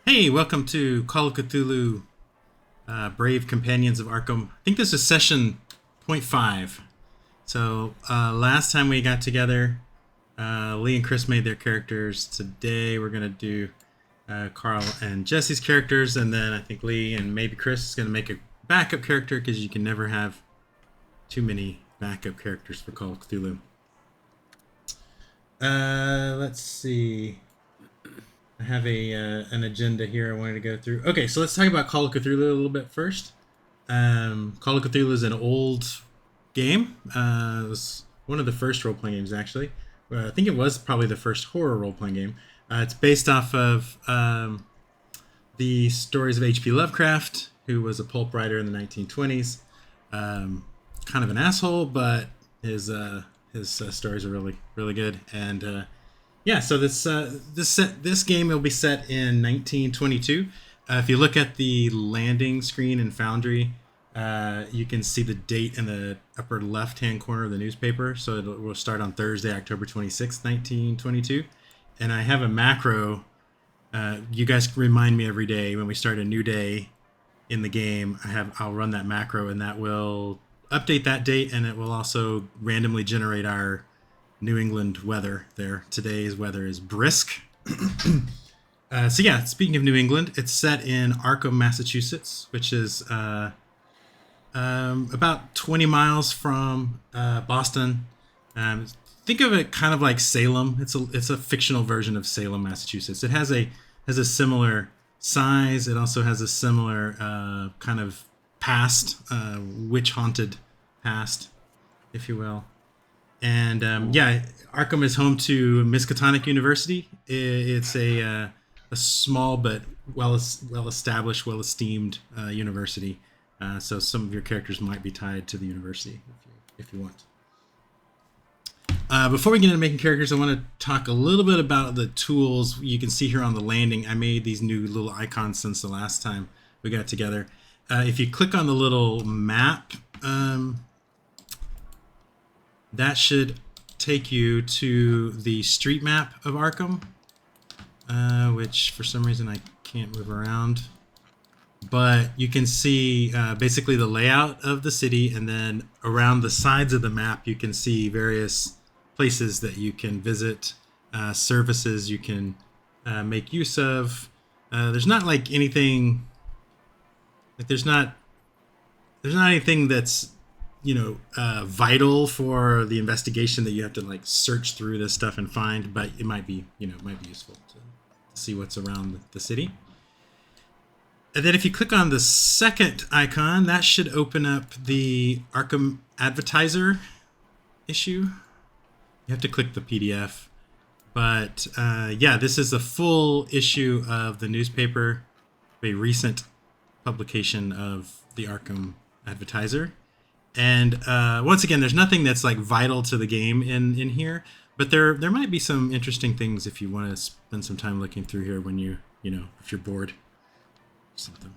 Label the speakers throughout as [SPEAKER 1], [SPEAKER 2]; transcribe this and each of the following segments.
[SPEAKER 1] Hey, welcome to Call of Cthulhu, Brave Companions of Arkham. I think this is session point 5. So last time we got together, Lee and Chris made their characters. Today we're going to do Carl and Jesse's characters, and then I think Lee and maybe Chris is going to make a backup character because you can never have too many backup characters for Call of Cthulhu. Let's see. I have an agenda here I wanted to go through. Okay, so let's talk about Call of Cthulhu a little bit first. Call of Cthulhu is an old game. It was one of the first role-playing games, actually. I think it was probably the first horror role-playing game. It's based off of the stories of H.P. Lovecraft, who was a pulp writer in the 1920s. Kind of an asshole, but his stories are really, really good. And yeah, so this game will be set in 1922. If you look at the landing screen in Foundry, you can see the date in the upper left-hand corner of the newspaper. So it will start on Thursday, October 26th, 1922. And I have a macro. You guys remind me every day when we start a new day in the game. I'll run that macro, and that will update that date, and it will also randomly generate our New England weather there. Today's weather is brisk. So yeah, speaking of New England, it's set in Arkham, Massachusetts, which is about 20 miles from Boston. Think of it kind of like Salem. It's a fictional version of Salem, Massachusetts. It has a similar size. It also has a similar kind of past, witch haunted past, if you will. And yeah, Arkham is home to Miskatonic University. It's a small but well established, well esteemed university. So some of your characters might be tied to the university if you want. Before we get into making characters, I want to talk a little bit about the tools. You can see here on the landing, I made these new little icons since the last time we got together. If you click on the little map, that should take you to the street map of Arkham, which for some reason I can't move around. But you can see basically the layout of the city, and then around the sides of the map you can see various places that you can visit, services you can make use of. There's not like anything, like there's not anything that's vital for the investigation that you have to like search through this stuff and find, but it might be useful to see what's around the city. And then if you click on the second icon, that should open up the Arkham Advertiser issue. You have to click the PDF, but yeah, this is a full issue of the newspaper, a recent publication of the Arkham Advertiser. And once again, there's nothing that's like vital to the game in here, but there might be some interesting things if you want to spend some time looking through here when if you're bored or something.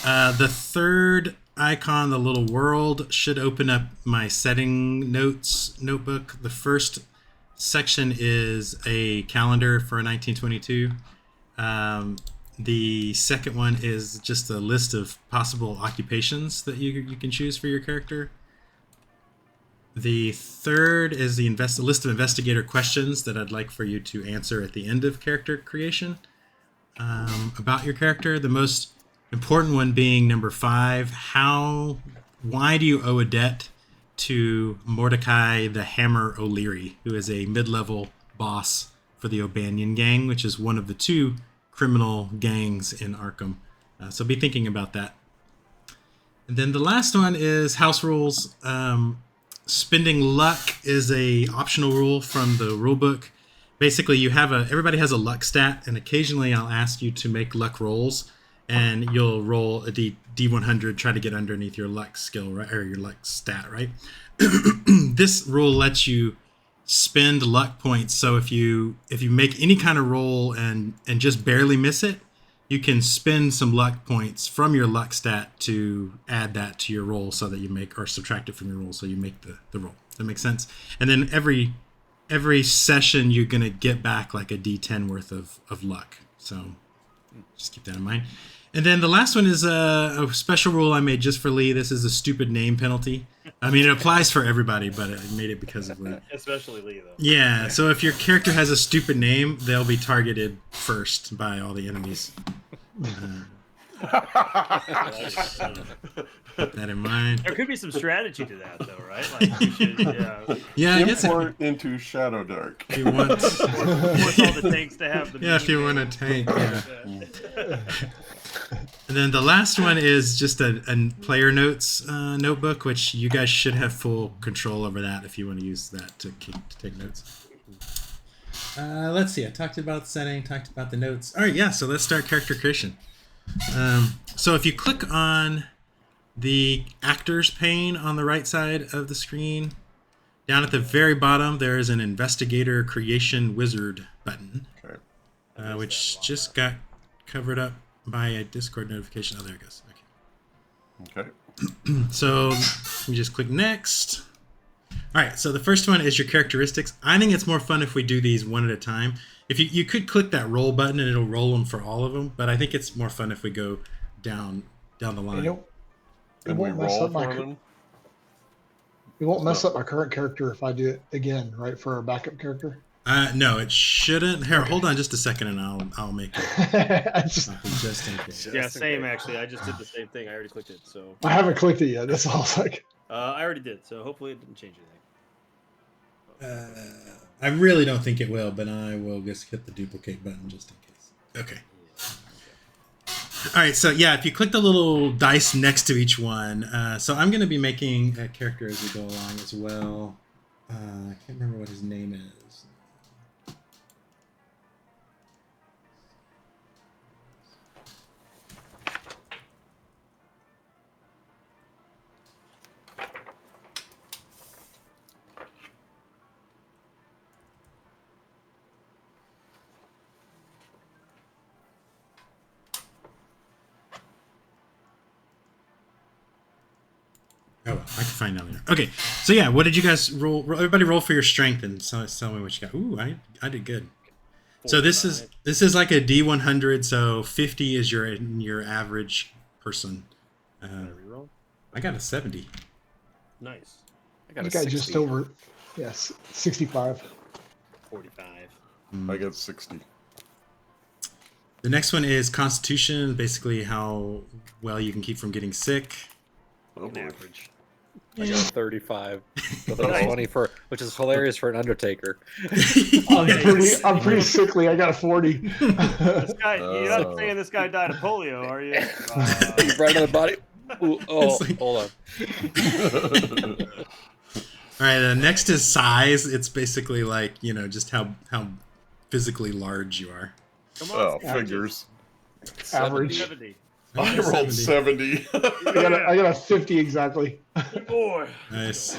[SPEAKER 1] The third icon, the little world, should open up my setting notes notebook. The first section is a calendar for 1922. The second one is just a list of possible occupations that you can choose for your character. The third is the list of investigator questions that I'd like for you to answer at the end of character creation about your character. The most important one being number 5. Why do you owe a debt to Mordecai the Hammer O'Leary, who is a mid-level boss for the O'Banion gang, which is one of the 2 criminal gangs in Arkham. So be thinking about that. And then the last one is house rules. Spending luck is a optional rule from the rulebook. Basically, everybody has a luck stat, and occasionally I'll ask you to make luck rolls, and you'll roll a D100, try to get underneath your luck skill, right, or your luck stat, right? This rule lets you spend luck points. So if you make any kind of roll and just barely miss it, you can spend some luck points from your luck stat to add that to your roll so that you make, or subtract it from your roll so you make the roll. Does that make sense? And then every every session you're gonna get back like a D10 worth of luck. So just keep that in mind. And then the last one is a special rule I made just for Lee. This is a stupid name penalty. I mean, it applies for everybody, but I made it because of Lee.
[SPEAKER 2] Especially Lee, though.
[SPEAKER 1] Yeah, so if your character has a stupid name, they'll be targeted first by all the enemies. Keep that in mind.
[SPEAKER 2] There could be some strategy to that, though, right? Like, we should,
[SPEAKER 1] Yeah,
[SPEAKER 3] import into Shadow Dark.
[SPEAKER 1] if you want,
[SPEAKER 2] force all the tanks to have the.
[SPEAKER 1] yeah, if you want a tank, yeah. And then the last one is just a player notes notebook, which you guys should have full control over that if you want to use that to take notes. Let's see. I talked about the setting, talked about the notes. All right, yeah. So let's start character creation. So if you click on the actors pane on the right side of the screen, down at the very bottom there is an investigator creation wizard button, which just got covered up by a Discord notification. Oh, there it goes.
[SPEAKER 3] Okay.
[SPEAKER 1] So you just click next. All right, so the first one is your characteristics. I think it's more fun if we do these one at a time. If you could click that roll button and it'll roll them for all of them, but I think it's more fun if we go down the line.
[SPEAKER 4] It won't mess up my current character if I do it again, right? For a backup character.
[SPEAKER 1] No, it shouldn't. Here, hold on just a second, and I'll make it just in case.
[SPEAKER 2] Yeah, same actually. I just did the same thing. I already clicked it, so.
[SPEAKER 4] I haven't clicked it yet. That's all. It's like.
[SPEAKER 2] I already did, so hopefully it didn't change anything.
[SPEAKER 1] I really don't think it will, but I will just hit the duplicate button just in case. Okay. All right, so yeah, if you click the little dice next to each one, so I'm going to be making a character as we go along as well. I can't remember what his name is. Oh, well, I can find out later. Okay, so yeah, what did you guys roll? Everybody roll for your strength and tell me what you got. Ooh, I did good. So this is like a D100. So 50 is your average person. I got a 70.
[SPEAKER 2] Nice.
[SPEAKER 4] I got just over. Yes, 65.
[SPEAKER 2] 45.
[SPEAKER 3] I got 60.
[SPEAKER 1] The next one is Constitution. Basically, how well you can keep from getting sick.
[SPEAKER 2] Average.
[SPEAKER 5] I got 35, with a 20 which is hilarious for an Undertaker.
[SPEAKER 4] I'm pretty sickly. I got a 40.
[SPEAKER 2] This guy, you're not saying this guy died of polio, are you?
[SPEAKER 5] Right on the body. Ooh, hold on.
[SPEAKER 1] All right. Next is size. It's basically like just how physically large you are.
[SPEAKER 2] Come on,
[SPEAKER 3] figures.
[SPEAKER 4] Average.
[SPEAKER 2] 70.
[SPEAKER 3] I rolled 70.
[SPEAKER 4] I got a 50 exactly.
[SPEAKER 2] Good boy.
[SPEAKER 1] Nice.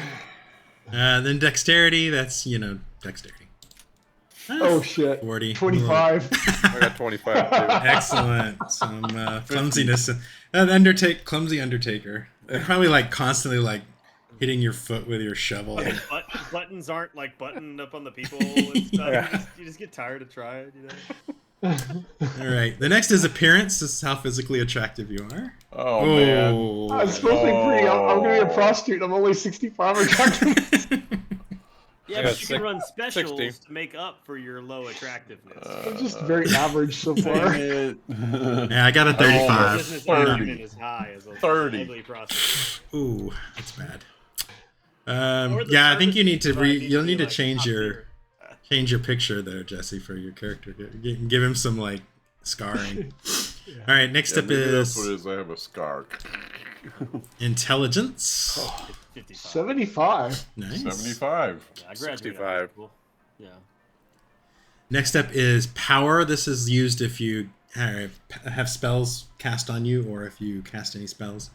[SPEAKER 1] Then dexterity. That's dexterity.
[SPEAKER 4] Oh shit.
[SPEAKER 1] 40.
[SPEAKER 4] 25.
[SPEAKER 5] I got 25 too.
[SPEAKER 1] Excellent. Some clumsiness. Clumsy Undertaker. They're probably like constantly like hitting your foot with your shovel.
[SPEAKER 2] Buttons aren't like buttoned up on the people and stuff.
[SPEAKER 5] Yeah.
[SPEAKER 2] You just get tired of trying,
[SPEAKER 1] All right. The next is appearance. This is how physically attractive you are.
[SPEAKER 3] Oh, man.
[SPEAKER 4] I'm supposed to be pretty. I'm gonna be a prostitute. I'm only 65 attractive.
[SPEAKER 2] Yeah, but you can run specials 60 to make up for your low attractiveness.
[SPEAKER 4] I'm just very average so far.
[SPEAKER 1] Yeah, I got a 35.
[SPEAKER 3] 30.
[SPEAKER 2] As high as a
[SPEAKER 3] 30.
[SPEAKER 2] ugly prostitute.
[SPEAKER 1] Ooh, that's bad. Yeah, I think you need to you'll need to change your picture there, Jesse, for your character. Give him some like scarring. All right, next up is
[SPEAKER 3] that's what it is. I have a scar.
[SPEAKER 1] Intelligence.
[SPEAKER 4] 75.
[SPEAKER 1] Nice.
[SPEAKER 3] 75.
[SPEAKER 2] Yeah, I graduated
[SPEAKER 5] 65.
[SPEAKER 2] school. Yeah.
[SPEAKER 1] Next up is power. This is used if you have spells cast on you, or if you cast any spells.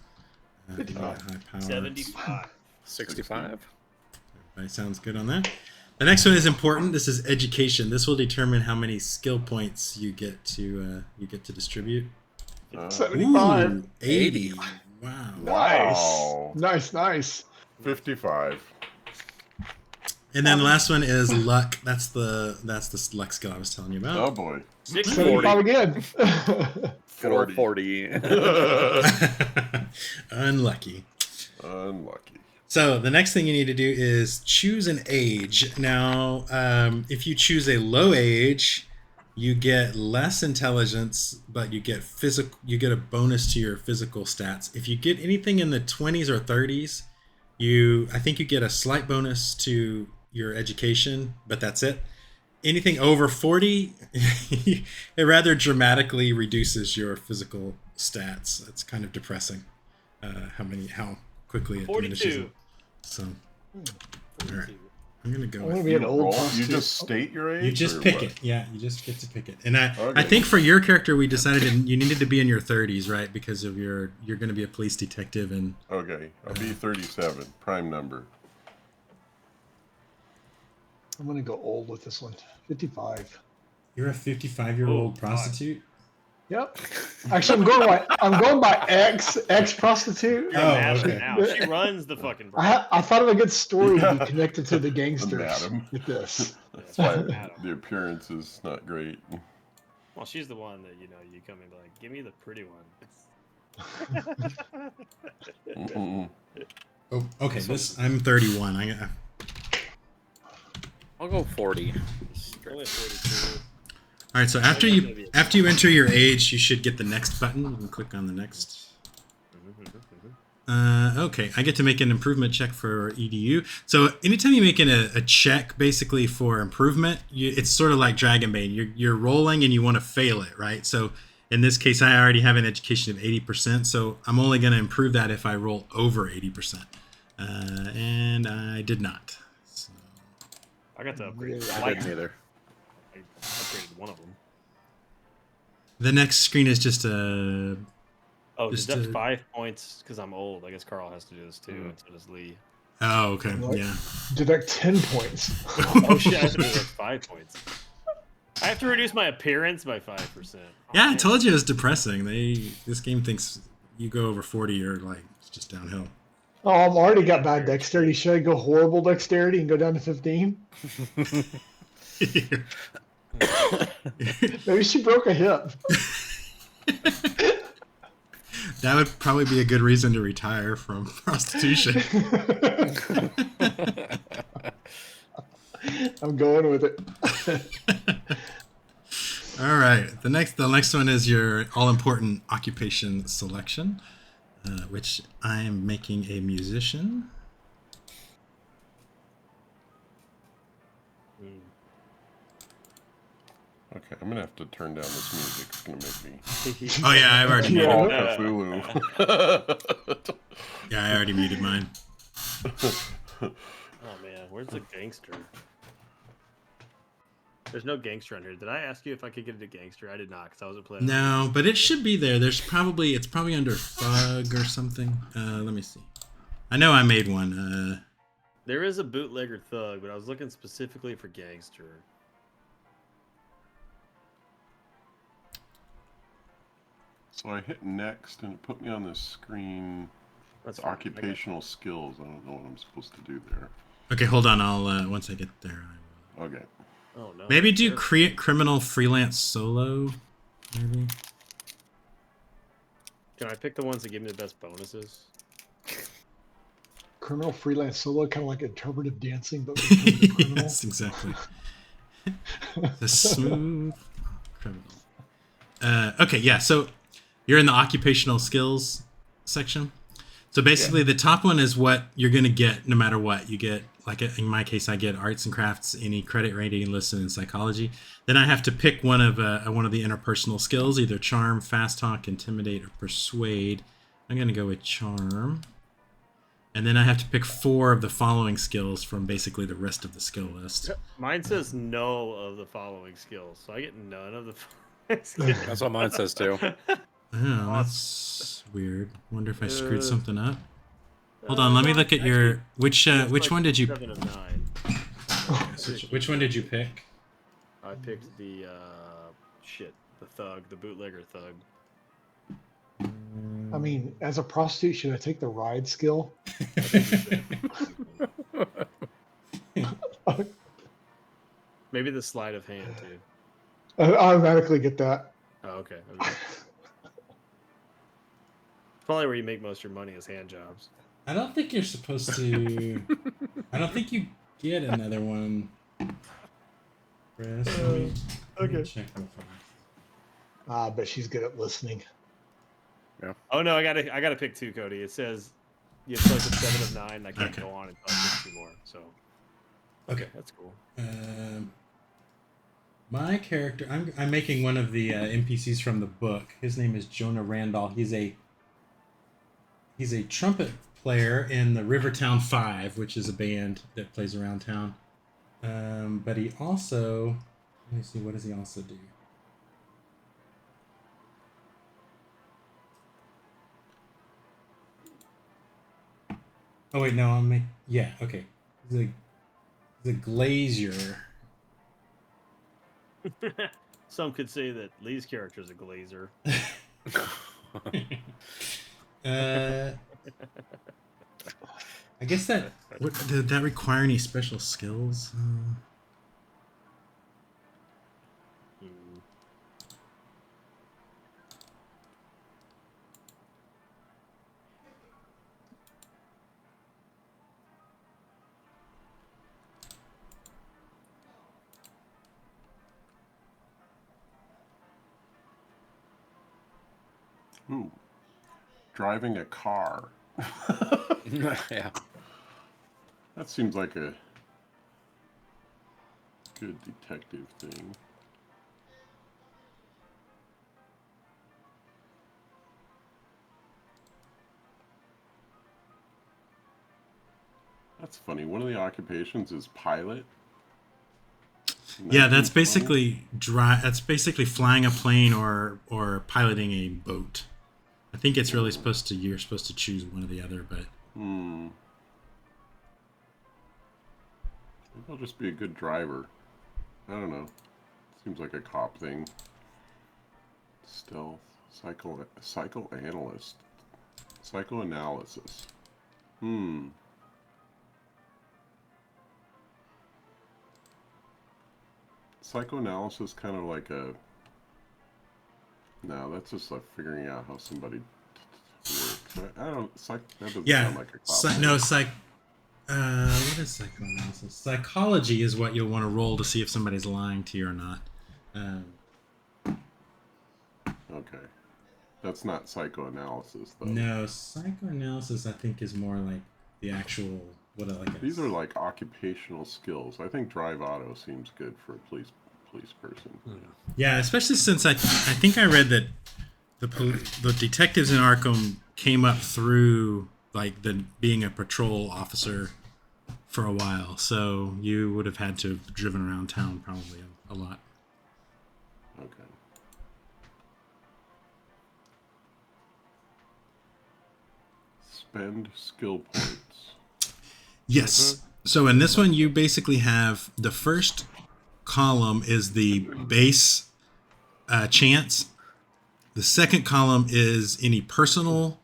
[SPEAKER 1] High power.
[SPEAKER 2] 75.
[SPEAKER 5] 65.
[SPEAKER 1] Everybody sounds good on that. The next one is important. This is education. This will determine how many skill points you get to distribute.
[SPEAKER 4] 75.
[SPEAKER 1] Ooh, 80. Wow.
[SPEAKER 4] Nice. 55.
[SPEAKER 1] And then the last one is luck. That's the luck skill I was telling you about.
[SPEAKER 3] Oh boy.
[SPEAKER 4] 75 again.
[SPEAKER 5] 440.
[SPEAKER 1] Unlucky.
[SPEAKER 3] Unlucky.
[SPEAKER 1] So the next thing you need to do is choose an age. Now, if you choose a low age, you get less intelligence, but you get a bonus to your physical stats. If you get anything in the 20s or 30s, I think you get a slight bonus to your education, but that's it. Anything over 40, it rather dramatically reduces your physical stats. It's kind of depressing how quickly it diminishes it. So, all right, I'm gonna go.
[SPEAKER 4] I'm gonna be an old.
[SPEAKER 3] You just state your age.
[SPEAKER 1] You just
[SPEAKER 3] or
[SPEAKER 1] pick
[SPEAKER 3] what?
[SPEAKER 1] it. Yeah, you just get to pick it. And I
[SPEAKER 3] Okay.
[SPEAKER 1] think for your character, we decided you needed to be in your 30s, right? Because of you're going to be a police detective and.
[SPEAKER 3] Okay, I'll be 37. Prime number.
[SPEAKER 4] I'm gonna go old with this one. 55.
[SPEAKER 1] You're a 55-year-old prostitute.
[SPEAKER 4] Yep. Actually, I'm going by ex prostitute.
[SPEAKER 2] You're a madam now. She runs the fucking.
[SPEAKER 4] I thought of a good story to be connected to the gangsters
[SPEAKER 3] madam.
[SPEAKER 4] with this.
[SPEAKER 3] That's why the appearance is not great.
[SPEAKER 2] Well, she's the one that you come in like, give me the pretty one.
[SPEAKER 1] Oh, okay. I'm 31.
[SPEAKER 5] I'll go 40.
[SPEAKER 2] Only 42.
[SPEAKER 1] All right. So after you enter your age, you should get the next button. You can click on the next. Okay, I get to make an improvement check for EDU. So anytime you're making a check, basically for improvement, it's sort of like Dragonbane. You're rolling and you want to fail it, right? So in this case, I already have an education of 80%, so I'm only going to improve that if I roll over 80%. And I did not. So.
[SPEAKER 2] I got to upgrade.
[SPEAKER 5] I didn't either.
[SPEAKER 2] I upgraded one of them.
[SPEAKER 1] The next screen is just a...
[SPEAKER 2] Oh, deduct 5 points because I'm old. I guess Carl has to do this too, and so does Lee.
[SPEAKER 1] Oh, okay.
[SPEAKER 4] What?
[SPEAKER 1] Yeah.
[SPEAKER 4] Deduct 10 points.
[SPEAKER 2] Oh shit, I have to deduct 5 points. I have to reduce my appearance by 5%.
[SPEAKER 1] Yeah, I told you it was depressing. This game thinks you go over 40, you're like, it's just downhill.
[SPEAKER 4] Oh, I'm already got bad dexterity. Should I go horrible dexterity and go down to 15? Maybe she broke a hip.
[SPEAKER 1] That would probably be a good reason to retire from prostitution.
[SPEAKER 4] I'm going with it.
[SPEAKER 1] All right. The next one is your all-important occupation selection, which I am making a musician.
[SPEAKER 3] Okay, I'm gonna have to turn down this music. It's gonna make me.
[SPEAKER 1] Oh yeah, I've already muted.
[SPEAKER 3] Call Cthulhu.
[SPEAKER 1] Yeah, I already muted mine.
[SPEAKER 2] Oh man, where's the gangster? There's no gangster on here. Did I ask you if I could get a gangster? I did not, because I wasn't playing.
[SPEAKER 1] No, but it should be there. It's probably under Fug or something. Let me see. I know I made one.
[SPEAKER 2] There is a bootlegger thug, but I was looking specifically for gangster.
[SPEAKER 3] So I hit next, and it put me on this screen.
[SPEAKER 2] That's
[SPEAKER 3] It's occupational skills. I don't know what I'm supposed to do there.
[SPEAKER 1] Okay, hold on. I'll once I get there. I will.
[SPEAKER 3] Okay.
[SPEAKER 2] Oh no.
[SPEAKER 1] Maybe do create criminal freelance solo. Maybe.
[SPEAKER 2] Can I pick the ones that give me the best bonuses?
[SPEAKER 4] Criminal freelance solo, kind of like interpretive dancing, but with interpretive criminal.
[SPEAKER 1] Yes, exactly. The smooth criminal. Okay, yeah. So you're in the occupational skills section. So basically, the top one is what you're gonna get no matter what. You get, like in my case, I get arts and crafts, any credit rating listed in psychology. Then I have to pick one of the interpersonal skills, either charm, fast talk, intimidate, or persuade. I'm gonna go with charm. And then I have to pick 4 of the following skills from basically the rest of the skill list.
[SPEAKER 2] Mine says no of the following skills, so I get none of the following skills.
[SPEAKER 5] That's what mine says too.
[SPEAKER 1] Oh, that's weird. Wonder if I screwed something up. Hold on, let me look at your which one did you?
[SPEAKER 2] 7 of 9.
[SPEAKER 1] Which one did you pick?
[SPEAKER 2] I picked the the thug, the bootlegger thug.
[SPEAKER 4] I mean, as a prostitute, should I take the ride skill?
[SPEAKER 2] Maybe the sleight of hand too.
[SPEAKER 4] I automatically get that.
[SPEAKER 2] Oh, okay. Probably where you make most of your money is hand jobs.
[SPEAKER 1] I don't think you're supposed to. I don't think you get another one. Chris, let me check real fast.
[SPEAKER 4] I bet she's good at listening.
[SPEAKER 2] Oh no, I gotta pick 2, Cody. It says you have selected 7 of 9. I can't
[SPEAKER 1] Okay.
[SPEAKER 2] go on until I pick 2 more. So
[SPEAKER 1] Okay.
[SPEAKER 2] that's cool.
[SPEAKER 1] My character, I'm making one of the NPCs from the book. His name is Jonah Randall. He's a trumpet player in the Rivertown 5, which is a band that plays around town. But he also, let me see, what does he also do? Oh wait, no, yeah, okay. He's a glazier.
[SPEAKER 2] Some could say that Lee's character is a glazer.
[SPEAKER 1] I guess did that require any special skills?
[SPEAKER 3] Ooh. Driving a car.
[SPEAKER 5] Yeah.
[SPEAKER 3] That seems like a good detective thing. That's funny. One of the occupations is pilot.
[SPEAKER 1] Yeah, that's basically That's basically flying a plane or piloting a boat. I think it's really you're supposed to choose one or the other, but.
[SPEAKER 3] Maybe I'll just be a good driver. I don't know. Seems like a cop thing. Stealth, psychoanalyst, psychoanalysis. Psychoanalysis kind of like a. No, that's just like figuring out how somebody works. I don't. That doesn't sound like a cop.
[SPEAKER 1] What is psychoanalysis? Psychology is what you'll want to roll to see if somebody's lying to you or not.
[SPEAKER 3] Okay. That's not psychoanalysis, though.
[SPEAKER 1] No, psychoanalysis I think is more like the actual
[SPEAKER 3] These are like occupational skills. I think drive auto seems good for a police person.
[SPEAKER 1] Yeah, especially since I think I read that the detectives in Arkham came up through like being a patrol officer for a while, so you would have had to have driven around town probably a lot.
[SPEAKER 3] Okay. Spend skill points.
[SPEAKER 1] Yes. So in this one, you basically have the first column is the base chance. The second column is any personal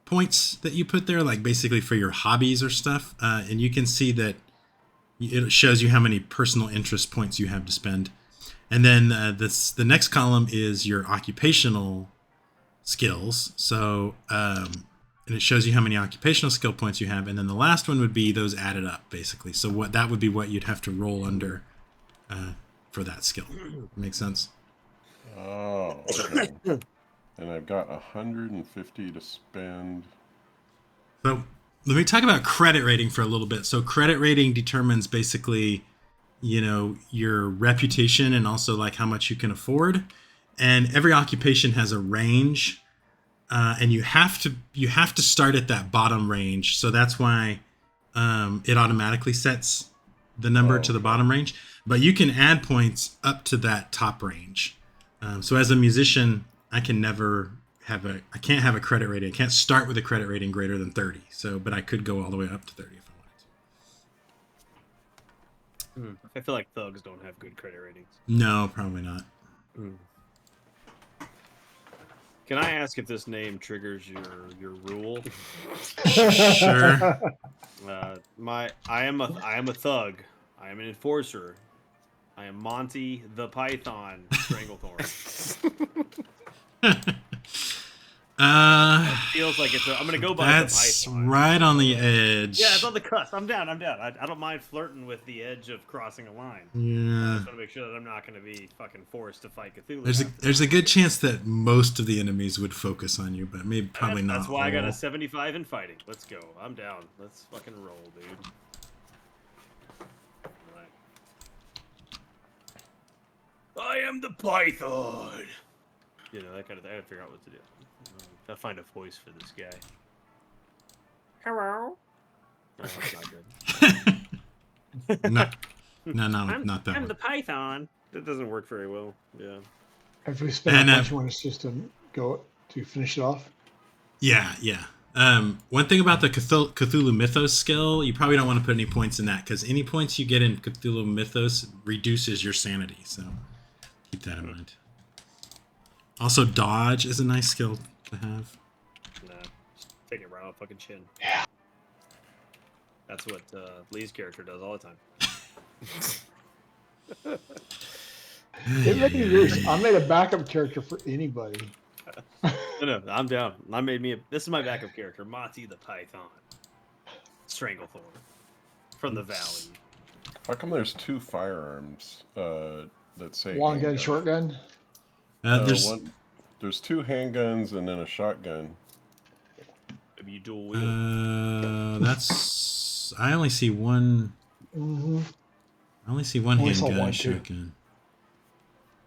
[SPEAKER 1] points that you put there, like basically for your hobbies or stuff. And you can see that it shows you how many personal interest points you have to spend. And then the next column is your occupational skills. So and it shows you how many occupational skill points you have. And then the last one would be those added up, basically. So that would be what you'd have to roll under for that skill. Make sense?
[SPEAKER 3] Oh, okay. And I've got 150 to spend.
[SPEAKER 1] So let me talk about credit rating for a little bit. So credit rating determines basically, your reputation and also like how much you can afford. And every occupation has a range. And you have to start at that bottom range. So that's why it automatically sets the number to the bottom range. But you can add points up to that top range. So as a musician, I can't have a credit rating. I can't start with a credit rating greater than 30. But I could go all the way up to 30 if I wanted to.
[SPEAKER 2] I feel like thugs don't have good credit ratings.
[SPEAKER 1] No, probably not.
[SPEAKER 2] Can I ask if this name triggers your rule?
[SPEAKER 1] Sure.
[SPEAKER 2] I am a thug. I am an enforcer. I am Monty the Python Stranglethorn. Feels like it's. I'm gonna go by the
[SPEAKER 1] That's
[SPEAKER 2] Python.
[SPEAKER 1] right on the edge.
[SPEAKER 2] Yeah, it's on the cusp. I'm down. I don't mind flirting with the edge of crossing a line. I
[SPEAKER 1] Yeah.
[SPEAKER 2] just want to make sure that I'm not going to be fucking forced to fight Cthulhu.
[SPEAKER 1] There's a good chance that most of the enemies would focus on you, but maybe probably not.
[SPEAKER 2] That's why I got a
[SPEAKER 1] all.
[SPEAKER 2] 75 in fighting. Let's go. I'm down. Let's fucking roll, dude. Right. I am the Python. You know, that kind of thing. I gotta figure out what to do. Gotta find a voice for this guy. Hello. No, that's not good.
[SPEAKER 1] No, not that
[SPEAKER 2] I'm
[SPEAKER 1] one.
[SPEAKER 2] the Python. That doesn't work very well. Yeah.
[SPEAKER 4] If we spend
[SPEAKER 1] And,
[SPEAKER 4] a bunch, you want us just to go to finish it off?
[SPEAKER 1] Yeah. One thing about the Cthulhu Mythos skill, you probably don't want to put any points in that, because any points you get in Cthulhu Mythos reduces your sanity, so keep that in mind. Also, dodge is a nice skill to have.
[SPEAKER 2] Nah, just take it right off fucking chin.
[SPEAKER 4] Yeah.
[SPEAKER 2] That's what Lee's character does all the time.
[SPEAKER 4] It made me weird. I made a backup character for anybody.
[SPEAKER 2] No, I'm down. This is my backup character, Monty the Python. Stranglethorn. From the valley.
[SPEAKER 3] How come there's two firearms that say
[SPEAKER 4] Long gun,
[SPEAKER 3] handgun?
[SPEAKER 4] short gun.
[SPEAKER 3] There's two handguns and then a shotgun.
[SPEAKER 2] Maybe you dual wield.
[SPEAKER 1] That's. I only see one.
[SPEAKER 4] Mm-hmm.
[SPEAKER 1] I only see one
[SPEAKER 4] Only saw
[SPEAKER 1] handgun
[SPEAKER 4] one,
[SPEAKER 1] and
[SPEAKER 4] too.
[SPEAKER 1] shotgun.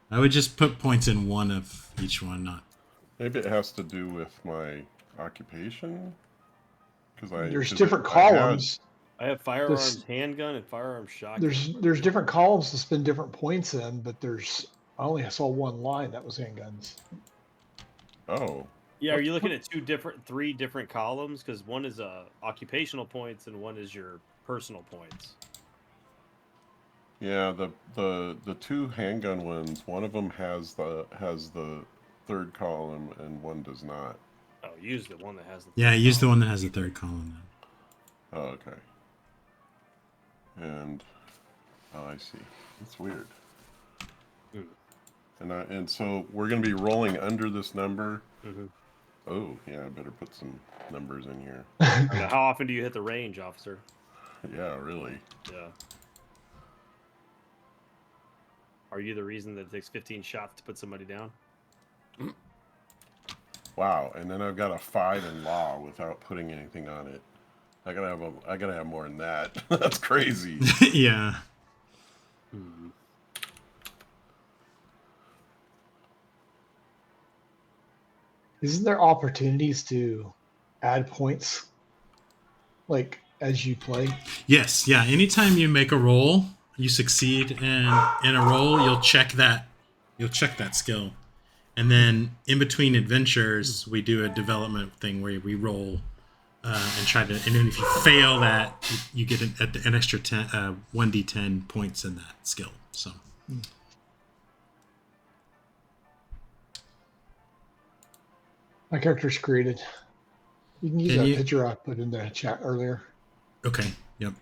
[SPEAKER 1] I would just put points in one of each one, not.
[SPEAKER 3] Maybe it has to do with my occupation.
[SPEAKER 4] There's different columns.
[SPEAKER 2] I have firearms handgun and firearms shotgun.
[SPEAKER 4] There's different columns to spend different points in, but I only saw one line that was handguns.
[SPEAKER 3] Oh.
[SPEAKER 2] Yeah, are you looking at three different columns? Because one is occupational points and one is your personal points.
[SPEAKER 3] Yeah, the two handgun ones, one of them has the third column and one does not.
[SPEAKER 2] Oh, use the one that has the.
[SPEAKER 1] Yeah, use the one that has the third column. Then.
[SPEAKER 3] Oh, okay. And I see. That's weird. And so we're gonna be rolling under this number.
[SPEAKER 2] Mm-hmm.
[SPEAKER 3] Oh, yeah, I better put some numbers in here.
[SPEAKER 2] Now, how often do you hit the range, officer?
[SPEAKER 3] Yeah, really.
[SPEAKER 2] Yeah. Are you the reason that it takes 15 shots to put somebody down?
[SPEAKER 3] Wow, and then I've got a 5 in law without putting anything on it. I gotta have more than that. That's crazy.
[SPEAKER 1] Yeah.
[SPEAKER 2] Hmm.
[SPEAKER 4] Isn't there opportunities to add points, like as you play?
[SPEAKER 1] Yes. Yeah. Anytime you make a roll, you succeed in a roll. You'll check that skill, and then in between adventures, we do a development thing where we roll and try to. And then if you fail that, you get an extra 1d10 points in that skill. So.
[SPEAKER 4] My character's created. You can use
[SPEAKER 1] Can
[SPEAKER 4] that
[SPEAKER 1] you-
[SPEAKER 4] picture I put in the chat earlier.
[SPEAKER 1] Okay. Yep.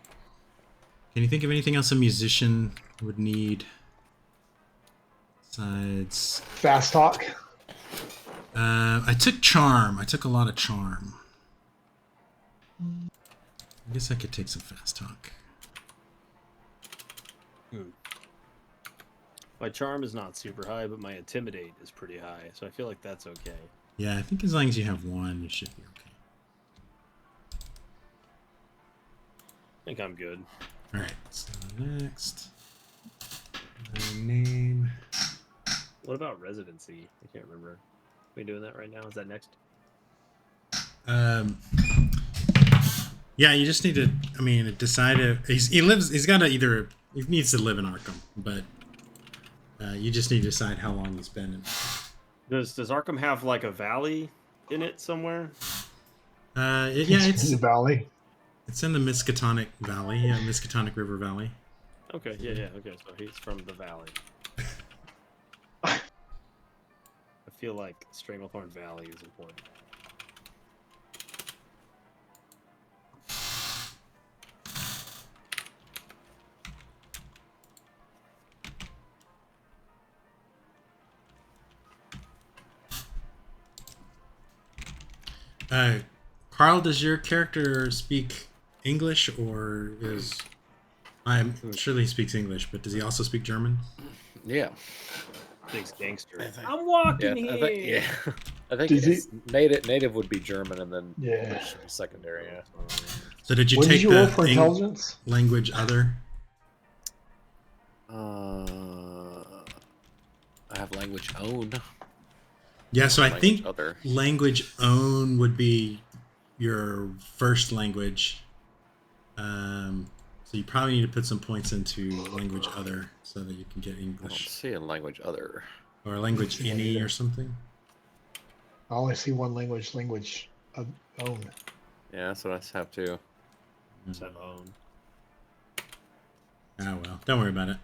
[SPEAKER 1] Can you think of anything else a musician would need besides?
[SPEAKER 4] Fast talk.
[SPEAKER 1] I took charm. I took a lot of charm. I guess I could take some fast talk.
[SPEAKER 2] My charm is not super high, but my intimidate is pretty high, so I feel like that's okay.
[SPEAKER 1] Yeah, I think as long as you have one, you should be okay.
[SPEAKER 2] I think I'm good.
[SPEAKER 1] All right. So next, my name.
[SPEAKER 2] What about residency? I can't remember. Are we doing that right now? Is that next?
[SPEAKER 1] Yeah, you just need to. I mean, decide if he lives. He's got to either. He needs to live in Arkham, but you just need to decide how long he's been in.
[SPEAKER 2] Does Arkham have like a valley in it somewhere?
[SPEAKER 1] Yeah,
[SPEAKER 4] in
[SPEAKER 1] it's
[SPEAKER 4] the valley.
[SPEAKER 1] it's in the Miskatonic Valley. Yeah, Miskatonic River Valley.
[SPEAKER 2] Okay, yeah. Okay, so he's from the valley. I feel like Stranglethorn Valley is important.
[SPEAKER 1] Carl, does your character speak English, or is I'm surely he speaks English, but does he also speak German?
[SPEAKER 5] Yeah.
[SPEAKER 2] Thinks gangster.
[SPEAKER 5] I think-
[SPEAKER 2] I'm walking
[SPEAKER 5] Yeah,
[SPEAKER 2] here.
[SPEAKER 5] I think, yeah. I think
[SPEAKER 4] Does he-
[SPEAKER 5] it's native would be German, and then
[SPEAKER 4] Yeah.
[SPEAKER 5] English would be secondary. Yeah.
[SPEAKER 1] So did you
[SPEAKER 4] What
[SPEAKER 1] take
[SPEAKER 4] did you roll
[SPEAKER 1] the
[SPEAKER 4] for intelligence?
[SPEAKER 1] language other?
[SPEAKER 5] I have language own.
[SPEAKER 1] Yeah, so I
[SPEAKER 5] Language
[SPEAKER 1] think
[SPEAKER 5] other.
[SPEAKER 1] language own would be your first language. So you probably need to put some points into language other so that you can get
[SPEAKER 5] I don't
[SPEAKER 1] English
[SPEAKER 5] see a language other.
[SPEAKER 1] or language
[SPEAKER 4] Yeah,
[SPEAKER 1] any
[SPEAKER 4] neither.
[SPEAKER 1] or something.
[SPEAKER 4] I only see one language own.
[SPEAKER 5] Yeah, that's what I have too.
[SPEAKER 2] Have own.
[SPEAKER 1] Oh well, don't worry about it.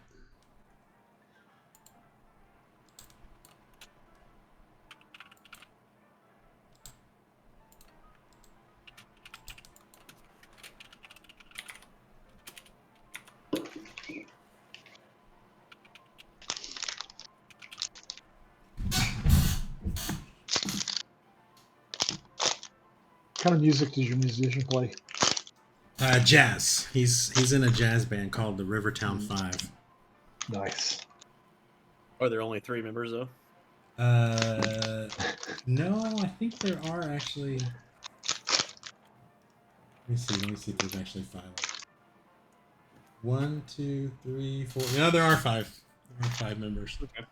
[SPEAKER 4] What kind of music does your musician play?
[SPEAKER 1] Jazz. He's in a jazz band called the Rivertown Five.
[SPEAKER 4] Nice.
[SPEAKER 2] Are there only 3 members though?
[SPEAKER 1] No, I think there are actually. Let me see. Let me see if there's actually 5. 1, 2, 3, 4. No, there are 5. There are 5 members.
[SPEAKER 2] Okay.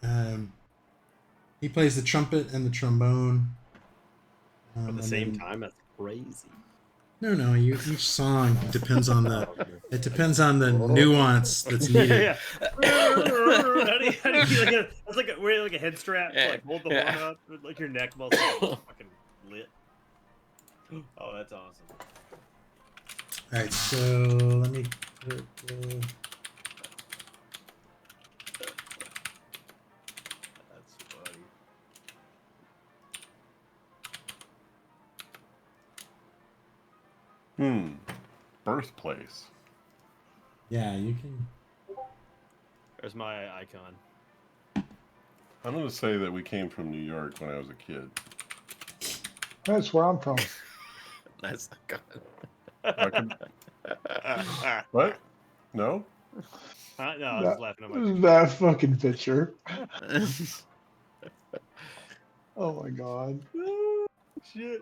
[SPEAKER 2] Nice.
[SPEAKER 1] He plays the trumpet and the trombone.
[SPEAKER 2] At the same
[SPEAKER 1] then-
[SPEAKER 2] time, that's crazy.
[SPEAKER 1] No. Each song depends on the. It depends on the nuance that's needed.
[SPEAKER 2] yeah. how do you feel like that's like wearing like a head strap to
[SPEAKER 5] Yeah,
[SPEAKER 2] like hold the
[SPEAKER 5] yeah.
[SPEAKER 2] horn up with like your neck muscle fucking lit. Oh, that's awesome.
[SPEAKER 1] All right, so let me put.
[SPEAKER 2] That's funny.
[SPEAKER 3] Birthplace.
[SPEAKER 1] Yeah, you can.
[SPEAKER 2] There's my icon.
[SPEAKER 3] I'm going to say that we came from New York when I was a kid.
[SPEAKER 4] That's where I'm from.
[SPEAKER 5] That's good.
[SPEAKER 3] I can- What? No?
[SPEAKER 2] No, I was just laughing at my.
[SPEAKER 4] That fucking picture. Oh my god.
[SPEAKER 2] Shit.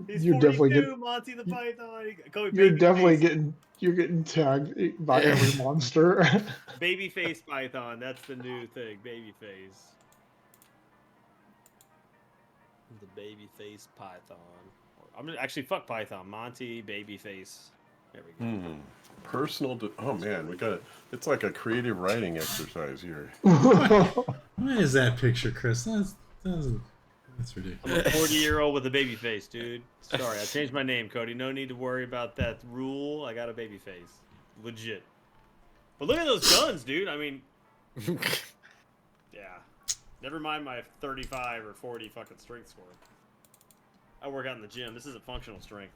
[SPEAKER 2] He's
[SPEAKER 4] You're
[SPEAKER 2] 42,
[SPEAKER 4] definitely getting.
[SPEAKER 2] Monty the Python. Call me
[SPEAKER 4] You're
[SPEAKER 2] baby
[SPEAKER 4] definitely
[SPEAKER 2] face.
[SPEAKER 4] getting. You're getting tagged by every monster.
[SPEAKER 2] Babyface Python. That's the new thing. Babyface. The Babyface Python. I'm gonna actually fuck Python. Monty Babyface. There we go.
[SPEAKER 3] Oh man, we got it's like a creative writing exercise here.
[SPEAKER 1] What is that picture, Chris? That's ridiculous.
[SPEAKER 2] I'm a 40-year-old with a baby face, dude. Sorry, I changed my name, Cody. No need to worry about that rule. I got a baby face. Legit. But look at those guns, dude. I mean, yeah. Never mind my 35 or 40 fucking strength score. I work out in the gym. This isn't functional strength.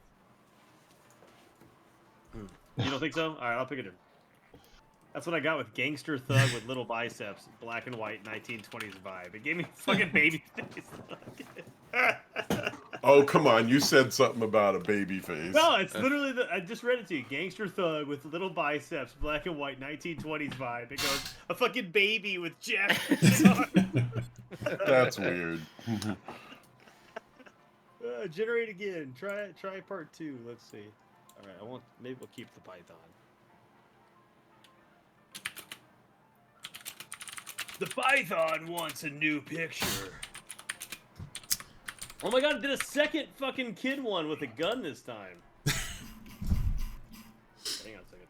[SPEAKER 2] You don't think so? All right, I'll pick it in. That's what I got with gangster thug with little biceps, black and white, 1920s vibe. It gave me fucking baby face.
[SPEAKER 3] Oh come on, you said something about a baby face.
[SPEAKER 2] No, it's literally I just read it to you. Gangster thug with little biceps, black and white, 1920s vibe. It goes a fucking baby with jack.
[SPEAKER 3] That's weird.
[SPEAKER 2] Generate again. Try part 2. Let's see. All right, maybe we'll keep the Python. The Python wants a new picture. Oh my god, it did a second fucking kid one with a gun this time. Hang on a second.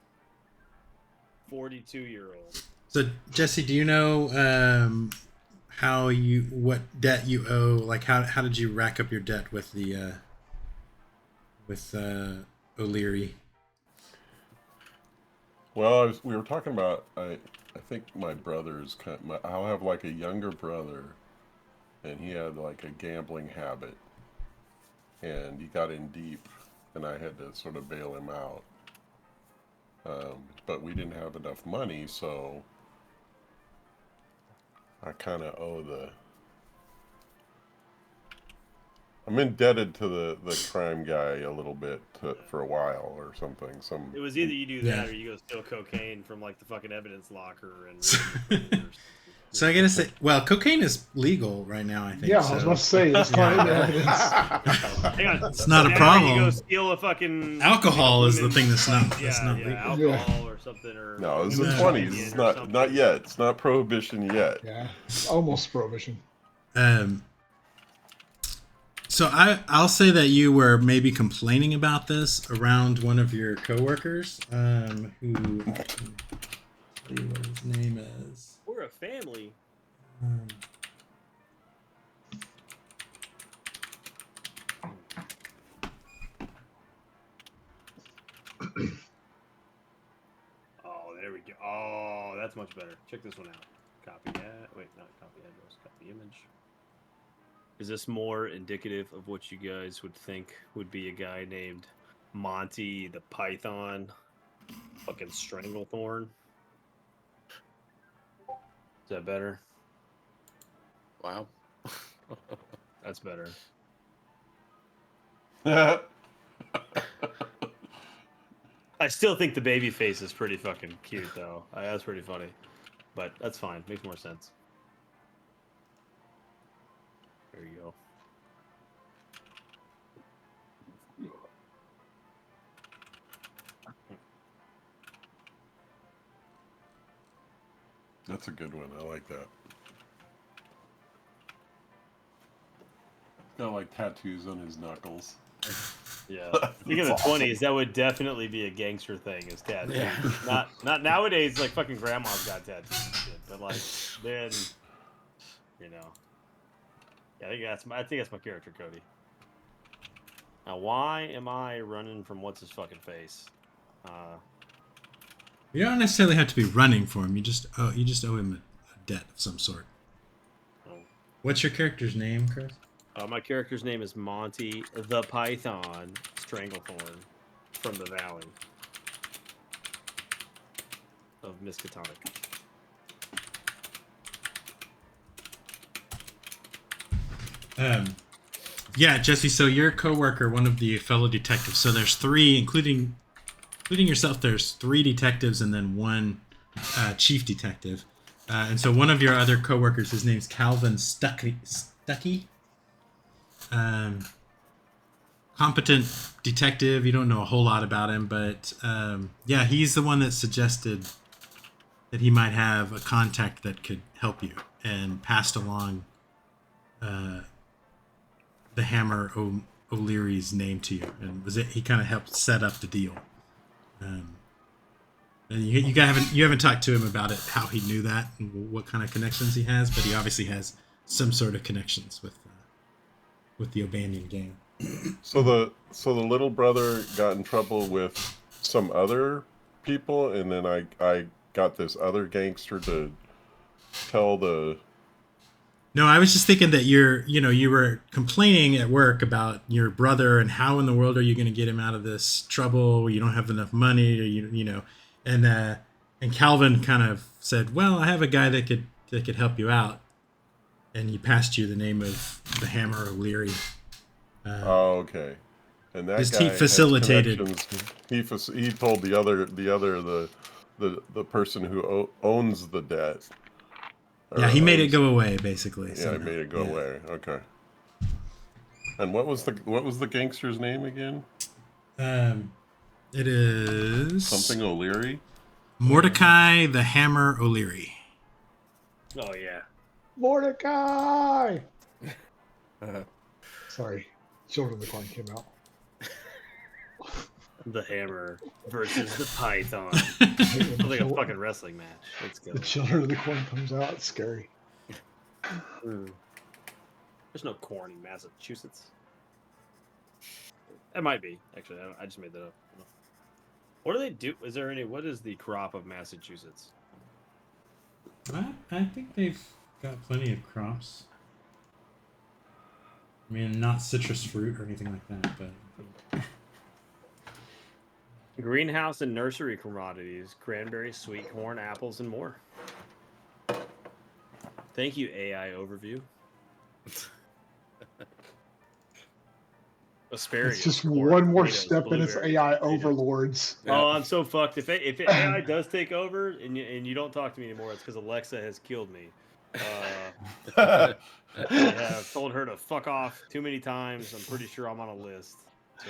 [SPEAKER 2] 42-year-old.
[SPEAKER 1] So Jesse, do you know what debt you owe? Like how did you rack up your debt with the O'Leary?
[SPEAKER 3] Well, we were talking about. I think my brother's I'll have like a younger brother, and he had like a gambling habit, and he got in deep, and I had to sort of bail him out. But we didn't have enough money, so I kind of owe I'm indebted to the crime guy a little bit for a while or something.
[SPEAKER 2] It was either you do that or you go steal cocaine from like the fucking evidence locker and read the or something.
[SPEAKER 1] So I gotta say, well, cocaine is legal right now. I think.
[SPEAKER 4] Yeah,
[SPEAKER 1] so.
[SPEAKER 4] I was about to say it's not in the evidence.
[SPEAKER 2] Hang on.
[SPEAKER 1] It's not a
[SPEAKER 2] Now
[SPEAKER 1] problem.
[SPEAKER 2] You go steal a fucking
[SPEAKER 1] alcohol is the thing that's not legal.
[SPEAKER 2] alcohol or something or
[SPEAKER 3] No, it's the
[SPEAKER 1] Yeah.
[SPEAKER 3] 20s. It's not yet. It's not prohibition yet.
[SPEAKER 4] Yeah, almost prohibition.
[SPEAKER 1] So I'll say that you were maybe complaining about this around one of your coworkers, who I'll tell you what his name is.
[SPEAKER 2] We're a family. Oh, there we go. Oh, that's much better. Check this one out. Copy that. Wait, not copy address. Copy image. Is this more indicative of what you guys would think would be a guy named Monty the Python? Fucking Stranglethorn. Is that better?
[SPEAKER 5] Wow.
[SPEAKER 2] That's better. I still think the baby face is pretty fucking cute, though. That's pretty funny. But that's fine. Makes more sense. There you go.
[SPEAKER 3] That's a good one. I like that. Got like tattoos on his knuckles.
[SPEAKER 2] Yeah. Speaking of the 20s, that would definitely be a gangster thing, is tattoos. Yeah. Not nowadays, like fucking grandma's got tattoos and shit. But like then, you know. Yeah, I think that's my character, Cody. Now, why am I running from what's his fucking face?
[SPEAKER 1] You don't necessarily have to be running for him. You just owe him a debt of some sort.
[SPEAKER 2] Oh.
[SPEAKER 1] What's your character's name, Chris?
[SPEAKER 2] My character's name is Monty the Python Stranglethorn from the Valley of Miskatonic.
[SPEAKER 1] Yeah, Jesse. So your coworker, one of the fellow detectives. So there's three, including yourself. There's three detectives and then one chief detective. And so one of your other coworkers, his name's Calvin Stuckey. Competent detective. You don't know a whole lot about him, but yeah, he's the one that suggested that he might have a contact that could help you, and passed along the Hammer O'Leary's name to you, and he kind of helped set up the deal. And you haven't talked to him about it, how he knew that and what kind of connections he has, but he obviously has some sort of connections with the O'Banion gang.
[SPEAKER 3] So the little brother got in trouble with some other people, and then I got this other gangster to tell the.
[SPEAKER 1] No, I was just thinking that you were complaining at work about your brother and how in the world are you going to get him out of this trouble? You don't have enough money, or and Calvin kind of said, "Well, I have a guy that could help you out," and he passed you the name of the Hammer O'Leary.
[SPEAKER 3] Oh, okay. And that
[SPEAKER 1] His
[SPEAKER 3] guy
[SPEAKER 1] team facilitated.
[SPEAKER 3] He told the person who owns the debt.
[SPEAKER 1] Yeah, he made it go away, basically.
[SPEAKER 3] Yeah, he made it go away. Okay. And what was the gangster's name again?
[SPEAKER 1] It is
[SPEAKER 3] something O'Leary.
[SPEAKER 1] Mordecai the Hammer O'Leary.
[SPEAKER 2] Oh yeah,
[SPEAKER 4] Mordecai. Sorry, Children of the Corn came out.
[SPEAKER 2] the Hammer versus the Python. Sounds like a fucking wrestling match. Let's go.
[SPEAKER 4] The Children of the Corn comes out. It's scary.
[SPEAKER 2] There's no corn in Massachusetts. It might be, actually. I just made that up. What do they do? What is the crop of Massachusetts?
[SPEAKER 1] I think they've got plenty of crops. I mean, not citrus fruit or anything like that, but...
[SPEAKER 2] Greenhouse and nursery commodities, cranberries, sweet corn, apples, and more. Thank you, AI overview. Asparagus.
[SPEAKER 4] It's just
[SPEAKER 2] corn,
[SPEAKER 4] one more
[SPEAKER 2] tomatoes,
[SPEAKER 4] step in its
[SPEAKER 2] blueberries,
[SPEAKER 4] AI
[SPEAKER 2] potatoes.
[SPEAKER 4] overlords.
[SPEAKER 2] Oh, I'm so fucked. If AI does take over and you don't talk to me anymore, it's because Alexa has killed me. I have told her to fuck off too many times. I'm pretty sure I'm on a list. So,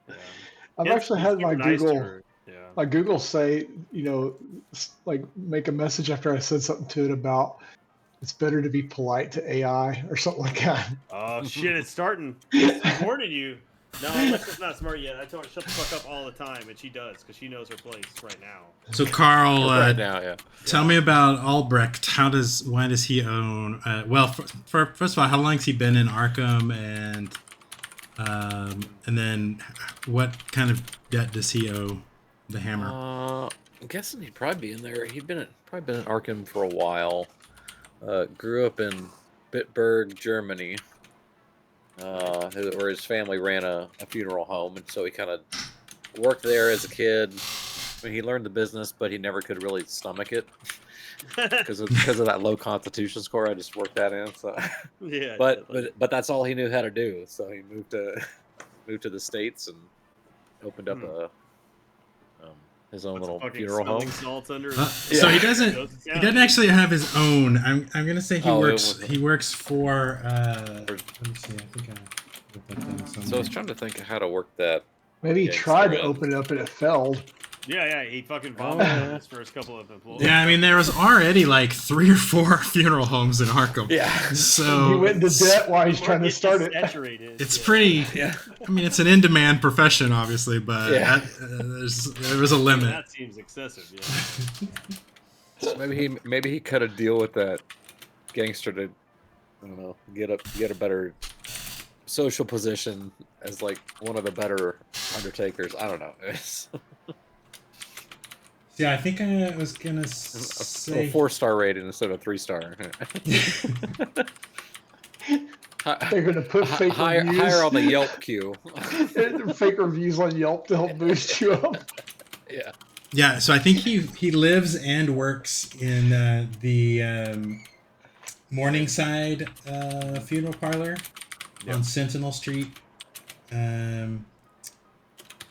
[SPEAKER 2] yeah.
[SPEAKER 4] I've
[SPEAKER 2] It's
[SPEAKER 4] actually had
[SPEAKER 2] super nice to her. Yeah.
[SPEAKER 4] my Google say, like make a message after I said something to it about it's better to be polite to AI or something like that.
[SPEAKER 2] Oh shit! It's starting. It's warning you. No, Alexa's not smart yet. I told her shut the fuck up all the time, and she does because she knows her place right now.
[SPEAKER 1] So Carl,
[SPEAKER 5] Right now, yeah.
[SPEAKER 1] tell me about Albrecht. Why does he own? Well, first of all, how long has he been in Arkham, and then what kind of debt does he owe the Hammer?
[SPEAKER 5] I'm guessing he'd probably be in there. Probably been in Arkham for a while. Grew up in Bitburg, Germany, where his family ran a funeral home, and so he kind of worked there as a kid. I mean, he learned the business, but he never could really stomach it because of that low constitution score. I just worked that in. So,
[SPEAKER 2] Yeah.
[SPEAKER 5] but that's all he knew how to do. So he moved to the States and opened up his own little funeral home.
[SPEAKER 2] Salts under
[SPEAKER 1] So he doesn't actually have his own. I'm gonna say he works for. Let me see. I think I wrote that down somewhere.
[SPEAKER 5] So I was trying to think of how to work that.
[SPEAKER 4] Maybe he tried to open it up and it failed.
[SPEAKER 2] Yeah, he fucking vomited his first couple of employees.
[SPEAKER 1] Yeah, I mean there was already like 3 or 4 funeral homes in Arkham.
[SPEAKER 5] Yeah.
[SPEAKER 1] So
[SPEAKER 4] he went into debt while he's trying to start it.
[SPEAKER 1] It's pretty.
[SPEAKER 5] Yeah.
[SPEAKER 1] I mean, it's an in-demand profession, obviously, but there was a limit.
[SPEAKER 2] That seems excessive. Yeah.
[SPEAKER 5] So maybe he cut a deal with that gangster to, I don't know, get a better social position as like one of the better Undertakers. I don't know.
[SPEAKER 1] Yeah, I think I was gonna say
[SPEAKER 5] a 4-star rating instead of 3-star.
[SPEAKER 4] They're gonna put fake reviews.
[SPEAKER 5] Higher on the Yelp queue.
[SPEAKER 4] Fake reviews on Yelp to help boost you up.
[SPEAKER 5] Yeah.
[SPEAKER 1] Yeah, so I think he lives and works in the Morningside funeral parlor on Sentinel Street.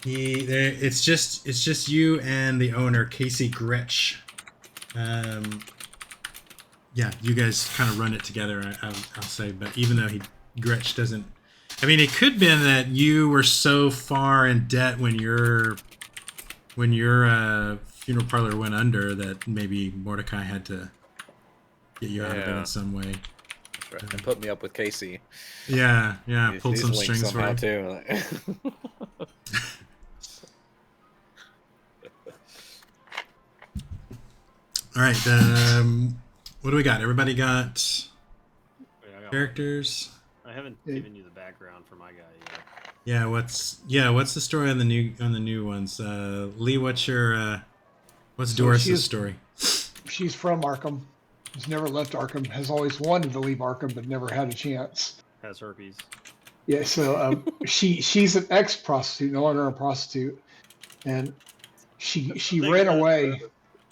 [SPEAKER 1] It's just you and the owner, Casey Gretsch. Yeah, you guys kind of run it together, I'll say. But even though Gretsch doesn't, I mean, it could have been that you were so far in debt when your funeral parlor went under that maybe Mordecai had to get you out of it in some way.
[SPEAKER 5] Right. And put me up with Casey.
[SPEAKER 1] Yeah, pulled some strings for
[SPEAKER 5] you
[SPEAKER 1] too. All right, what do we got? Everybody got characters?
[SPEAKER 2] I haven't given you the background for my guy yet.
[SPEAKER 1] Yeah, what's the story on the new ones? Lee, what's Doris's story?
[SPEAKER 4] She's from Arkham. She's never left Arkham. Has always wanted to leave Arkham, but never had a chance.
[SPEAKER 2] Has herpes.
[SPEAKER 4] Yeah, so she's an ex-prostitute, no longer a prostitute, and she ran away.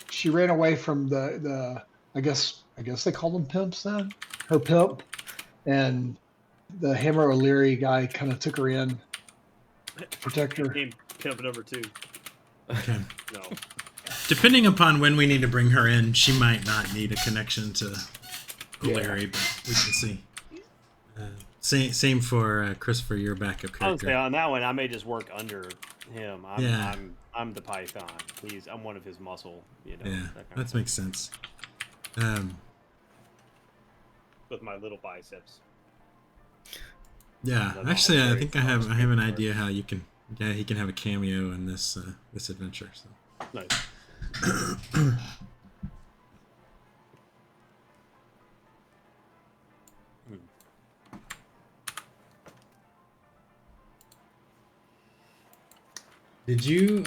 [SPEAKER 4] She ran away from the I guess they call them pimps then. Her pimp, and the Hammer O'Leary guy kind of took her in to protect her.
[SPEAKER 2] Pimp number 2.
[SPEAKER 1] Okay.
[SPEAKER 2] No.
[SPEAKER 1] Depending upon when we need to bring her in, she might not need a connection to O'Leary, but we can see. Same for Christopher, your backup character.
[SPEAKER 2] I would say on that one, I may just work under him. I'm the Python. I'm one of his muscle.
[SPEAKER 1] Yeah, that makes sense.
[SPEAKER 2] With my little biceps.
[SPEAKER 1] Yeah, actually, I think I have an idea how you can. Yeah, he can have a cameo in this adventure. So.
[SPEAKER 2] Nice.
[SPEAKER 1] Did you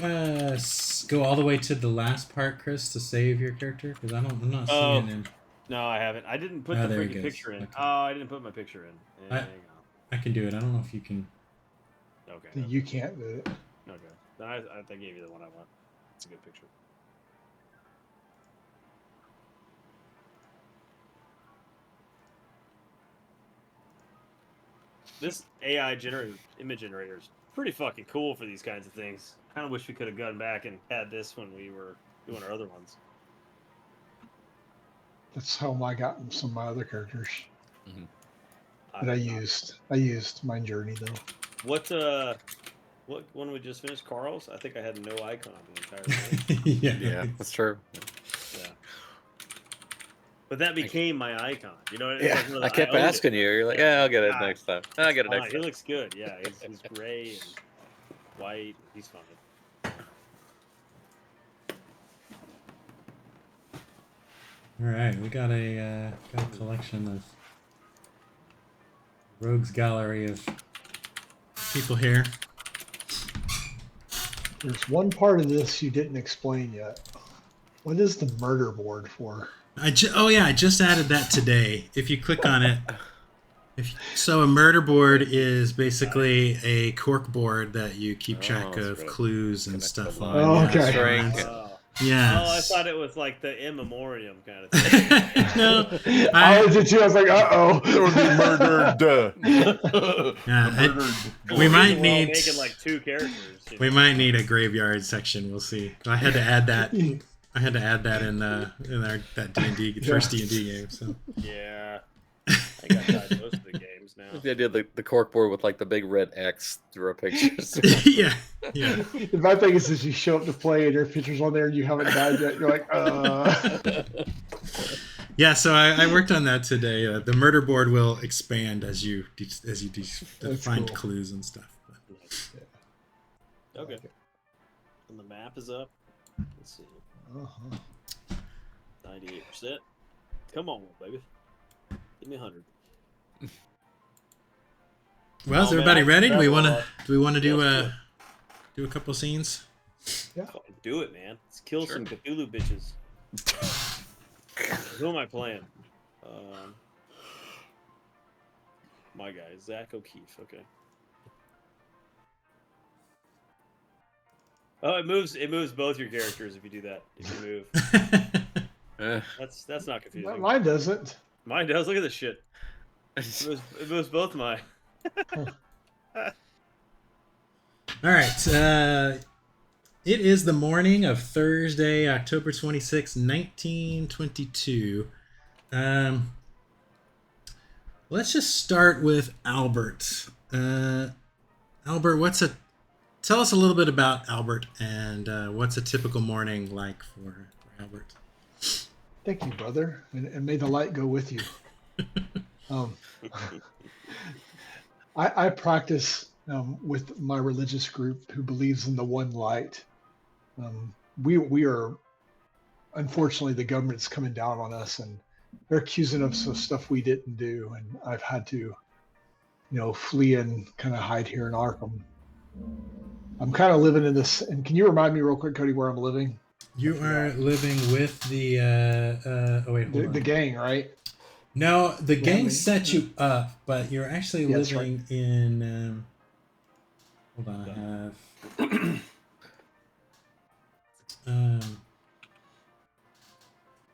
[SPEAKER 1] go all the way to the last part, Chris, to save your character? Because I'm not seeing him.
[SPEAKER 2] No, I haven't. I didn't put the freaking picture in. Okay. Oh, I didn't put my picture in.
[SPEAKER 1] I can do it. I don't know if you can.
[SPEAKER 2] Okay.
[SPEAKER 4] You can't do it.
[SPEAKER 2] Okay. I gave you the one I want. It's a good picture. this AI generated image generator is pretty fucking cool for these kinds of things. Kind of wish we could have gone back and had this when we were doing our other ones.
[SPEAKER 4] That's how I got some of my other characters that I
[SPEAKER 2] have not.
[SPEAKER 4] used. I used my journey though.
[SPEAKER 2] What one we just finished? Carl's? I think I had no icon the entire time.
[SPEAKER 5] Yeah, that's true.
[SPEAKER 2] Yeah. But that became my icon. You know,
[SPEAKER 5] Yeah, I kept asking you. You're like, yeah, I'll get it next time. I'll get it next
[SPEAKER 2] He
[SPEAKER 5] time.
[SPEAKER 2] looks good. Yeah, he's gray and white. He's fine.
[SPEAKER 1] All right, we got a collection of rogues gallery of people here.
[SPEAKER 4] There's one part of this you didn't explain yet. What is the murder board for?
[SPEAKER 1] I just added that today. If you click on it, so a murder board is basically a cork board that you keep track
[SPEAKER 5] that's
[SPEAKER 1] of
[SPEAKER 5] right.
[SPEAKER 1] clues and
[SPEAKER 5] Connect
[SPEAKER 1] stuff
[SPEAKER 5] them
[SPEAKER 1] on.
[SPEAKER 4] Oh,
[SPEAKER 1] Yeah,
[SPEAKER 4] okay.
[SPEAKER 1] it's-
[SPEAKER 2] Oh.
[SPEAKER 1] Yeah.
[SPEAKER 2] Oh, I thought it was like the in memoriam kind of thing.
[SPEAKER 1] No,
[SPEAKER 4] I did too. I was like,
[SPEAKER 3] It would be murdered.
[SPEAKER 1] Yeah,
[SPEAKER 3] Murdered.
[SPEAKER 1] we might
[SPEAKER 2] We're all
[SPEAKER 1] need
[SPEAKER 2] making like 2 characters. You
[SPEAKER 1] we
[SPEAKER 2] know?
[SPEAKER 1] might need a graveyard section. We'll see. I had to add that. I had to add that in our that D&D first D&D game. So
[SPEAKER 2] Yeah. I got tired most of the games now.
[SPEAKER 5] The idea of the cork board with like the big red X through our pictures.
[SPEAKER 1] yeah.
[SPEAKER 4] The bad thing is you show up to play and your picture's on there and you haven't died yet. You're like,
[SPEAKER 1] Yeah, so I worked on that today. The murder board will expand as you find
[SPEAKER 4] cool.
[SPEAKER 1] clues and stuff.
[SPEAKER 2] Okay. And the map is up. Let's see. 98%. Come on, baby. Give me 100.
[SPEAKER 1] Well, is
[SPEAKER 2] Oh, man,
[SPEAKER 1] everybody
[SPEAKER 2] I
[SPEAKER 1] ready? Do we
[SPEAKER 2] travel
[SPEAKER 1] want
[SPEAKER 2] a
[SPEAKER 1] to
[SPEAKER 2] lot.
[SPEAKER 1] do
[SPEAKER 2] Let's
[SPEAKER 1] a couple scenes?
[SPEAKER 2] Fucking do it, man. Let's kill some Cthulhu bitches. Who am I playing? My guy, Zach O'Keefe. Okay. Oh, it moves both your characters if you do that. If you move. That's not confusing.
[SPEAKER 4] mine doesn't.
[SPEAKER 2] Mine does. Look at this shit. It moves both mine.
[SPEAKER 1] All right. It is the morning of Thursday, October 26, 1922. Let's just start with Albert. Albert, tell us a little bit about Albert and what's a typical morning like for Albert?
[SPEAKER 4] Thank you, brother, and may the light go with you. I practice with my religious group who believes in the one light. We are, unfortunately, the government's coming down on us, and they're accusing us of stuff we didn't do, and I've had to, flee and kind of hide here in Arkham. I'm kind of living in this, and can you remind me real quick, Cody, where I'm living?
[SPEAKER 1] You are living with the
[SPEAKER 4] The gang, right?
[SPEAKER 1] No, the
[SPEAKER 4] Yeah,
[SPEAKER 1] gang
[SPEAKER 4] we-
[SPEAKER 1] set you up, but you're actually
[SPEAKER 4] Yeah, that's
[SPEAKER 1] living in. Hold on, I have.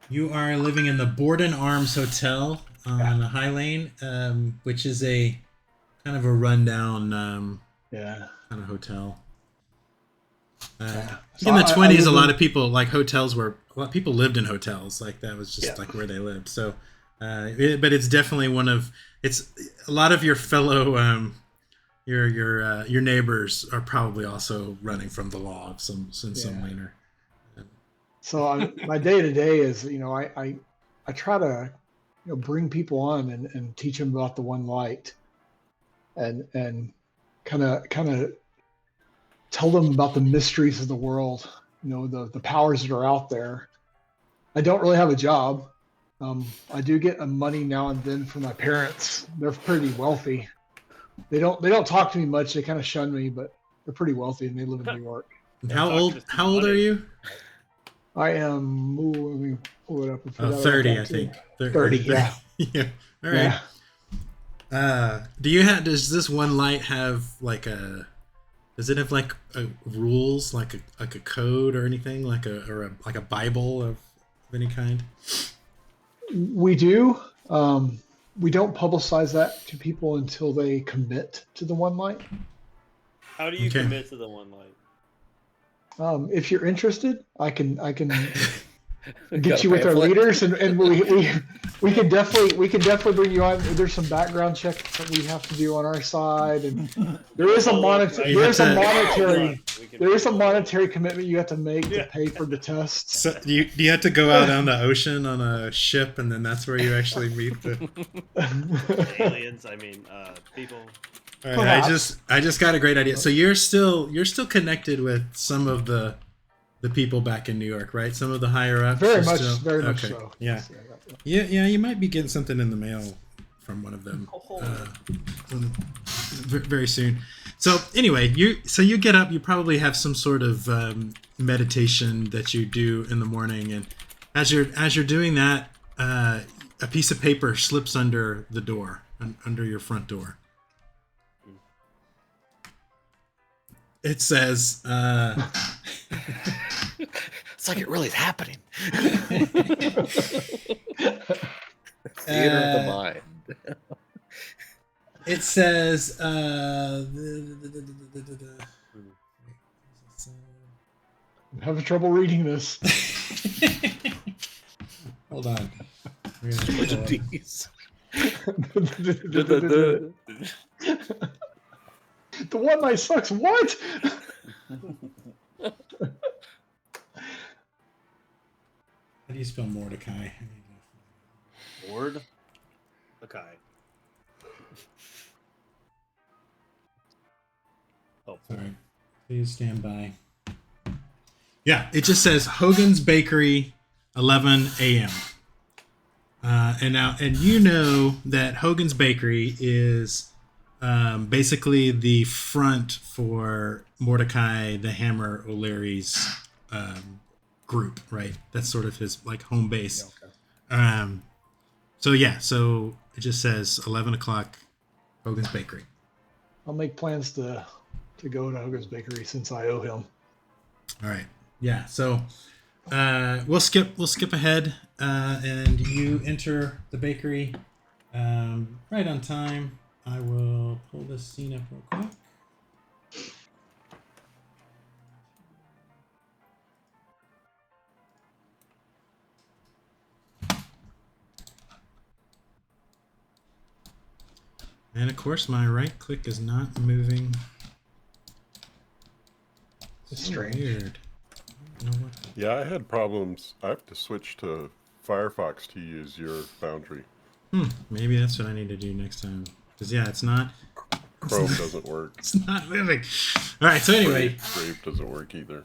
[SPEAKER 1] You are living in the Borden Arms Hotel on the High Lane, which is a kind of a rundown
[SPEAKER 4] Yeah.
[SPEAKER 1] kind of hotel.
[SPEAKER 4] Yeah.
[SPEAKER 1] In the
[SPEAKER 4] So I
[SPEAKER 1] 20s, a
[SPEAKER 4] live
[SPEAKER 1] lot
[SPEAKER 4] in-
[SPEAKER 1] of people like hotels were. A lot of people lived in hotels, like that was just
[SPEAKER 4] Yeah.
[SPEAKER 1] like where they lived. So, but it's definitely one of it's a lot of your fellow your neighbors are probably also running from the law of some manner.
[SPEAKER 4] So my day to day is, I try to, bring people on and teach them about the one light, and kind of tell them about the mysteries of the world, the powers that are out there. I don't really have a job. I do get money now and then from my parents. They're pretty wealthy. They don't talk to me much. They kind of shun me, but they're pretty wealthy and they live in New York.
[SPEAKER 1] How
[SPEAKER 2] talk
[SPEAKER 1] old?
[SPEAKER 2] just
[SPEAKER 1] How old
[SPEAKER 2] money.
[SPEAKER 1] are you?
[SPEAKER 4] I am. Let me pull it up. and forgot about
[SPEAKER 1] 30,
[SPEAKER 4] that
[SPEAKER 1] I
[SPEAKER 4] too.
[SPEAKER 1] think.
[SPEAKER 4] 30, yeah.
[SPEAKER 1] Yeah. All right.
[SPEAKER 4] Yeah.
[SPEAKER 1] Does this one light have like a? Does it have like rules, like a code or anything, like a Bible of any kind?
[SPEAKER 4] We do. we don't publicize that to people until they commit to the one light.
[SPEAKER 2] How do you
[SPEAKER 1] Okay.
[SPEAKER 2] commit to the one light?
[SPEAKER 4] If you're interested, I can
[SPEAKER 5] Got
[SPEAKER 4] get
[SPEAKER 5] a
[SPEAKER 4] you with our
[SPEAKER 5] pamphlet?
[SPEAKER 4] leaders, and we can definitely bring you on. There's some background checks that we have to do on our side, and there is a monetary
[SPEAKER 1] You have to-
[SPEAKER 4] monetary commitment you have to make to
[SPEAKER 2] Yeah.
[SPEAKER 4] pay for the tests.
[SPEAKER 1] So do you have to go out on the ocean on a ship, and then that's where you actually meet the?
[SPEAKER 2] Aliens, I mean, people.
[SPEAKER 1] All right,
[SPEAKER 4] Perhaps.
[SPEAKER 1] I just got a great idea. So you're still connected with some of the people back in New York, right? Some of the higher ups.
[SPEAKER 4] Very
[SPEAKER 1] are
[SPEAKER 4] much,
[SPEAKER 1] still-
[SPEAKER 4] very much
[SPEAKER 1] okay.
[SPEAKER 4] so.
[SPEAKER 1] Yeah. Yeah. You might be getting something in the mail from one of them very soon. So anyway, you get up. You probably have some sort of meditation that you do in the morning, and as you're doing that, a piece of paper slips under the door, under your front door. It says,
[SPEAKER 5] It's like it really is happening. Theater of the mind.
[SPEAKER 1] it says,
[SPEAKER 4] I'm having trouble reading this.
[SPEAKER 1] hold on.
[SPEAKER 5] Jeez.
[SPEAKER 4] The one light sucks. What?
[SPEAKER 1] How do you spell Mordecai?
[SPEAKER 2] Lord? Okay. Oh,
[SPEAKER 1] Sorry. Please stand by. Yeah, it just says Hogan's Bakery, 11 a.m. And you know that Hogan's Bakery is basically the front for Mordecai the Hammer O'Leary's group, right? That's sort of his like home base.
[SPEAKER 4] Okay.
[SPEAKER 1] So it just says 11 o'clock, Hogan's Bakery.
[SPEAKER 4] I'll make plans to go to Hogan's Bakery since I owe him.
[SPEAKER 1] All right. Yeah. So we'll skip ahead, and you enter the bakery right on time. I will pull this scene up real quick. And of course, my right click is not moving.
[SPEAKER 4] It's
[SPEAKER 1] So
[SPEAKER 4] strange.
[SPEAKER 1] weird. I don't know what the-
[SPEAKER 3] Yeah, I had problems. I have to switch to Firefox to use your Foundry.
[SPEAKER 1] Maybe that's what I need to do next time. Because yeah, it's not
[SPEAKER 3] Chrome doesn't work.
[SPEAKER 1] it's not moving. All right. So anyway,
[SPEAKER 3] Brave doesn't work either.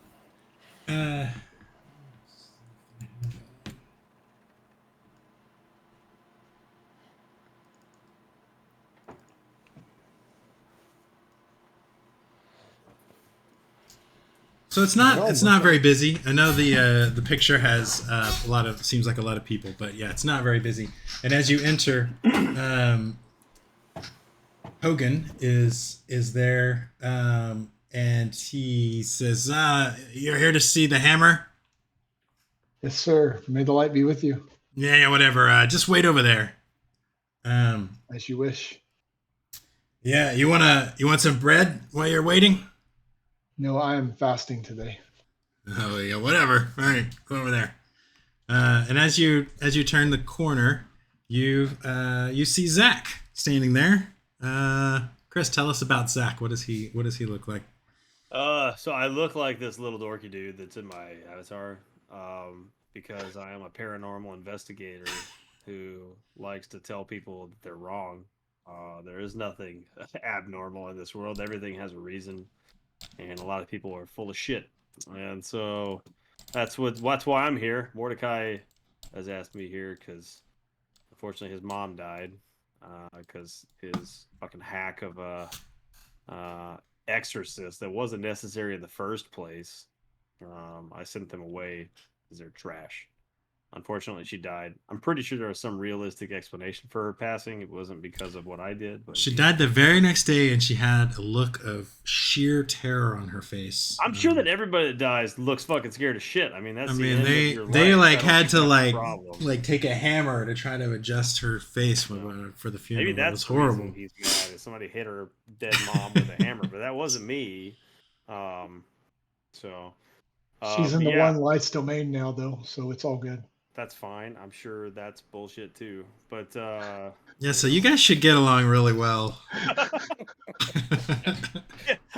[SPEAKER 1] so it's not very busy. I know the picture has seems like a lot of people, but yeah, it's not very busy. And as you enter, Hogan is there, and he says, "You're here to see the hammer."
[SPEAKER 4] Yes, sir. May the light be with you,
[SPEAKER 1] Yeah, whatever. Just wait over there.
[SPEAKER 4] as you wish.
[SPEAKER 1] Yeah, you want some bread while you're waiting?
[SPEAKER 4] No, I am fasting today.
[SPEAKER 1] Oh yeah, whatever. All right, go over there. And as you turn the corner, you see Zach standing there. Chris, tell us about Zach. What does he look like?
[SPEAKER 2] So I look like this little dorky dude that's in my avatar, because I am a paranormal investigator who likes to tell people that they're wrong. There is nothing abnormal in this world. Everything has a reason, and a lot of people are full of shit. And so that's why I'm here. Mordecai has asked me here because unfortunately his mom died because his fucking hack of a exorcist that wasn't necessary in the first place. I sent them away because they're trash. Unfortunately, she died. I'm pretty sure there was some realistic explanation for her passing. It wasn't because of what I did. But
[SPEAKER 1] She died the very next day, and she had a look of sheer terror on her face.
[SPEAKER 2] I'm sure that everybody that dies looks fucking scared as shit. I mean, that's
[SPEAKER 1] I
[SPEAKER 2] the
[SPEAKER 1] mean,
[SPEAKER 2] end
[SPEAKER 1] they
[SPEAKER 2] of your
[SPEAKER 1] they
[SPEAKER 2] life.
[SPEAKER 1] like
[SPEAKER 2] I don't
[SPEAKER 1] had
[SPEAKER 2] think
[SPEAKER 1] to
[SPEAKER 2] that's a
[SPEAKER 1] like
[SPEAKER 2] problem.
[SPEAKER 1] take a hammer to try to adjust her face for the funeral.
[SPEAKER 2] Maybe
[SPEAKER 1] It
[SPEAKER 2] that's
[SPEAKER 1] was
[SPEAKER 2] the reason
[SPEAKER 1] horrible.
[SPEAKER 2] he's mad. Is somebody hit her dead mom with a hammer, but that wasn't me. So
[SPEAKER 4] She's in
[SPEAKER 2] but
[SPEAKER 4] the
[SPEAKER 2] yeah,
[SPEAKER 4] one light's domain now, though, so it's all good.
[SPEAKER 2] that's fine. I'm sure that's bullshit too. But
[SPEAKER 1] Yeah, so you guys should get along really well.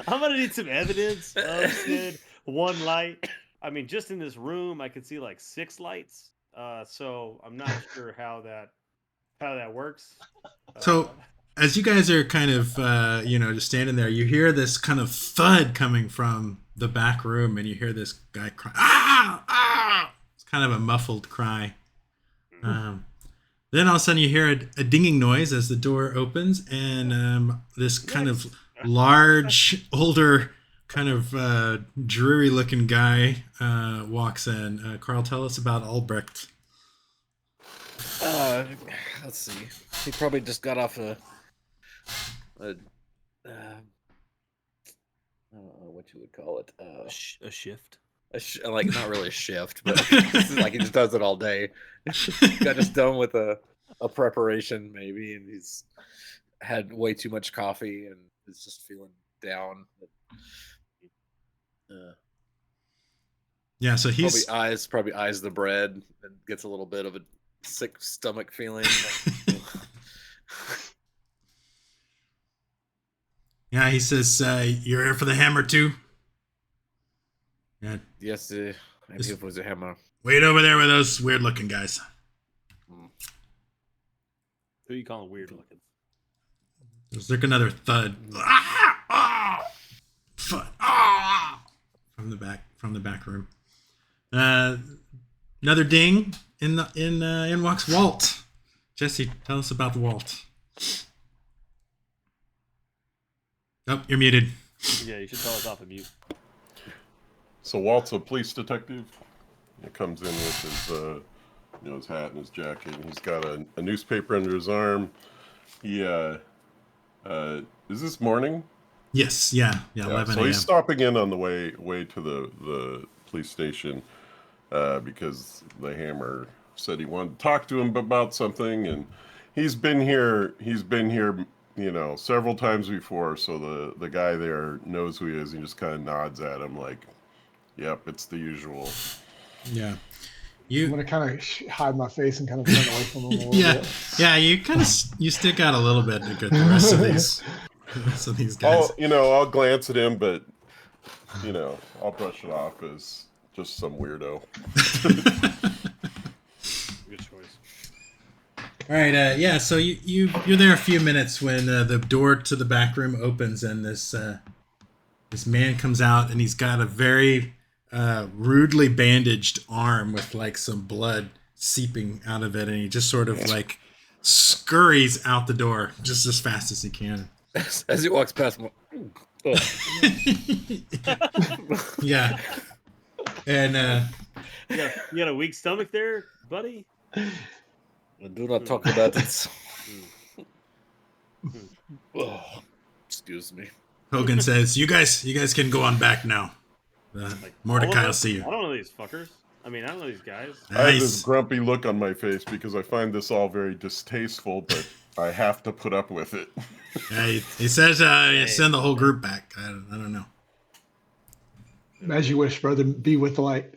[SPEAKER 2] I'm gonna need some evidence of said one light. I mean, just in this room, I could see like 6 lights. So I'm not sure how that works.
[SPEAKER 1] So as you guys are kind of just standing there, you hear this kind of thud coming from the back room, and you hear this guy cry, ah, ah! It's kind of a muffled cry. Then all of a sudden you hear a dinging noise as the door opens, and this kind of large, older, kind of dreary-looking guy walks in. Carl, tell us about Albrecht.
[SPEAKER 5] Let's see. He probably just got off a I don't know what you would call it.
[SPEAKER 2] A shift.
[SPEAKER 5] Like not really a shift, but like he just does it all day. Got just done with a preparation maybe, and he's had way too much coffee and is just feeling down.
[SPEAKER 1] Yeah, so he's
[SPEAKER 5] probably eyes the bread and gets a little bit of a sick stomach feeling.
[SPEAKER 1] Yeah, he says, "You're here for the hammer too." Yeah.
[SPEAKER 5] Yes, I'm here for the hammer.
[SPEAKER 1] Wait over there with those weird-looking guys.
[SPEAKER 2] Who you calling weird looking?
[SPEAKER 1] There's like another thud. Thud. From the back room. Another ding in walks Walt. Jesse, tell us about the Walt. Oh, you're muted.
[SPEAKER 2] Yeah, you should tell us off of mute.
[SPEAKER 3] So Walt's a police detective. He comes in with his, his hat and his jacket, and he's got a newspaper under his arm. He, is this morning?
[SPEAKER 1] Yes, yeah, 11
[SPEAKER 3] So
[SPEAKER 1] a.m.
[SPEAKER 3] he's stopping in on the way to the police station because the Hammer said he wanted to talk to him about something, and he's been here, several times before. So the guy there knows who he is. He just kind of nods at him like, "Yep, it's the usual."
[SPEAKER 1] Yeah.
[SPEAKER 4] I'm gonna kind of hide my face and kind of turn away from him a little bit.
[SPEAKER 1] Yeah, you kind of stick out a little bit to get the rest of these guys.
[SPEAKER 3] I'll glance at him, but I'll brush it off as just some weirdo.
[SPEAKER 2] Good choice.
[SPEAKER 1] All right, yeah. So you're there a few minutes when the door to the back room opens, and this man comes out, and he's got a very rudely bandaged arm with like some blood seeping out of it, and he just sort of like scurries out the door just as fast as he can.
[SPEAKER 5] As he walks past me.
[SPEAKER 1] Yeah. And
[SPEAKER 2] you got a weak stomach there, buddy?
[SPEAKER 5] Do not talk about it. Excuse me.
[SPEAKER 1] Hogan says, "You guys can go on back now. Mordecai will see you."
[SPEAKER 2] I don't know these fuckers. I mean, I don't know these guys.
[SPEAKER 3] Nice. I have this grumpy look on my face because I find this all very distasteful, but I have to put up with it.
[SPEAKER 1] Yeah, he says send the whole group back. I don't know.
[SPEAKER 4] As you wish, brother. Be with the light.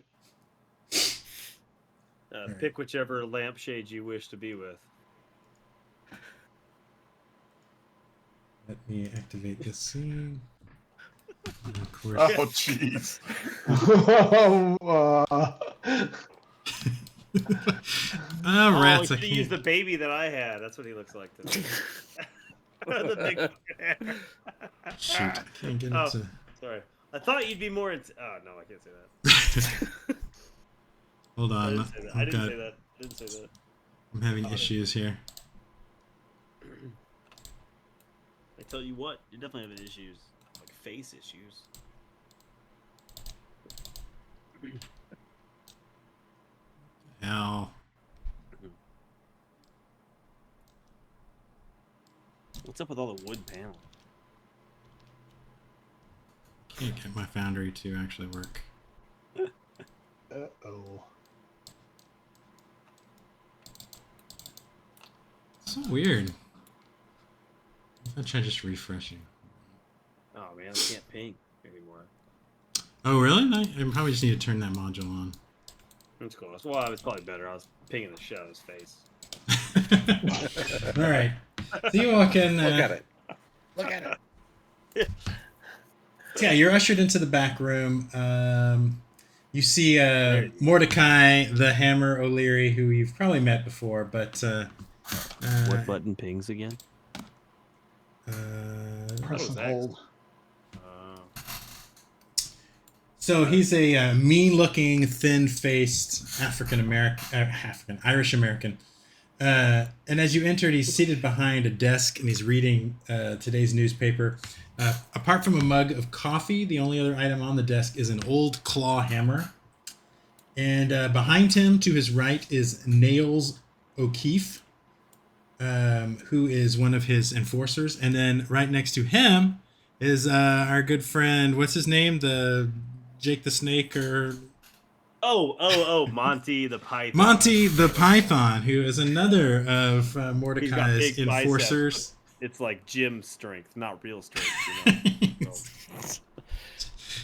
[SPEAKER 2] Pick whichever lampshade you wish to be with.
[SPEAKER 1] Let me activate this scene. Of course.
[SPEAKER 3] Oh, jeez.
[SPEAKER 1] Rats.
[SPEAKER 2] Oh, he used the baby that I had. That's what he looks like to me. The big
[SPEAKER 1] Shoot, I can't get into.
[SPEAKER 2] Sorry. I thought you'd be more into. Oh, no, I can't say that.
[SPEAKER 1] Hold on.
[SPEAKER 2] I didn't say that.
[SPEAKER 1] I'm having issues here.
[SPEAKER 2] I tell you what, you're definitely having issues. Like face issues.
[SPEAKER 1] hell?
[SPEAKER 2] What's up with all the wood panel?
[SPEAKER 1] Can't get my foundry to actually work.
[SPEAKER 4] Uh-oh.
[SPEAKER 1] So weird. I'll try just refreshing.
[SPEAKER 2] Oh man, I can't ping anymore.
[SPEAKER 1] Oh really? I probably just need to turn that module on.
[SPEAKER 2] That's cool. Well, it's probably better. I was pinging the shit out of his face.
[SPEAKER 1] All right. So you walk in.
[SPEAKER 5] Look at it. Look at it.
[SPEAKER 1] Yeah, you're ushered into the back room. You see Mordecai, the Hammer O'Leary, who you've probably met before, but
[SPEAKER 2] What button pings again?
[SPEAKER 4] Press and hold.
[SPEAKER 1] So he's a mean-looking, thin-faced Irish American. And as you entered, he's seated behind a desk and he's reading today's newspaper. Apart from a mug of coffee, the only other item on the desk is an old claw hammer. And behind him, to his right, is Nails O'Keefe, who is one of his enforcers. And then right next to him is our good friend, what's his name? The Jake the Snake or...
[SPEAKER 2] Oh, Monty the Python.
[SPEAKER 1] Monty the Python, who is another of
[SPEAKER 2] He's got
[SPEAKER 1] Mordecai's
[SPEAKER 2] big biceps,
[SPEAKER 1] enforcers.
[SPEAKER 2] but it's like gym strength, not real strength. You know? So,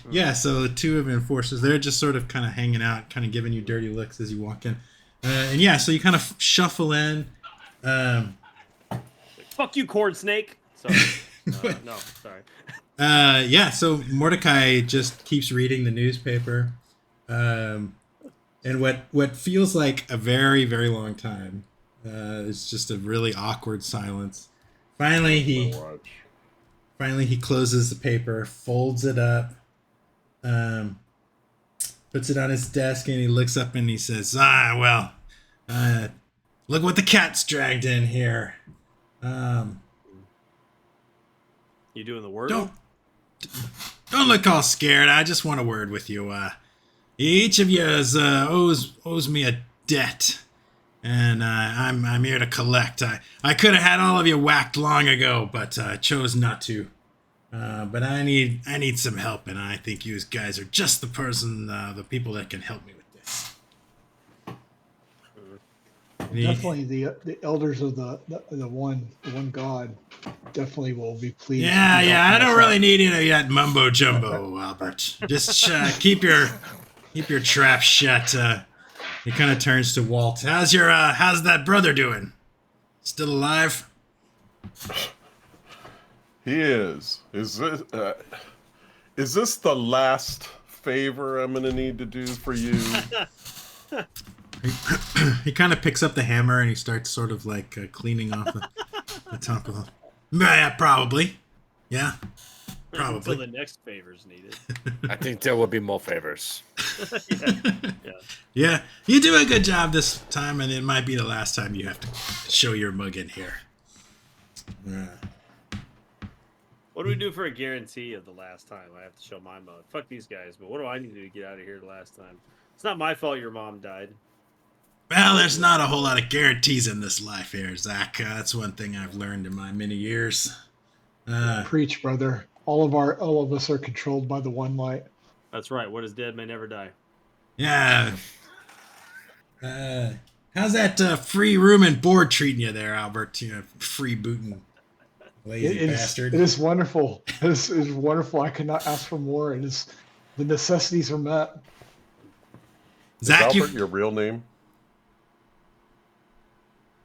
[SPEAKER 1] Yeah, so the two of enforcers, they're just sort of kind of hanging out, kind of giving you dirty looks as you walk in. And yeah, so you kind of shuffle in.
[SPEAKER 2] fuck you, Cord Snake. Sorry. No, sorry.
[SPEAKER 1] Yeah, so Mordecai just keeps reading the newspaper. And what feels like a very, very long time. It's just a really awkward silence. Finally he closes the paper, folds it up, puts it on his desk, and he looks up and he says, look what the cat's dragged in here.
[SPEAKER 2] You doing the word?
[SPEAKER 1] Don't look all scared. I just want a word with you. Each of you owes me a debt, and I'm here to collect. I could have had all of you whacked long ago, but I chose not to. But I need some help, and I think you guys are just the people that can help me with this.
[SPEAKER 4] Definitely the elders of the one God definitely will be pleased.
[SPEAKER 1] Yeah. I don't really need any of that mumbo jumbo, Albert. Just keep your trap shut. He kind of turns to Walt. How's that brother doing? Still alive?
[SPEAKER 3] He is. Is this the last favor I'm gonna need to do for you?
[SPEAKER 1] He kind of picks up the hammer and he starts sort of like cleaning off the top of it. Yeah, probably. Yeah, probably.
[SPEAKER 2] Until the next favor's needed.
[SPEAKER 5] I think there will be more favors.
[SPEAKER 1] Yeah, you do a good job this time, and it might be the last time you have to show your mug in here.
[SPEAKER 2] What do we do for a guarantee of the last time I have to show my mug? Fuck these guys, but what do I need to do to get out of here the last time? It's not my fault your mom died.
[SPEAKER 1] Well, there's not a whole lot of guarantees in this life here, Zach. That's one thing I've learned in my many years.
[SPEAKER 4] Preach, brother. All of us are controlled by the one light.
[SPEAKER 2] That's right. What is dead may never die.
[SPEAKER 1] Yeah. How's that free room and board treating you there, Albert? You know, free booting, lazy bastard.
[SPEAKER 4] It is wonderful. It is wonderful. I could not ask for more. The necessities are met.
[SPEAKER 1] Zach,
[SPEAKER 3] is Albert your real name?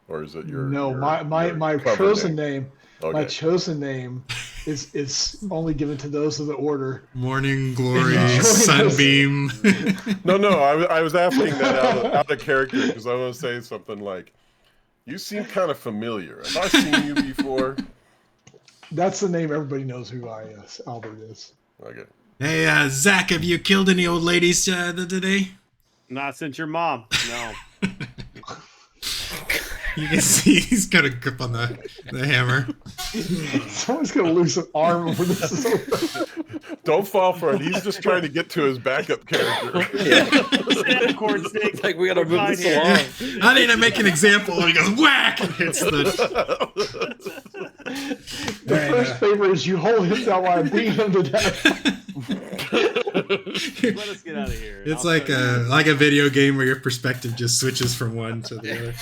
[SPEAKER 3] Or is it your
[SPEAKER 4] my chosen name?
[SPEAKER 3] Okay.
[SPEAKER 4] My chosen name is only given to those of the order.
[SPEAKER 1] Morning Glory, Sunbeam.
[SPEAKER 3] No, I was asking that out of character because I want to say something like, you seem kind of familiar. Have I seen you before?
[SPEAKER 4] That's the name everybody knows who Albert is.
[SPEAKER 3] Okay.
[SPEAKER 1] Hey, Zach, have you killed any old ladies today?
[SPEAKER 2] Not since your mom. No.
[SPEAKER 1] You can see he's got a grip on the hammer.
[SPEAKER 4] Someone's gonna lose an arm when this is over.
[SPEAKER 3] Don't fall for it. He's just trying to get to his backup character.
[SPEAKER 2] Snap the cord stick.
[SPEAKER 5] It's like we gotta move
[SPEAKER 2] Fine
[SPEAKER 5] this
[SPEAKER 2] here.
[SPEAKER 5] along.
[SPEAKER 1] I need to make an example. And he goes whack and hits the.
[SPEAKER 4] The first favor is you hold him down while I beat him to death.
[SPEAKER 2] Let us get out of here.
[SPEAKER 1] It's
[SPEAKER 2] I'll
[SPEAKER 1] like
[SPEAKER 2] show you.
[SPEAKER 1] a video game where your perspective just switches from one to the other.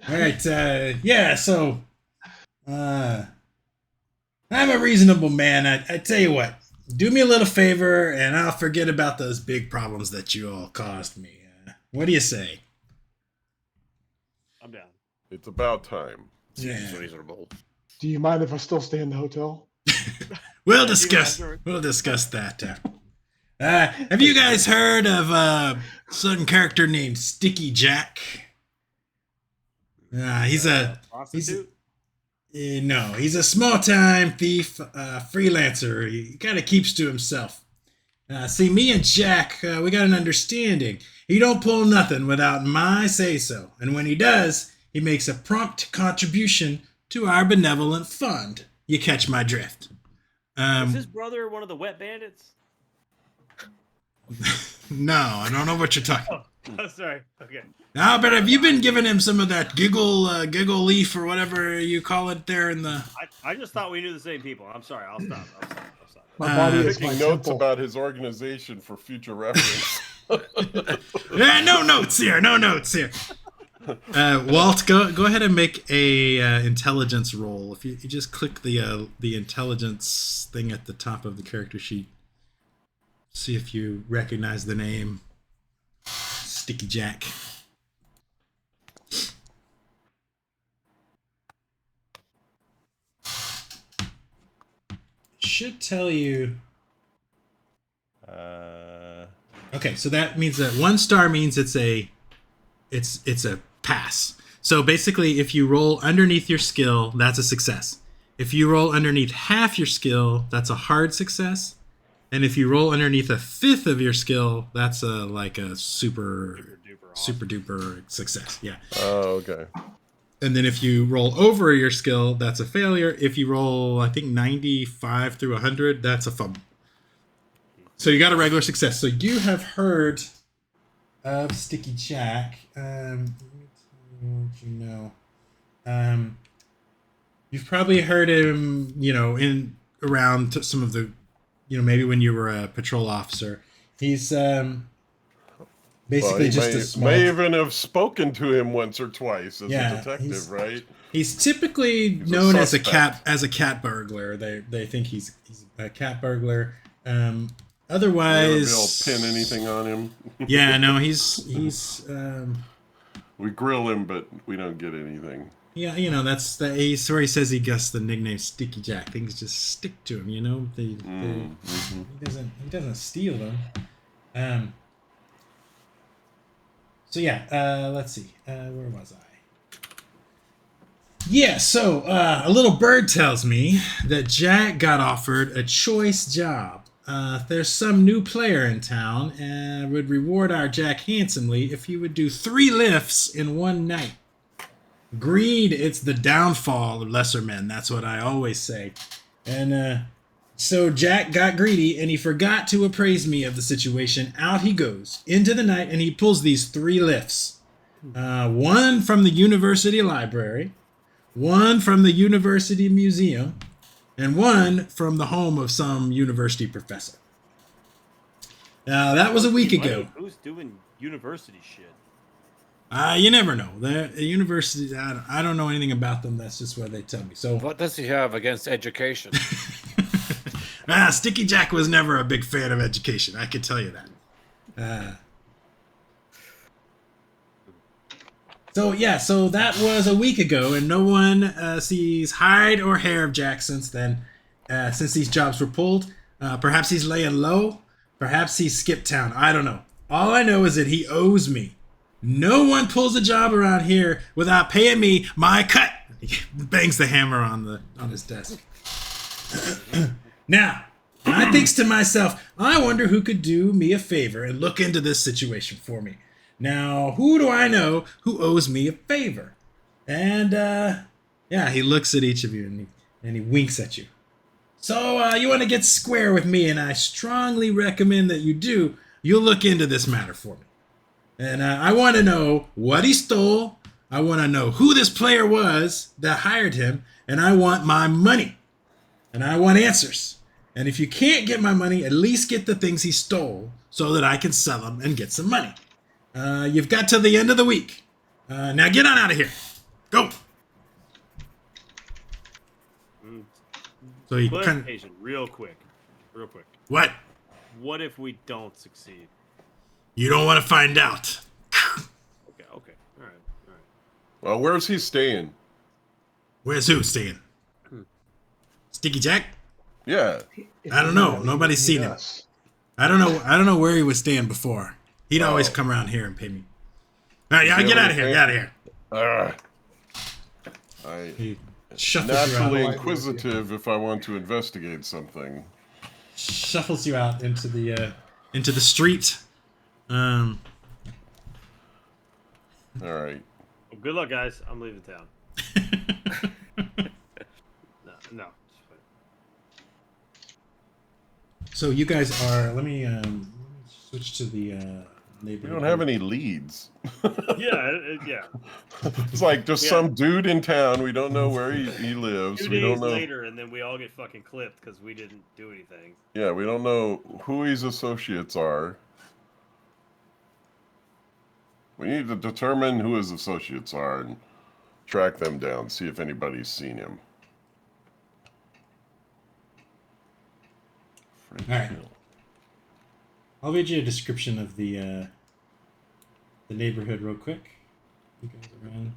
[SPEAKER 1] All right, yeah. So, I'm a reasonable man. I tell you what, do me a little favor, and I'll forget about those big problems that you all caused me. What do you say?
[SPEAKER 2] I'm down.
[SPEAKER 3] It's about time.
[SPEAKER 5] Seems reasonable.
[SPEAKER 4] Do you mind if I still stay in the hotel?
[SPEAKER 1] We'll discuss that. Have you guys heard of a certain character named Sticky Jack? He's a
[SPEAKER 2] Prostitute?
[SPEAKER 1] no, he's a small-time thief, freelancer. He kind of keeps to himself. See, me and Jack, we got an understanding. He don't pull nothing without my say-so, and when he does, he makes a prompt contribution to our benevolent fund. You catch my drift.
[SPEAKER 2] Is his brother one of the wet bandits?
[SPEAKER 1] No, I don't know what you're talking about.
[SPEAKER 2] Oh, sorry. Okay.
[SPEAKER 1] No, but have you been giving him some of that giggle leaf or whatever you call it there in the...
[SPEAKER 2] I just thought we knew the same people. I'm sorry. I'll stop.
[SPEAKER 4] My body is
[SPEAKER 3] Taking
[SPEAKER 4] my
[SPEAKER 3] notes
[SPEAKER 4] temple.
[SPEAKER 3] about his organization for future reference.
[SPEAKER 1] No notes here. Walt, go ahead and make a intelligence roll. If you just click the intelligence thing at the top of the character sheet. See if you recognize the name Sticky Jack. Should tell you. Okay, so that means that 1 star means it's a pass. So basically, if you roll underneath your skill, that's a success. If you roll underneath half your skill, that's a hard success. And if you roll underneath a fifth of your skill, that's a super duper success. Yeah.
[SPEAKER 3] Oh, okay.
[SPEAKER 1] And then if you roll over your skill, that's a failure. If you roll, I think 95 through 100, that's a fumble. So you got a regular success. So you have heard of Sticky Jack. Let me tell you what you know. You've probably heard him, in around some of the, maybe when you were a patrol officer. He's basically just a small.
[SPEAKER 3] May even have spoken to him once or twice as
[SPEAKER 1] Yeah,
[SPEAKER 3] a detective, right?
[SPEAKER 1] He's typically
[SPEAKER 3] He's a
[SPEAKER 1] known as a
[SPEAKER 3] suspect.
[SPEAKER 1] cat burglar. They think he's a cat burglar.
[SPEAKER 3] Never
[SPEAKER 1] Otherwise,
[SPEAKER 3] be able to pin anything on him.
[SPEAKER 1] yeah, no, he's
[SPEAKER 3] We grill him, but we don't get anything.
[SPEAKER 1] yeah, that's he's where he says he gets the nickname Sticky Jack. Things just stick to him, He doesn't steal them. So yeah, let's see. Where was I? Yeah, so a little bird tells me that Jack got offered a choice job. There's some new player in town and would reward our Jack handsomely if he would do 3 lifts in one night. Greed, it's the downfall of lesser men. That's what I always say. And so Jack got greedy and he forgot to appraise me of the situation. Out he goes into the night and he pulls these 3 lifts. 1 from the university library, 1 from the university museum, and 1 from the home of some university professor. Now, that was a week ago.
[SPEAKER 2] Who's doing university shit?
[SPEAKER 1] You never know. The universities, I don't know anything about them. That's just what they tell me. So,
[SPEAKER 5] What does he have against education?
[SPEAKER 1] Sticky Jack was never a big fan of education. I can tell you that. So that was a week ago, and no one sees hide or hair of Jack since then. Since these jobs were pulled, perhaps he's laying low. Perhaps he skipped town. I don't know. All I know is that he owes me. No one pulls a job around here without paying me my cut. He bangs the hammer on his desk. Now, I thinks to myself, I wonder who could do me a favor and look into this situation for me. Now, who do I know who owes me a favor? And yeah, he looks at each of you and he winks at you. So you want to get square with me, and I strongly recommend that you do. You'll look into this matter for me. And I want to know what he stole. I want to know who this player was that hired him. And I want my money. And I want answers. And if you can't get my money, at least get the things he stole so that I can sell them and get some money. You've got till the end of the week. Now get on out of here. Go. So he kind of...
[SPEAKER 2] Clarification, real quick.
[SPEAKER 1] What?
[SPEAKER 2] What if we don't succeed?
[SPEAKER 1] You don't want to find out.
[SPEAKER 2] Okay. All right.
[SPEAKER 3] Well, where's he staying?
[SPEAKER 1] Where's who staying? Sticky Jack?
[SPEAKER 3] Yeah.
[SPEAKER 1] I don't know. Nobody's seen him. I don't know where he was staying before. He'd always come around here and pay me. All right, yeah, get out of here. Get out of here.
[SPEAKER 3] He
[SPEAKER 1] Shuffles you
[SPEAKER 3] naturally
[SPEAKER 1] out.
[SPEAKER 3] inquisitive if I want to investigate something.
[SPEAKER 1] Shuffles you out into the street.
[SPEAKER 3] All right.
[SPEAKER 2] Well, good luck, guys. I'm leaving town. No.
[SPEAKER 1] So you guys are. Let me switch to the
[SPEAKER 3] We
[SPEAKER 1] neighborhood.
[SPEAKER 3] don't have any leads.
[SPEAKER 2] Yeah.
[SPEAKER 3] It's like just some dude in town. We don't know where he lives.
[SPEAKER 2] 2
[SPEAKER 3] We
[SPEAKER 2] days
[SPEAKER 3] don't know.
[SPEAKER 2] later, and then we all get fucking clipped because we didn't do anything.
[SPEAKER 3] Yeah, we don't know who his associates are. We need to determine who his associates are and track them down. See if anybody's seen him.
[SPEAKER 1] All right. I'll read you a description of the neighborhood real quick. You guys around.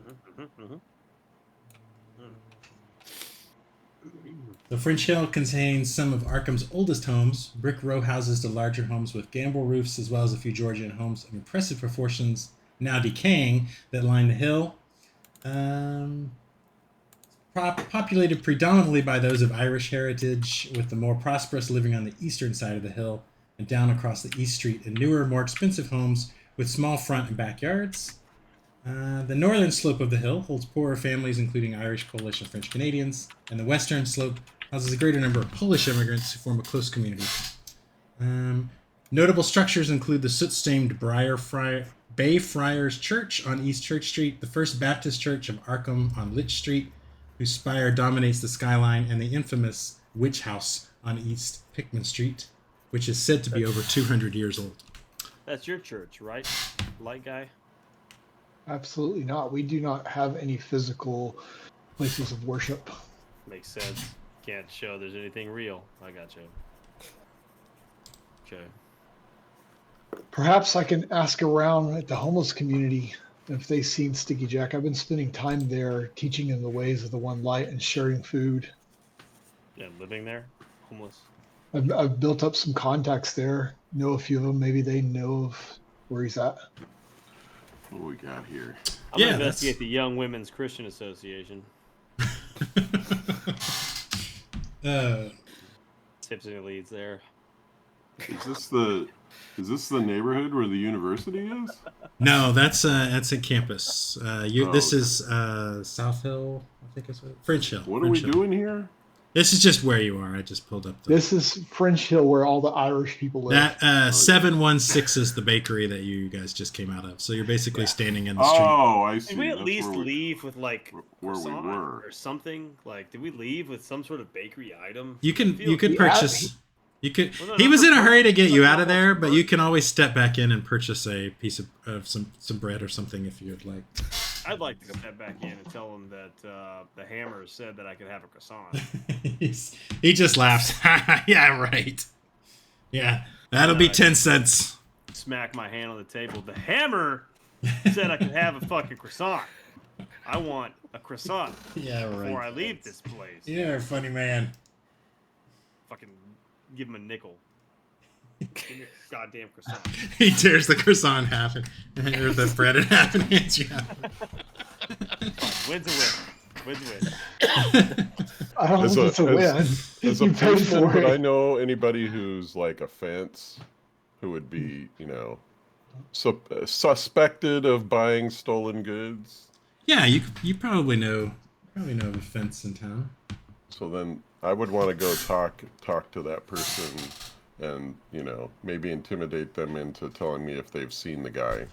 [SPEAKER 1] The French Hill contains some of Arkham's oldest homes, brick row houses to larger homes with gambrel roofs, as well as a few Georgian homes of impressive proportions, now decaying, that line the hill. Populated predominantly by those of Irish heritage, with the more prosperous living on the eastern side of the hill and down across the East Street, and newer, more expensive homes with small front and backyards. The northern slope of the hill holds poorer families, including Irish, Polish, and French Canadians, and the western slope houses a greater number of Polish immigrants who form a close community. Notable structures include the soot-stained Bay Friars Church on East Church Street, the First Baptist Church of Arkham on Lich Street, whose spire dominates the skyline, and the infamous Witch House on East Pickman Street, which is said to be over 200 years old.
[SPEAKER 2] That's your church, right, light guy?
[SPEAKER 4] Absolutely not. We do not have any physical places of worship.
[SPEAKER 2] Makes sense. Can't show there's anything real. I got you. Okay.
[SPEAKER 4] Perhaps I can ask around at the homeless community if they've seen Sticky Jack. I've been spending time there teaching them the ways of the One Light and sharing food.
[SPEAKER 2] Yeah, living there, homeless.
[SPEAKER 4] I've built up some contacts there. Know a few of them. Maybe they know of where he's at.
[SPEAKER 3] What do we got here?
[SPEAKER 2] I'm gonna investigate the Young Women's Christian Association. Tips and leads there.
[SPEAKER 3] Is this the neighborhood where the university is?
[SPEAKER 1] No, that's a campus. This is South Hill, I think it's French Hill.
[SPEAKER 3] What are we doing here?
[SPEAKER 1] This is just where you are. I just pulled up.
[SPEAKER 4] This is French Hill, where all the Irish people live.
[SPEAKER 1] That 716 is the bakery that you guys just came out of. So you're basically standing in the street.
[SPEAKER 3] Oh, I see.
[SPEAKER 2] Did we at
[SPEAKER 3] That's
[SPEAKER 2] least
[SPEAKER 3] where
[SPEAKER 2] leave with like
[SPEAKER 3] where we
[SPEAKER 2] croissant
[SPEAKER 3] were.
[SPEAKER 2] or something? Like, did we leave with some sort of bakery item?
[SPEAKER 1] You could
[SPEAKER 4] Yeah,
[SPEAKER 1] purchase. You could.
[SPEAKER 2] Well, no,
[SPEAKER 1] He
[SPEAKER 2] no,
[SPEAKER 1] was in a
[SPEAKER 2] no,
[SPEAKER 1] hurry to get
[SPEAKER 2] no,
[SPEAKER 1] you
[SPEAKER 2] no,
[SPEAKER 1] out of
[SPEAKER 2] no,
[SPEAKER 1] there,
[SPEAKER 2] no,
[SPEAKER 1] but
[SPEAKER 2] no.
[SPEAKER 1] you can always step back in and purchase a piece of some bread or something if you'd like.
[SPEAKER 2] I'd like to step back in and tell them that the hammer said that I could have a croissant.
[SPEAKER 1] He just laughs. Yeah, right. Yeah, that'll be 10 cents.
[SPEAKER 2] Smack my hand on the table. The hammer said I could have a fucking croissant. I want a croissant
[SPEAKER 1] Yeah, right.
[SPEAKER 2] before I leave this place.
[SPEAKER 1] You're a funny man.
[SPEAKER 2] Fucking give him a nickel. Give me a goddamn croissant.
[SPEAKER 1] He tears the croissant in half or the bread in half and hands you half.
[SPEAKER 2] Win's a win. Win's a win.
[SPEAKER 4] I don't think it's a win.
[SPEAKER 3] As a
[SPEAKER 4] You paid
[SPEAKER 3] person,
[SPEAKER 4] for
[SPEAKER 3] would I
[SPEAKER 4] it.
[SPEAKER 3] know anybody who's like a fence, who would be, suspected of buying stolen goods?
[SPEAKER 1] Yeah, you probably know of a fence in town.
[SPEAKER 3] So then I would want to go talk to that person, and maybe intimidate them into telling me if they've seen the guy.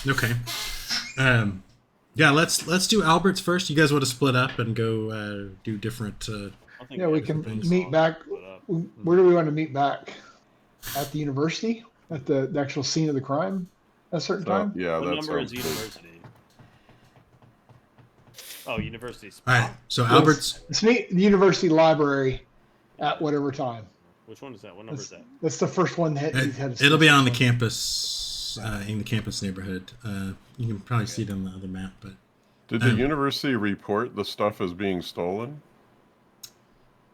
[SPEAKER 1] Okay. Yeah, let's do Albert's first. You guys want to split up and go do different.
[SPEAKER 2] I think
[SPEAKER 4] Yeah, we
[SPEAKER 2] that's
[SPEAKER 4] can
[SPEAKER 2] the
[SPEAKER 4] meet
[SPEAKER 2] song
[SPEAKER 4] back.
[SPEAKER 2] put up.
[SPEAKER 4] Where do we want to meet back? At the university? At the actual scene of the crime? At a certain time?
[SPEAKER 3] Yeah,
[SPEAKER 2] What
[SPEAKER 3] that
[SPEAKER 2] number
[SPEAKER 3] sounds
[SPEAKER 2] is
[SPEAKER 3] good.
[SPEAKER 2] university? Oh, university
[SPEAKER 1] All
[SPEAKER 2] spot.
[SPEAKER 1] right. So Albert's.
[SPEAKER 4] Let's meet the university library at whatever time.
[SPEAKER 2] Which one is that? What number is that?
[SPEAKER 4] That's the first one that he's had.
[SPEAKER 1] It'll be on the campus, in the campus neighborhood. You can probably see it on the other map, but.
[SPEAKER 3] Did the university report the stuff as being stolen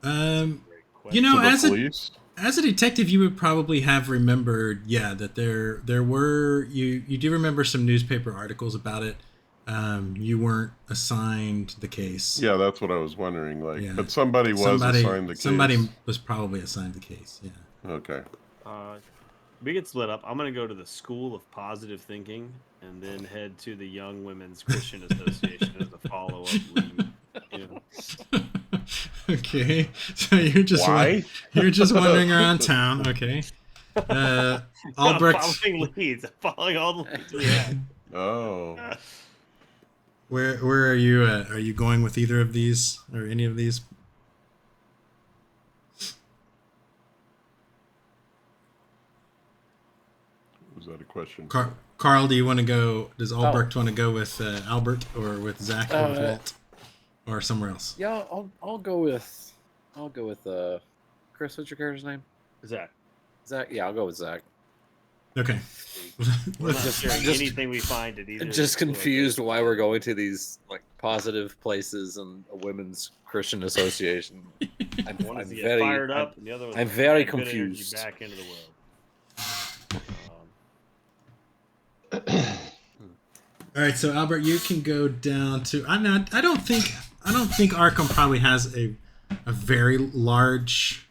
[SPEAKER 2] Great
[SPEAKER 1] You
[SPEAKER 2] question.
[SPEAKER 1] know,
[SPEAKER 3] to the police?
[SPEAKER 1] as a detective, you would probably have remembered, that there were you do remember some newspaper articles about it. You weren't assigned the case.
[SPEAKER 3] Yeah, that's what I was wondering. Like,
[SPEAKER 1] Yeah.
[SPEAKER 3] but somebody was assigned the case.
[SPEAKER 1] Somebody was probably assigned the case. Yeah.
[SPEAKER 3] Okay.
[SPEAKER 2] We get split up. I'm going to go to the School of Positive Thinking and then head to the Young Women's Christian Association as a follow-up lead. Yeah.
[SPEAKER 1] Okay. So you're just
[SPEAKER 3] Why?
[SPEAKER 1] you're just wandering around town. Okay. Albrecht,
[SPEAKER 2] Following leads. Following all the leads we have.
[SPEAKER 3] Oh.
[SPEAKER 1] where are you? Are you going with either of these or any of these?
[SPEAKER 3] Was that a question?
[SPEAKER 1] Carl, do you want to go? Does Albrecht want to go with Albert or with Zach or with Walt or somewhere else?
[SPEAKER 5] Yeah, I'll go with Chris. What's your character's name?
[SPEAKER 2] Zach.
[SPEAKER 5] Zach. Yeah, I'll go with Zach.
[SPEAKER 1] Okay.
[SPEAKER 2] We're not
[SPEAKER 5] Just-
[SPEAKER 2] sharing
[SPEAKER 5] just-
[SPEAKER 2] anything we find at either.
[SPEAKER 5] I'm just
[SPEAKER 2] school
[SPEAKER 5] confused
[SPEAKER 2] location.
[SPEAKER 5] why we're going to these like positive places and a women's Christian association.
[SPEAKER 2] One
[SPEAKER 5] I'm
[SPEAKER 2] is to get
[SPEAKER 5] very
[SPEAKER 2] fired up, and the other one
[SPEAKER 5] I'm
[SPEAKER 2] is to
[SPEAKER 5] very
[SPEAKER 2] get good energy
[SPEAKER 5] confused.
[SPEAKER 2] back into the world.
[SPEAKER 1] All right, so Albert, you can go down to. I don't think Arkham probably has a very large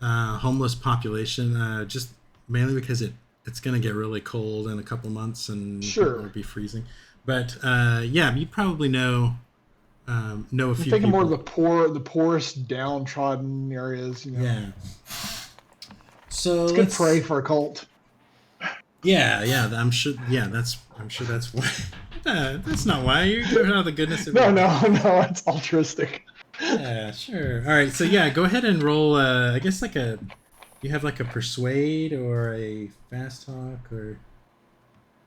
[SPEAKER 1] homeless population. Just mainly because it's going to get really cold in a couple months and
[SPEAKER 4] Sure.
[SPEAKER 1] people will be freezing. But yeah, you probably know a
[SPEAKER 4] I'm
[SPEAKER 1] few
[SPEAKER 4] thinking
[SPEAKER 1] people.
[SPEAKER 4] more of the poorest, downtrodden areas.
[SPEAKER 1] Yeah. So
[SPEAKER 4] It's good prey for a cult.
[SPEAKER 1] Yeah, I'm sure. Yeah, I'm sure that's why. That's not why you're doing out of the goodness of
[SPEAKER 4] No,
[SPEAKER 1] your
[SPEAKER 4] no, it's altruistic.
[SPEAKER 1] Yeah, sure. All right, so yeah, go ahead and roll. I guess you have like a persuade or a fast talk or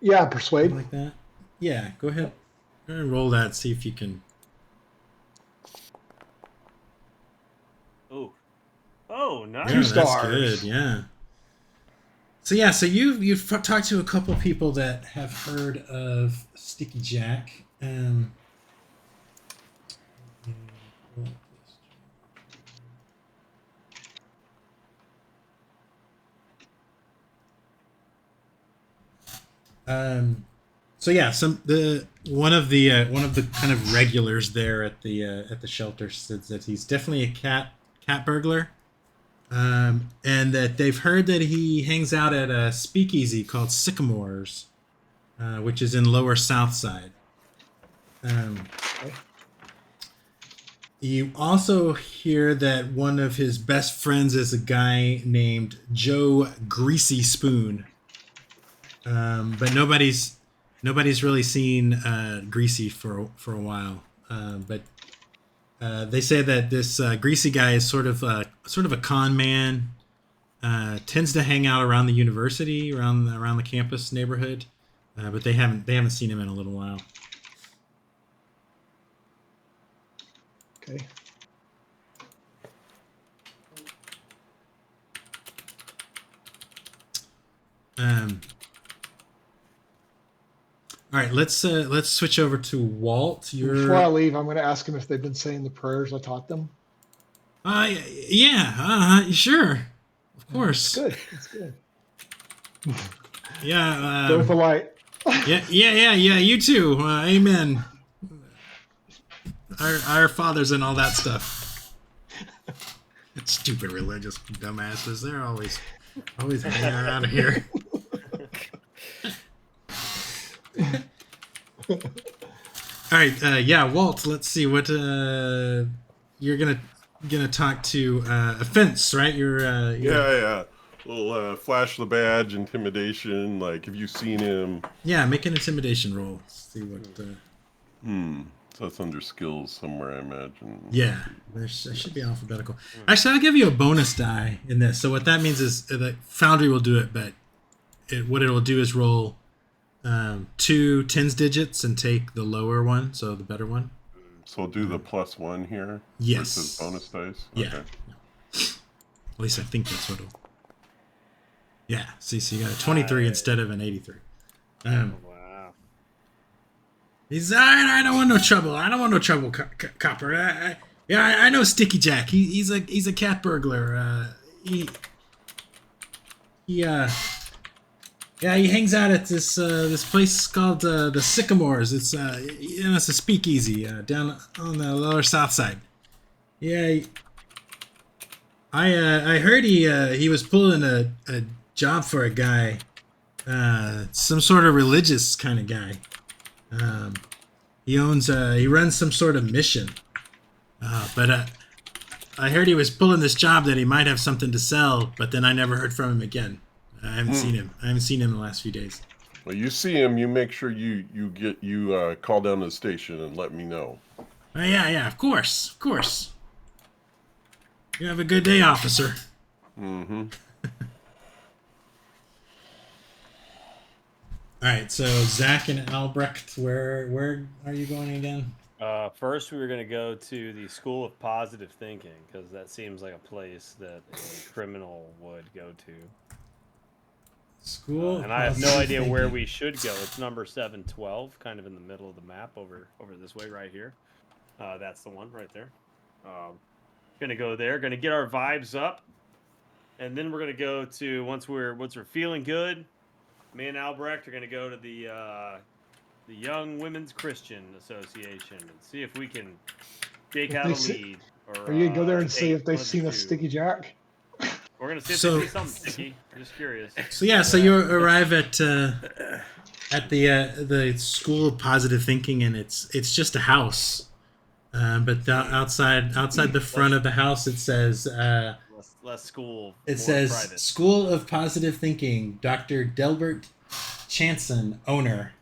[SPEAKER 4] Yeah, persuade.
[SPEAKER 1] something like that. Yeah, go ahead and roll that. See if you can.
[SPEAKER 2] Oh, nice.
[SPEAKER 1] Yeah,
[SPEAKER 4] Two
[SPEAKER 1] that's
[SPEAKER 4] stars.
[SPEAKER 1] good. Yeah. So yeah, so you've talked to a couple people that have heard of Sticky Jack. So yeah, one of the kind of regulars there at the shelter says that he's definitely a cat burglar. And that they've heard that he hangs out at a speakeasy called Sycamores, which is in Lower South Side. You also hear that one of his best friends is a guy named Joe Greasy Spoon. But nobody's really seen Greasy for a while. But they say that this Greasy guy is sort of a con man. Tends to hang out around the university, around the campus neighborhood, but they haven't seen him in a little while.
[SPEAKER 4] Okay.
[SPEAKER 1] All right, let's switch over to Walt.
[SPEAKER 4] Before I leave, I'm going to ask them if they've been saying the prayers I taught them.
[SPEAKER 1] Yeah, sure, of course.
[SPEAKER 4] Good. It's good.
[SPEAKER 1] Yeah,
[SPEAKER 4] Go with the light.
[SPEAKER 1] yeah. You too. Amen. Our fathers and all that stuff. Stupid religious dumbasses. They're always hanging out of here. All right. Yeah, Walt. Let's see what you're gonna talk to offense, right? You're
[SPEAKER 3] Yeah. Little flash the badge, intimidation. Like, have you seen him?
[SPEAKER 1] yeah. Make an intimidation roll. See what.
[SPEAKER 3] So that's under skills somewhere, I imagine.
[SPEAKER 1] Yeah, there should be alphabetical. Actually, I'll give you a bonus die in this. So what that means is that Foundry will do it, but what it will do is roll 2 tens digits and take the lower one, so the better one.
[SPEAKER 3] So do the +1 here.
[SPEAKER 1] Yes.
[SPEAKER 3] Versus bonus dice.
[SPEAKER 1] Yeah.
[SPEAKER 3] Okay.
[SPEAKER 1] At least I think that's what it'll. Yeah. See, so you got a 23 instead of an 83.
[SPEAKER 2] Wow.
[SPEAKER 1] He's I don't want no trouble. I don't want no trouble, Copper. I know Sticky Jack. He's a cat burglar. He hangs out at this place called the Sycamores. It's it's a speakeasy down on the lower south side. Yeah, I heard he was pulling a job for a guy, some sort of religious kind of guy. He runs some sort of mission. But I heard he was pulling this job that he might have something to sell, but then I never heard from him again. I haven't seen him. I haven't seen him in the last few days.
[SPEAKER 3] Well, you see him, you make sure you call down to the station and let me know.
[SPEAKER 1] Yeah, of course. You have a good day, officer.
[SPEAKER 3] Mm-hmm.
[SPEAKER 1] All right, so Zach and Albrecht, where are you going again?
[SPEAKER 2] First, we were going to go to the School of Positive Thinking, because that seems like a place that a criminal would go to.
[SPEAKER 1] School
[SPEAKER 2] and I have no idea where we should go. It's number 712, kind of in the middle of the map over this way right here. That's the one right there. Gonna go there. Gonna get our vibes up, and then we're gonna go to once we're feeling good. Me and Albrecht are gonna go to the Young Women's Christian Association and see if we can take out a lead.
[SPEAKER 4] Or you go there and see if they've seen a Sticky Jack.
[SPEAKER 2] We're gonna see if they see something sticky. I'm just curious.
[SPEAKER 1] So you arrive at the School of Positive Thinking, and it's just a house, but outside the front of the house it says
[SPEAKER 2] less school.
[SPEAKER 1] It says private. School of Positive Thinking, Dr. Delbert Chanson, owner.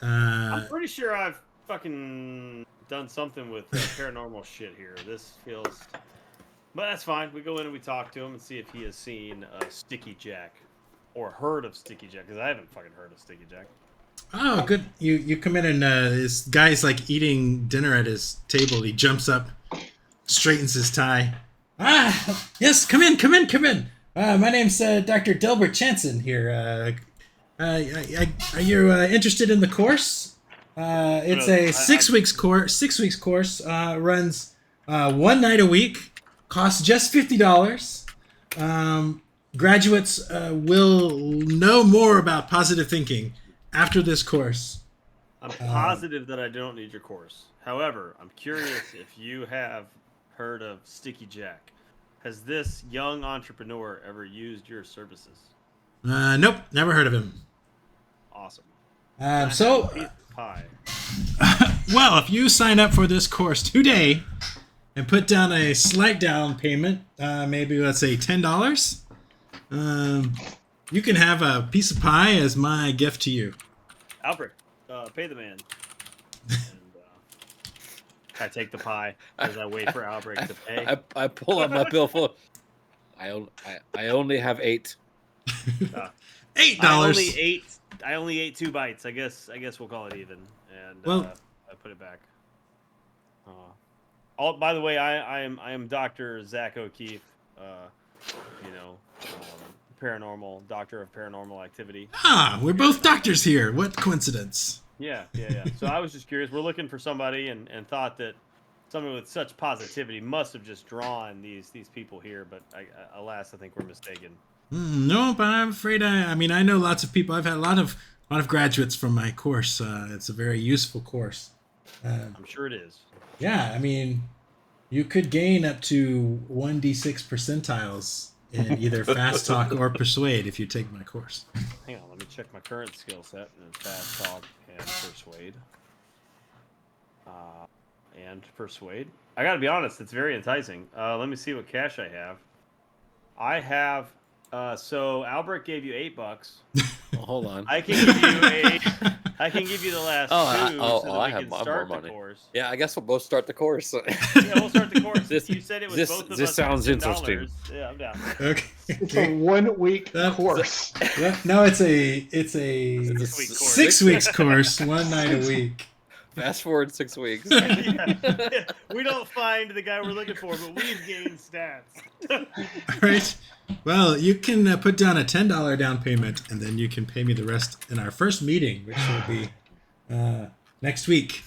[SPEAKER 2] I'm pretty sure I've fucking done something with paranormal shit here. This feels. But that's fine. We go in and we talk to him and see if he has seen Sticky Jack or heard of Sticky Jack, because I haven't fucking heard of Sticky Jack.
[SPEAKER 1] Oh, good. You come in and this guy's like eating dinner at his table. He jumps up, straightens his tie. Yes, come in. My name's Dr. Delbert Chanson here. Are you interested in the course? It's a 6 weeks course. 6 weeks course runs 1 night a week. Costs just $50. Graduates will know more about positive thinking after this course.
[SPEAKER 2] I'm positive that I don't need your course. However, I'm curious if you have heard of Sticky Jack. Has this young entrepreneur ever used your services?
[SPEAKER 1] Nope, never heard of him.
[SPEAKER 2] Awesome.
[SPEAKER 1] So,
[SPEAKER 2] pie.
[SPEAKER 1] Well, if you sign up for this course today and put down a slight down payment, maybe let's say $10, you can have a piece of pie as my gift to you.
[SPEAKER 2] Albrecht, pay the man. And, I take the pie as I wait for Albrecht to pay.
[SPEAKER 5] I pull out my bill. I only have 8.
[SPEAKER 1] $8.
[SPEAKER 2] I only ate 2 bites. I guess we'll call it even. And I put it back. By the way, I am Dr. Zach O'Keefe. Paranormal doctor of paranormal activity.
[SPEAKER 1] We're both doctors here. What coincidence?
[SPEAKER 2] Yeah. So I was just curious. We're looking for somebody and thought that someone with such positivity must have just drawn these people here. But alas, I think we're mistaken.
[SPEAKER 1] No, but I'm afraid I know lots of people. I've had a lot of graduates from my course. It's a very useful course.
[SPEAKER 2] I'm sure it is.
[SPEAKER 1] Yeah, I mean, you could gain up to 1d6 percentiles in either fast talk or persuade if you take my course.
[SPEAKER 2] Hang on, let me check my current skill set in fast talk and persuade. And persuade. I gotta be honest, it's very enticing. Let me see what cash I have. I have. So Albrecht gave you $8.
[SPEAKER 5] Oh, hold on.
[SPEAKER 2] I can give you I can give you the last two so that
[SPEAKER 5] I
[SPEAKER 2] we
[SPEAKER 5] have
[SPEAKER 2] can
[SPEAKER 5] more
[SPEAKER 2] start the
[SPEAKER 5] money.
[SPEAKER 2] course.
[SPEAKER 5] Yeah, I guess we'll both start the course.
[SPEAKER 2] Yeah, we'll start the course. You said it was
[SPEAKER 5] this-
[SPEAKER 2] both of
[SPEAKER 5] this
[SPEAKER 2] us.
[SPEAKER 5] sounds
[SPEAKER 2] $10.
[SPEAKER 5] interesting.
[SPEAKER 2] Yeah, I'm down.
[SPEAKER 1] Okay.
[SPEAKER 4] It's a 1 week
[SPEAKER 1] That-
[SPEAKER 4] course.
[SPEAKER 1] No, it's a
[SPEAKER 5] It's a
[SPEAKER 2] 6-week course.
[SPEAKER 1] 6 weeks course, 1 night a week.
[SPEAKER 5] Fast forward 6 weeks.
[SPEAKER 2] Yeah. We don't find the guy we're looking for, but we've gained stats.
[SPEAKER 1] All right. Well, you can put down a $10 down payment, and then you can pay me the rest in our first meeting, which will be next week.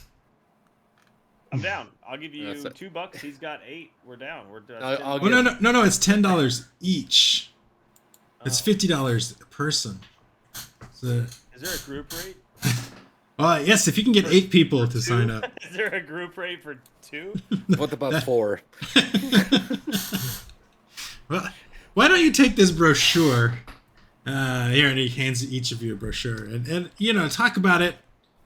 [SPEAKER 2] I'm down. I'll give you
[SPEAKER 5] That's it.
[SPEAKER 2] $2. He's got 8. We're down. We're done.
[SPEAKER 5] I'll
[SPEAKER 1] Oh, no! It's $10 each. It's
[SPEAKER 2] Oh.
[SPEAKER 1] $50 a person. So,
[SPEAKER 2] Is there a group rate?
[SPEAKER 1] yes, if you can get 8 people to sign up.
[SPEAKER 2] Is there a group rate for 2?
[SPEAKER 5] What about 4?
[SPEAKER 1] Well, why don't you take this brochure? Here, and he hands each of you a brochure, and talk about it,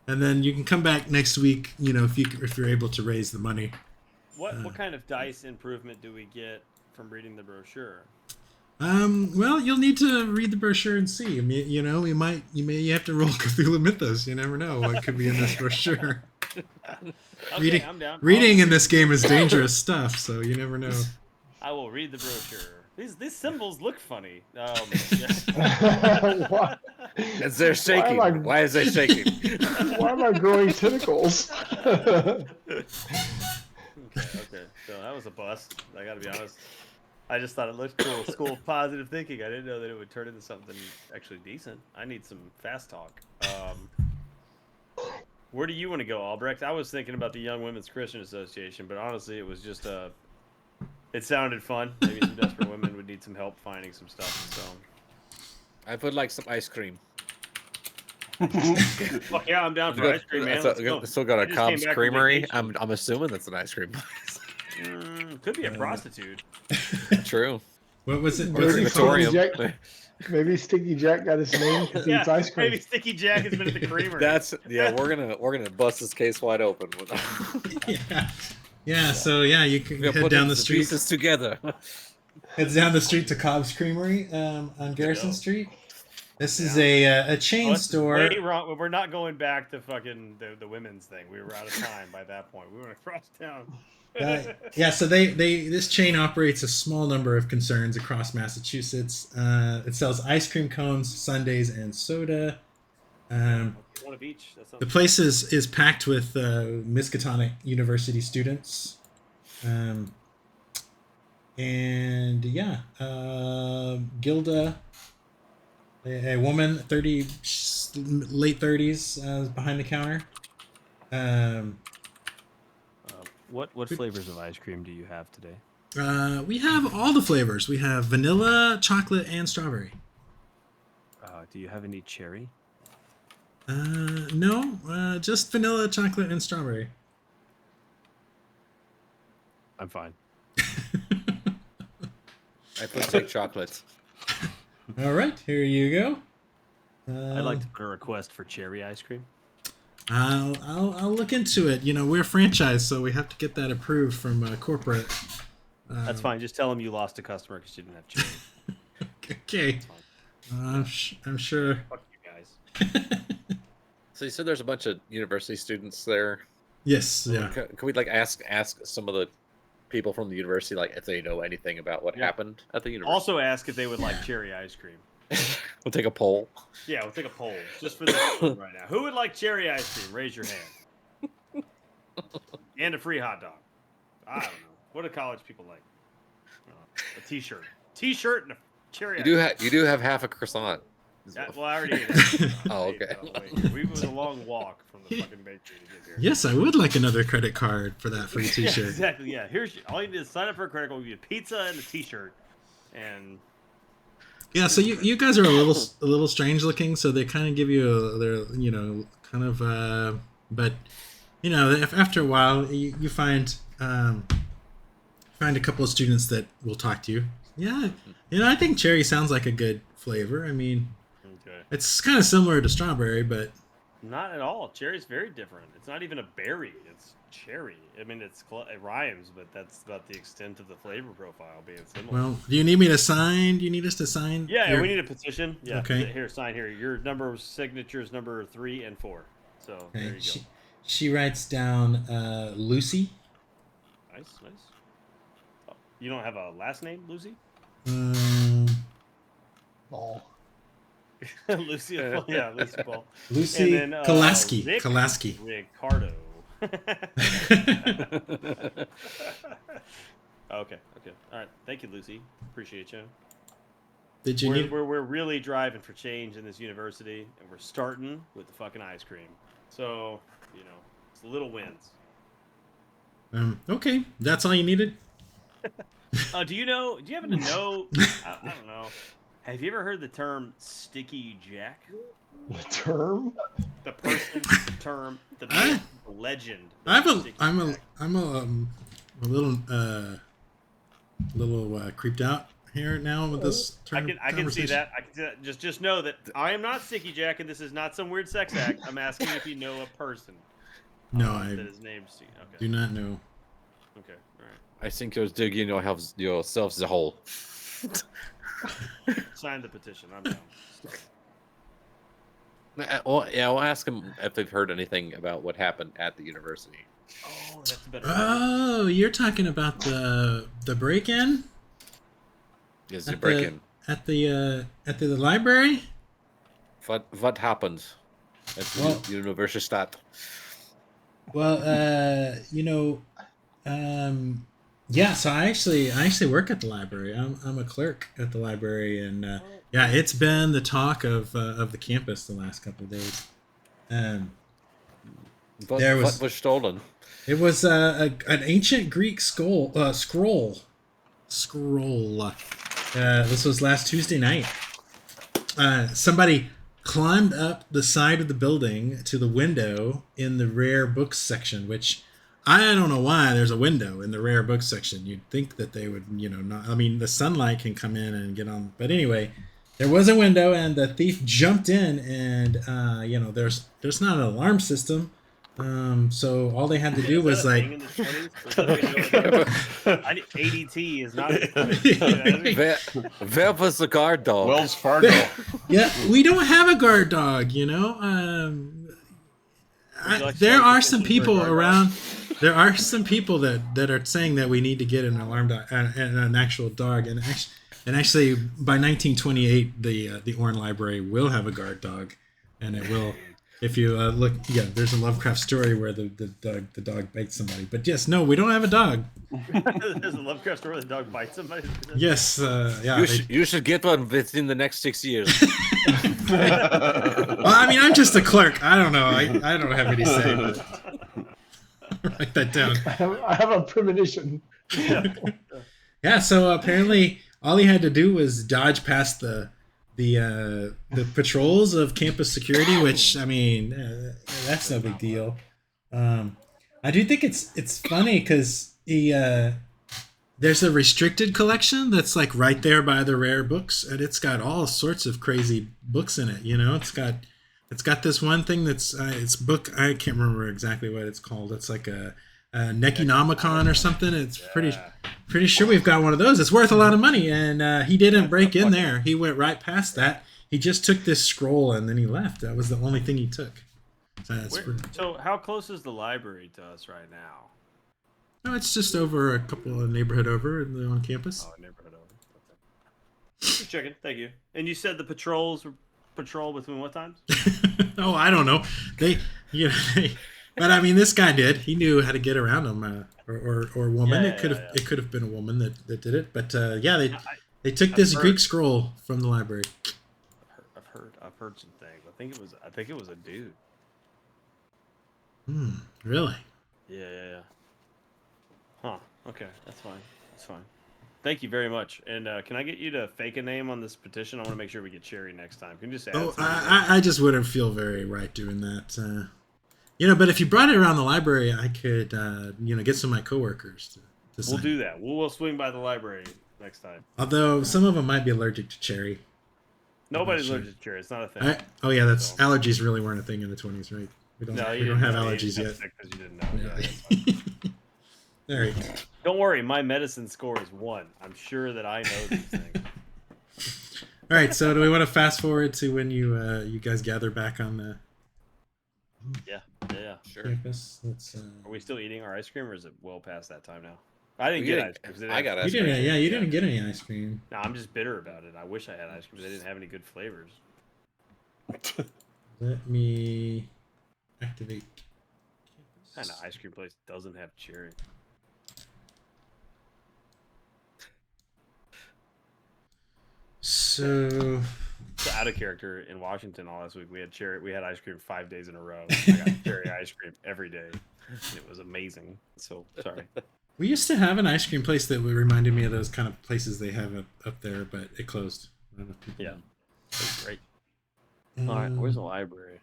[SPEAKER 1] and then you can come back next week. If you're able to raise the money.
[SPEAKER 2] What kind of dice improvement do we get from reading the brochure?
[SPEAKER 1] Well, you'll need to read the brochure and see. I mean, you may have to roll Cthulhu Mythos. You never know what could be in this brochure.
[SPEAKER 2] Okay, I'm down.
[SPEAKER 1] Reading in this game is dangerous stuff, so you never know.
[SPEAKER 2] I will read the brochure. These symbols look funny.
[SPEAKER 4] What?
[SPEAKER 5] Is there shaking? Why is there shaking?
[SPEAKER 4] Why am I growing tentacles?
[SPEAKER 2] Okay. So that was a bust. I gotta be honest. I just thought it looked cool. School of positive thinking. I didn't know that it would turn into something actually decent. I need some fast talk. Where do you want to go, Albrecht? I was thinking about the Young Women's Christian Association, but honestly, it was just it sounded fun. Maybe some desperate women would need some help finding some stuff. So
[SPEAKER 5] I would like some ice cream.
[SPEAKER 2] fuck yeah, I'm down for ice cream, man. Let's go.
[SPEAKER 5] Still got
[SPEAKER 2] I
[SPEAKER 5] a
[SPEAKER 2] just came
[SPEAKER 5] Cobb's
[SPEAKER 2] back from
[SPEAKER 5] Creamery.
[SPEAKER 2] vacation.
[SPEAKER 5] I'm assuming that's an ice cream place.
[SPEAKER 2] Could be a prostitute.
[SPEAKER 5] True.
[SPEAKER 1] What was it?
[SPEAKER 5] Or
[SPEAKER 1] What's
[SPEAKER 5] a
[SPEAKER 1] it called?
[SPEAKER 5] crematorium.
[SPEAKER 4] Maybe Sticky Jack got his name because he eats ice cream.
[SPEAKER 2] Maybe Sticky Jack has been at the creamery.
[SPEAKER 5] We're gonna bust this case wide open.
[SPEAKER 1] Yeah. So you can
[SPEAKER 5] We're gonna
[SPEAKER 1] head
[SPEAKER 5] put
[SPEAKER 1] down the
[SPEAKER 5] the
[SPEAKER 1] street.
[SPEAKER 5] pieces together.
[SPEAKER 1] Heads down the street to Cobb's Creamery on Garrison
[SPEAKER 2] go.
[SPEAKER 1] Street. This is a chain
[SPEAKER 2] Oh, it's
[SPEAKER 1] store.
[SPEAKER 2] way wrong. We're not going back to fucking the women's thing. We were out of time by that point. We were across town.
[SPEAKER 1] So this chain operates a small number of concerns across Massachusetts. It sells ice cream cones, sundaes, and soda.
[SPEAKER 2] One of each. That sounds
[SPEAKER 1] The place is packed with Miskatonic University students. Gilda, a woman, late 30s, behind the counter.
[SPEAKER 2] What flavors of ice cream do you have today?
[SPEAKER 1] We have all the flavors. We have vanilla, chocolate, and strawberry.
[SPEAKER 2] Do you have any cherry?
[SPEAKER 1] No, just vanilla, chocolate, and strawberry.
[SPEAKER 2] I'm fine.
[SPEAKER 5] I would take chocolate.
[SPEAKER 1] All right, here you go.
[SPEAKER 2] I'd like to put a request for cherry ice cream.
[SPEAKER 1] I'll look into it. We're a franchise, so we have to get that approved from corporate.
[SPEAKER 2] That's fine. Just tell them you lost a customer because you didn't have cherry.
[SPEAKER 1] Okay. I'm sure.
[SPEAKER 2] Fuck you guys.
[SPEAKER 5] So you said there's a bunch of university students there.
[SPEAKER 1] Yes. Yeah.
[SPEAKER 5] Can we ask some of the people from the university if they know anything about what happened at the university?
[SPEAKER 2] Also ask if they would like cherry ice cream.
[SPEAKER 5] We'll take a poll.
[SPEAKER 2] Yeah, we'll take a poll just for this right now. Who would like cherry ice cream? Raise your hand. And a free hot dog. I don't know. What do college people like? A T-shirt. T-shirt and a cherry ice cream.
[SPEAKER 5] You do have half a croissant.
[SPEAKER 2] Well, I already ate it.
[SPEAKER 5] Oh, okay.
[SPEAKER 2] We was a long walk from the fucking bakery to get here.
[SPEAKER 1] Yes, I would like another credit card for that free T-shirt.
[SPEAKER 2] Yeah, exactly. Yeah. Here's all you need is sign up for a credit card. We'll give you pizza and a T-shirt. And
[SPEAKER 1] yeah, so you guys are a little strange looking, so they kind of give you but after a while you find a couple of students that will talk to you. Yeah, I think cherry sounds like a good flavor. I mean,
[SPEAKER 2] okay.
[SPEAKER 1] it's kind of similar to strawberry, but
[SPEAKER 2] Not at all. Cherry's very different. It's not even a berry. It's cherry. I mean, it rhymes, but that's about the extent of the flavor profile being similar.
[SPEAKER 1] Well, do you need me to sign? Do you need us to sign?
[SPEAKER 2] Yeah, we need a petition. Yeah.
[SPEAKER 1] Okay.
[SPEAKER 2] Here, sign here. Your number of signatures, number 3 and 4. So there you go.
[SPEAKER 1] She writes down Lucy.
[SPEAKER 2] Nice. Oh, you don't have a last name, Lucy?
[SPEAKER 4] Ball.
[SPEAKER 2] Lucy, yeah, Lucy Ball.
[SPEAKER 1] Lucy
[SPEAKER 2] and then,
[SPEAKER 1] Kolaski.
[SPEAKER 2] Rick
[SPEAKER 1] Kolaski.
[SPEAKER 2] Ricardo. Okay. All right. Thank you, Lucy. Appreciate you.
[SPEAKER 1] Did you need?
[SPEAKER 2] We're really driving for change in this university, and we're starting with the fucking ice cream. So, it's little wins.
[SPEAKER 1] Okay, that's all you needed.
[SPEAKER 2] Do you happen to know? I don't know. Have you ever heard the term Sticky Jack?
[SPEAKER 4] The term?
[SPEAKER 2] The person, the term, the myth, the legend.
[SPEAKER 1] I'm
[SPEAKER 2] Sticky Jack.
[SPEAKER 1] a little creeped out here now with this term.
[SPEAKER 2] I can see that. I can see that. Just know that I am not Sticky Jack, and this is not some weird sex act. I'm asking if you know a person.
[SPEAKER 1] No,
[SPEAKER 2] that is named Sticky. Okay.
[SPEAKER 1] do not know.
[SPEAKER 2] Okay. All right.
[SPEAKER 5] I think you're digging yourselves a hole.
[SPEAKER 2] Sign the petition. I'm down.
[SPEAKER 5] I'll ask them if they've heard anything about what happened at the university.
[SPEAKER 2] Oh, that's a better.
[SPEAKER 1] Oh, you're talking about the break-in?
[SPEAKER 5] Yes, the break-in.
[SPEAKER 1] At the library?
[SPEAKER 5] What happened at the Universität?
[SPEAKER 1] Well, yeah. So I actually work at the library. I'm a clerk at the library, and yeah, it's been the talk of the campus the last couple of days.
[SPEAKER 5] What was stolen?
[SPEAKER 1] It was an ancient Greek scroll. This was last Tuesday night. Somebody climbed up the side of the building to the window in the rare books section, which I don't know why there's a window in the rare books section. You'd think that they would, not. I mean, the sunlight can come in and get on. But anyway, there was a window, and the thief jumped in, and there's not an alarm system. So all they had to do was like
[SPEAKER 2] ADT is not.
[SPEAKER 5] Where was the guard dog?
[SPEAKER 3] Wells Fargo.
[SPEAKER 1] Yeah, we don't have a guard dog, there are some people around. There are some people that are saying that we need to get an alarm dog and an actual dog, and actually by 1928 the Orne Library will have a guard dog, and it will. If you look, there's a Lovecraft story where the dog bites somebody. But yes, no, we don't have a dog.
[SPEAKER 2] There's a Lovecraft story where the dog bites somebody.
[SPEAKER 1] Yes, yeah.
[SPEAKER 5] You should get one within the next 6 years.
[SPEAKER 1] Well, I mean, I'm just a clerk. I don't know. I don't have any say. Write that down.
[SPEAKER 4] I have a premonition.
[SPEAKER 1] Yeah. So apparently, all he had to do was dodge past the patrols of campus security, which I mean, that's no big deal. I do think it's funny because there's a restricted collection that's like right there by the rare books, and it's got all sorts of crazy books in it. It's got this one thing that's it's book, I can't remember exactly what it's called. It's like a Necronomicon or something. It's pretty sure we've got one of those. It's worth a lot of money, and he didn't break in there. He went right past that. He just took this scroll and then he left. That was the only thing he took.
[SPEAKER 2] So how close is the library to us right now?
[SPEAKER 1] No, it's just over a couple of neighborhood over on campus.
[SPEAKER 2] Oh, neighborhood over. Okay. Just checking. Thank you. And you said the patrols patrol between what times?
[SPEAKER 1] Oh, I don't know. But I mean, this guy did. He knew how to get around them, or woman. It could have been a woman that did it. But they took this Greek scroll from the library.
[SPEAKER 2] I've heard some things. I think it was a dude.
[SPEAKER 1] Really?
[SPEAKER 2] Yeah. Huh. Okay, that's fine. Thank you very much. And can I get you to fake a name on this petition? I want to make sure we get Cherry next time. Can you just add?
[SPEAKER 1] Oh, I just wouldn't feel very right doing that. But if you brought it around the library, I could, get some of my coworkers to sign.
[SPEAKER 2] We'll do that. We'll swing by the library next time.
[SPEAKER 1] Although some of them might be allergic to cherry.
[SPEAKER 2] Nobody's allergic to cherry. It's not a thing.
[SPEAKER 1] Allergies really weren't a thing in the 20s, right? We don't,
[SPEAKER 2] No,
[SPEAKER 1] we
[SPEAKER 2] you
[SPEAKER 1] don't
[SPEAKER 2] didn't
[SPEAKER 1] have
[SPEAKER 2] know. You
[SPEAKER 1] allergies
[SPEAKER 2] just
[SPEAKER 1] yet.
[SPEAKER 2] got sick 'cause you didn't know. Yeah,
[SPEAKER 1] Yeah.
[SPEAKER 2] that's fine.
[SPEAKER 1] There you go.
[SPEAKER 2] Don't worry, my medicine score is 1. I'm sure that I know these things.
[SPEAKER 1] All right, so do we want to fast forward to when you guys gather back on the
[SPEAKER 2] Yeah.
[SPEAKER 5] Sure.
[SPEAKER 1] campus? Let's.
[SPEAKER 2] Are we still eating our ice cream, or is it well past that time now? I didn't
[SPEAKER 5] We
[SPEAKER 2] get
[SPEAKER 5] didn't-
[SPEAKER 2] ice cream. 'cause they
[SPEAKER 5] I got
[SPEAKER 1] You
[SPEAKER 5] ice
[SPEAKER 1] didn't,
[SPEAKER 5] cream.
[SPEAKER 1] yeah, you didn't get any ice cream.
[SPEAKER 2] No, I'm just bitter about it. I wish I had ice cream, but they didn't have any good flavors.
[SPEAKER 1] Let me activate.
[SPEAKER 2] What kind of ice cream place doesn't have cherry?
[SPEAKER 1] So
[SPEAKER 2] So out of character in Washington all last week, we had cherry. We had ice cream 5 days in a row. I got cherry ice cream every day, and it was amazing. So sorry.
[SPEAKER 1] we used to have an ice cream place that reminded me of those kind of places they have up there, but it closed. I don't know if people
[SPEAKER 2] Yeah.
[SPEAKER 1] know.
[SPEAKER 2] It was great. All right, where's the
[SPEAKER 1] Um,
[SPEAKER 2] library?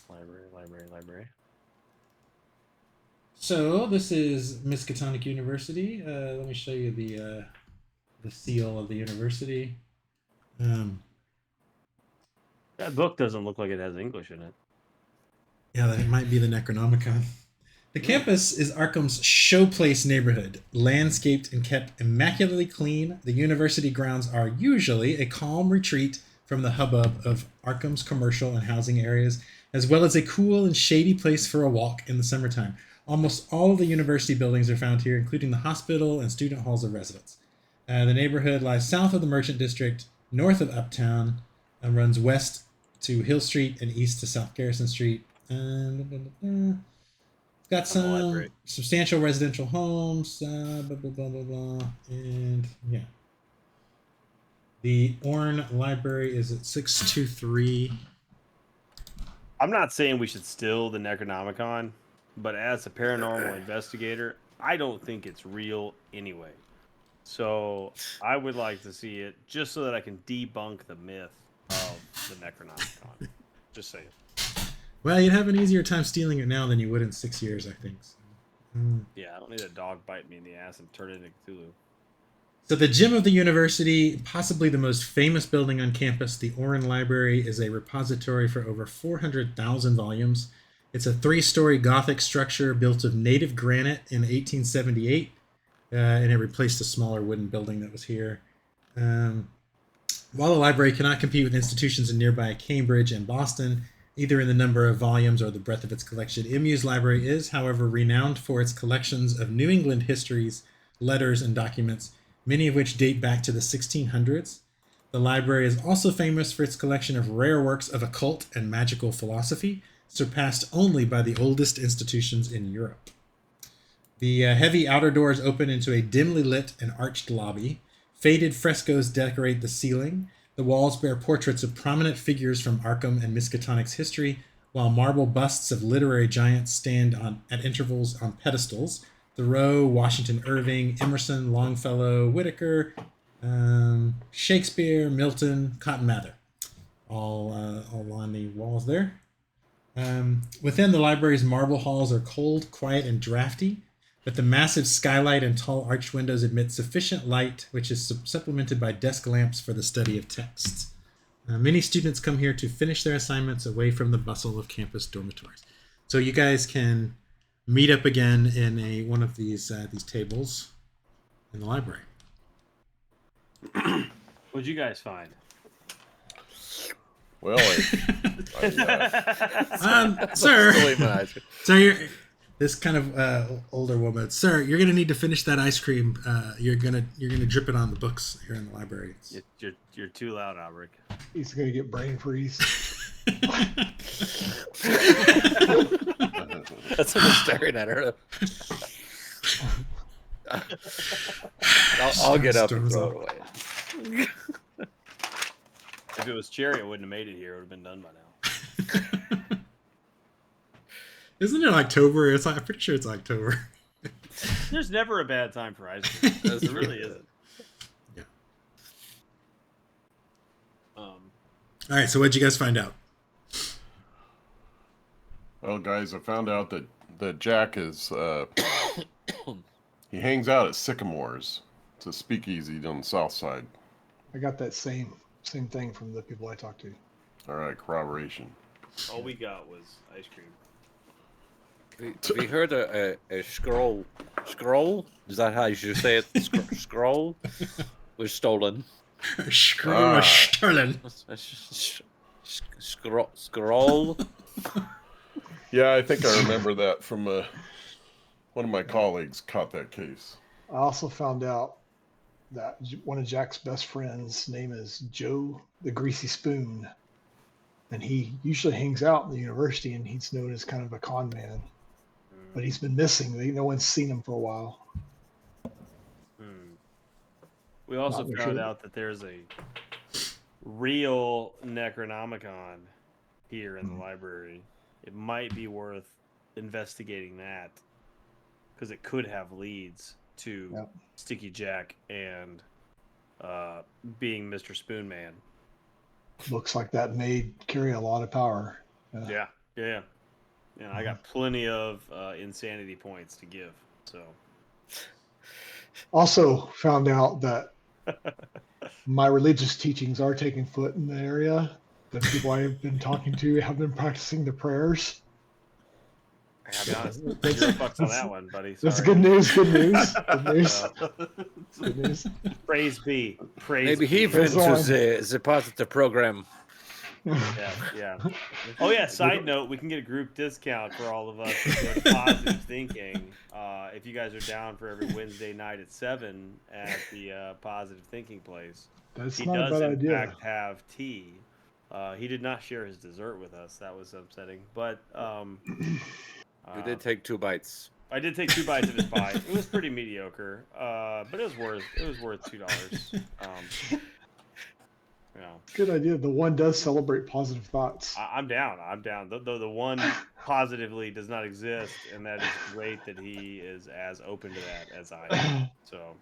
[SPEAKER 2] Library.
[SPEAKER 1] So this is Miskatonic University. Let me show you the seal of the university.
[SPEAKER 2] That book doesn't look like it has English in it.
[SPEAKER 1] Yeah, that might be the Necronomicon. The campus is Arkham's showplace neighborhood. Landscaped and kept immaculately clean, the university grounds are usually a calm retreat from the hubbub of Arkham's commercial and housing areas, as well as a cool and shady place for a walk in the summertime. Almost all of the university buildings are found here, including the hospital and student halls of residence. The neighborhood lies south of the Merchant District, north of Uptown, and runs west to Hill Street and east to South Garrison Street. It's got
[SPEAKER 2] On the
[SPEAKER 1] some
[SPEAKER 2] library.
[SPEAKER 1] substantial residential homes, blah, blah, blah, blah, blah, and yeah. The Orne Library is at 623.
[SPEAKER 2] I'm not saying we should steal the Necronomicon, but as a paranormal investigator, I don't think it's real anyway. So I would like to see it just so that I can debunk the myth of the Necronomicon. Just saying.
[SPEAKER 1] Well, you'd have an easier time stealing it now than you would in 6 years, I think.
[SPEAKER 2] Yeah, I don't need a dog bite me in the ass and turn it into Cthulhu.
[SPEAKER 1] So the gym of the university, possibly the most famous building on campus, the Orne Library, is a repository for over 400,000 volumes. It's a 3-story Gothic structure built of native granite in 1878, and it replaced a smaller wooden building that was here. While the library cannot compete with institutions in nearby Cambridge and Boston, either in the number of volumes or the breadth of its collection, MU's library is, however, renowned for its collections of New England histories, letters, and documents, many of which date back to the 1600s. The library is also famous for its collection of rare works of occult and magical philosophy, surpassed only by the oldest institutions in Europe. The heavy outer doors open into a dimly lit and arched lobby. Faded frescoes decorate the ceiling. The walls bear portraits of prominent figures from Arkham and Miskatonic's history, while marble busts of literary giants stand at intervals on pedestals. Thoreau, Washington Irving, Emerson, Longfellow, Whitaker, Shakespeare, Milton, Cotton Mather, all on the walls there. Within the library's marble halls are cold, quiet, and drafty, but the massive skylight and tall arched windows admit sufficient light, which is supplemented by desk lamps for the study of texts. Many students come here to finish their assignments away from the bustle of campus dormitories. So you guys can meet up again in one of these tables in the library.
[SPEAKER 2] What'd you guys find?
[SPEAKER 3] Well,
[SPEAKER 1] Sir,
[SPEAKER 5] Still eat my ice cream.
[SPEAKER 1] so you're this kind of older woman. Sir, you're gonna need to finish that ice cream. You're gonna drip it on the books here in the library.
[SPEAKER 2] You're too loud, Albrecht.
[SPEAKER 4] He's gonna get brain freeze.
[SPEAKER 5] That's what I'm staring at her. I'll get up and throw it away.
[SPEAKER 2] If it was cherry, it wouldn't have made it here. It would have been done by now.
[SPEAKER 1] Isn't it October? I'm pretty sure it's October.
[SPEAKER 2] There's never a bad time for ice cream.
[SPEAKER 5] That's
[SPEAKER 2] There
[SPEAKER 5] true.
[SPEAKER 2] really isn't.
[SPEAKER 1] Yeah.
[SPEAKER 2] Um,
[SPEAKER 1] All right. So what'd you guys find out?
[SPEAKER 3] well, guys, I found out that Jack is he hangs out at Sycamores. It's a speakeasy on the south side.
[SPEAKER 4] I got that same thing from the people I talked to.
[SPEAKER 3] All right, corroboration.
[SPEAKER 2] all we got was ice cream.
[SPEAKER 5] We heard a scroll. Scroll? Is that how you should say it? Scroll was stolen.
[SPEAKER 1] Screw Sterling.
[SPEAKER 5] Scroll.
[SPEAKER 3] Yeah, I think I remember that from one of my colleagues caught that case.
[SPEAKER 4] I also found out that one of Jack's best friends' name is Joe the Greasy Spoon, and he usually hangs out in the university, and he's known as kind of a con man. But he's been missing. No one's seen him for a while.
[SPEAKER 2] We also
[SPEAKER 4] Not
[SPEAKER 2] found
[SPEAKER 4] sure.
[SPEAKER 2] out that there's a real Necronomicon here in the library. It might be worth investigating that because it could have leads to Sticky Jack and being Mr. Spoonman.
[SPEAKER 4] Looks like that may carry a lot of power.
[SPEAKER 2] Yeah. And I got plenty of insanity points to give. So
[SPEAKER 4] Also found out that my religious teachings are taking foot in the area. The people I have been talking to have been practicing the prayers.
[SPEAKER 2] I gotta be honest, zero fucks on that one, buddy. Sorry.
[SPEAKER 4] That's good news. Good news. Good news. Good news.
[SPEAKER 2] Praise be. Praise
[SPEAKER 5] Maybe
[SPEAKER 2] be.
[SPEAKER 5] he
[SPEAKER 4] Praise
[SPEAKER 5] went to
[SPEAKER 4] the
[SPEAKER 5] the part of the program.
[SPEAKER 2] Yeah. Oh yeah. Side note: we can get a group discount for all of us with positive thinking. If you guys are down for every Wednesday night at 7 at the positive thinking place,
[SPEAKER 4] That's
[SPEAKER 2] he
[SPEAKER 4] not a
[SPEAKER 2] does
[SPEAKER 4] bad
[SPEAKER 2] in
[SPEAKER 4] idea.
[SPEAKER 2] fact have tea. He did not share his dessert with us. That was upsetting. But
[SPEAKER 5] You did take 2 bites.
[SPEAKER 2] I did take 2 bites of his pie. It was pretty mediocre, but it was worth $2. You know.
[SPEAKER 4] Good idea. The one does celebrate positive thoughts.
[SPEAKER 2] I'm down. Though the one positively does not exist, and that is great that he is as open to that as I am. So,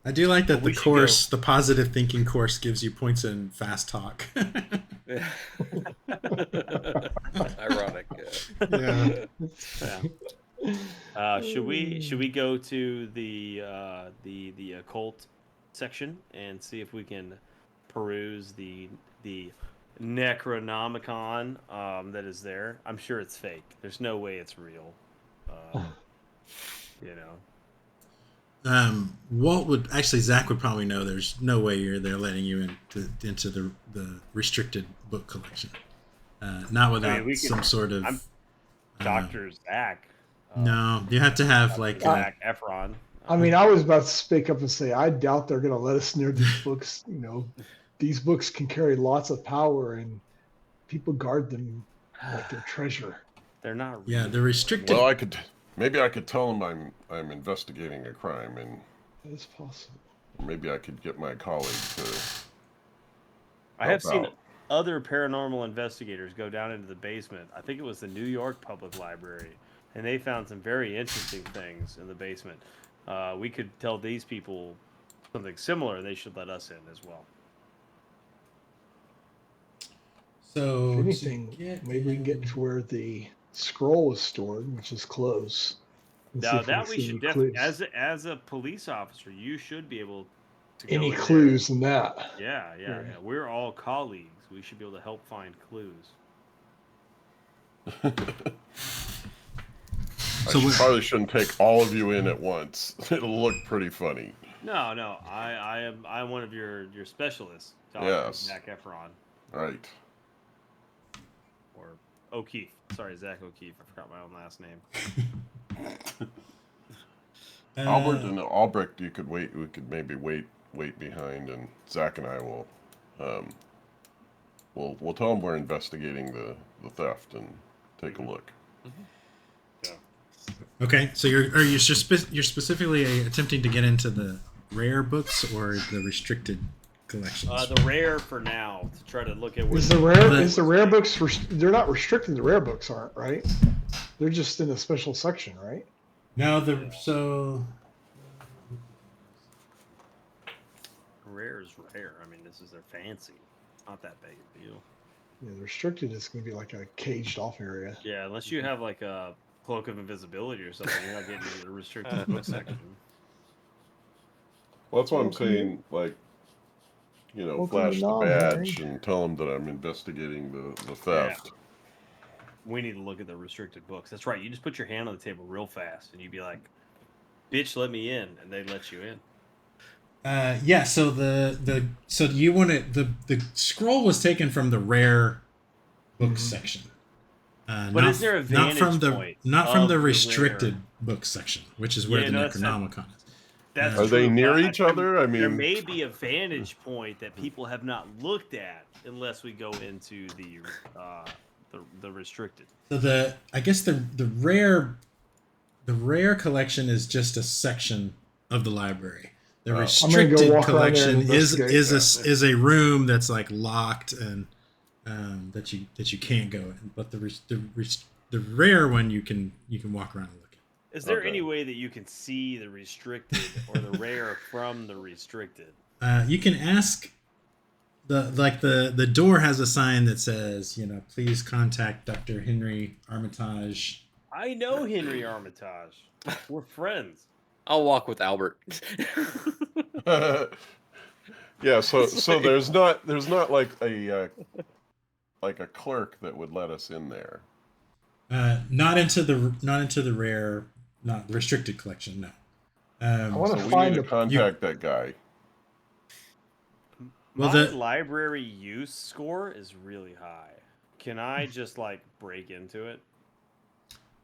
[SPEAKER 1] I do like that
[SPEAKER 2] we
[SPEAKER 1] the
[SPEAKER 2] should
[SPEAKER 1] course, the positive thinking course, gives you points in fast talk.
[SPEAKER 5] Ironic.
[SPEAKER 1] Yeah.
[SPEAKER 2] should we go to the occult section and see if we can peruse the Necronomicon that is there? I'm sure it's fake. There's no way it's real. You know.
[SPEAKER 1] Walt would actually. Zach would probably know. There's no way they're letting you into the restricted book collection. Not without some sort of.
[SPEAKER 2] I'm Dr. Zach.
[SPEAKER 1] No, you have to have like.
[SPEAKER 2] Zac Efron.
[SPEAKER 4] I mean, I was about to speak up and say, I doubt they're going to let us near these books. You know, these books can carry lots of power, and people guard them like their treasure.
[SPEAKER 2] They're not.
[SPEAKER 1] Yeah, they're restricted.
[SPEAKER 3] Well, maybe I could tell them I'm investigating a crime, and
[SPEAKER 4] It's possible.
[SPEAKER 3] maybe I could get my colleague to.
[SPEAKER 2] I have
[SPEAKER 3] help
[SPEAKER 2] seen
[SPEAKER 3] out.
[SPEAKER 2] other paranormal investigators go down into the basement. I think it was the New York Public Library, and they found some very interesting things in the basement. We could tell these people something similar. They should let us in as well.
[SPEAKER 1] So
[SPEAKER 4] If anything, maybe we can get to where the scroll is stored, which is close. and see
[SPEAKER 2] Now
[SPEAKER 4] if
[SPEAKER 2] that
[SPEAKER 4] can
[SPEAKER 2] we
[SPEAKER 4] see
[SPEAKER 2] should
[SPEAKER 4] any
[SPEAKER 2] definitely,
[SPEAKER 4] clues.
[SPEAKER 2] as a police officer, you should be able to go
[SPEAKER 4] Any
[SPEAKER 2] in there.
[SPEAKER 4] clues in that?
[SPEAKER 2] Yeah. We're all colleagues. We should be able to help find clues.
[SPEAKER 3] Probably shouldn't take all of you in at once. It'll look pretty funny.
[SPEAKER 2] No. I'm one of your specialists, Dr.
[SPEAKER 3] Yes.
[SPEAKER 2] Zac Efron
[SPEAKER 3] Right.
[SPEAKER 2] or O'Keefe. Sorry, Zach O'Keefe. I forgot my own last name.
[SPEAKER 3] Albert and Albrecht, you could wait. We could maybe wait behind, and Zach and I will. We'll tell them we're investigating the theft and take a look.
[SPEAKER 1] Okay, so you're specifically attempting to get into the rare books or the restricted collections?
[SPEAKER 2] The rare for now to try to look at where
[SPEAKER 4] Is the rare books? They're not restricted. The rare books aren't, right? They're just in a special section, right?
[SPEAKER 1] No,
[SPEAKER 2] rare is rare. I mean, this is their fancy. Not that big a deal.
[SPEAKER 4] Yeah, the restricted is going to be like a caged off area.
[SPEAKER 2] Yeah, unless you have like a cloak of invisibility or something, you're not getting into the restricted book section.
[SPEAKER 3] Well, that's what I'm saying. Like,
[SPEAKER 4] Welcome
[SPEAKER 3] flash
[SPEAKER 4] to
[SPEAKER 3] the
[SPEAKER 4] Nam,
[SPEAKER 3] badge
[SPEAKER 4] Harry.
[SPEAKER 3] and tell them that I'm investigating the theft.
[SPEAKER 2] We need to look at the restricted books. That's right. You just put your hand on the table real fast, and you'd be like, "Bitch, let me in," and they let you in.
[SPEAKER 1] Yeah. So so you want to the scroll was taken from the rare books section.
[SPEAKER 2] But is there a
[SPEAKER 1] not from
[SPEAKER 2] vantage point
[SPEAKER 1] not from
[SPEAKER 2] of
[SPEAKER 1] the
[SPEAKER 2] the
[SPEAKER 1] restricted
[SPEAKER 2] rare?
[SPEAKER 1] books section, which is where
[SPEAKER 2] Yeah,
[SPEAKER 1] the
[SPEAKER 2] no, that's not-
[SPEAKER 1] Necronomicon is.
[SPEAKER 2] That's
[SPEAKER 3] Are they
[SPEAKER 2] true,
[SPEAKER 3] near
[SPEAKER 2] but
[SPEAKER 3] each other? I
[SPEAKER 2] there
[SPEAKER 3] mean,
[SPEAKER 2] may be a vantage point that people have not looked at unless we go into the restricted.
[SPEAKER 1] So I guess the rare collection is just a section of the library. The
[SPEAKER 3] Oh.
[SPEAKER 4] I'm gonna go
[SPEAKER 1] restricted
[SPEAKER 4] walk around there and
[SPEAKER 1] collection is
[SPEAKER 4] investigate.
[SPEAKER 1] is a room that's like locked and that you can't go in. But the rare one you can walk around and look at.
[SPEAKER 2] Is there
[SPEAKER 3] Okay.
[SPEAKER 2] any way that you can see the restricted or the rare from the restricted?
[SPEAKER 1] You can ask the door has a sign that says, please contact Dr. Henry Armitage.
[SPEAKER 2] I know Henry Armitage. We're friends.
[SPEAKER 5] I'll walk with Albert.
[SPEAKER 3] yeah. So there's not like a clerk that would let us in there.
[SPEAKER 1] Not into the rare, not the restricted collection. No.
[SPEAKER 4] I want
[SPEAKER 3] So
[SPEAKER 4] to
[SPEAKER 3] we
[SPEAKER 4] find
[SPEAKER 3] need to contact that guy.
[SPEAKER 1] Well,
[SPEAKER 2] My
[SPEAKER 1] the-
[SPEAKER 2] library use score is really high. Can I just like break into it?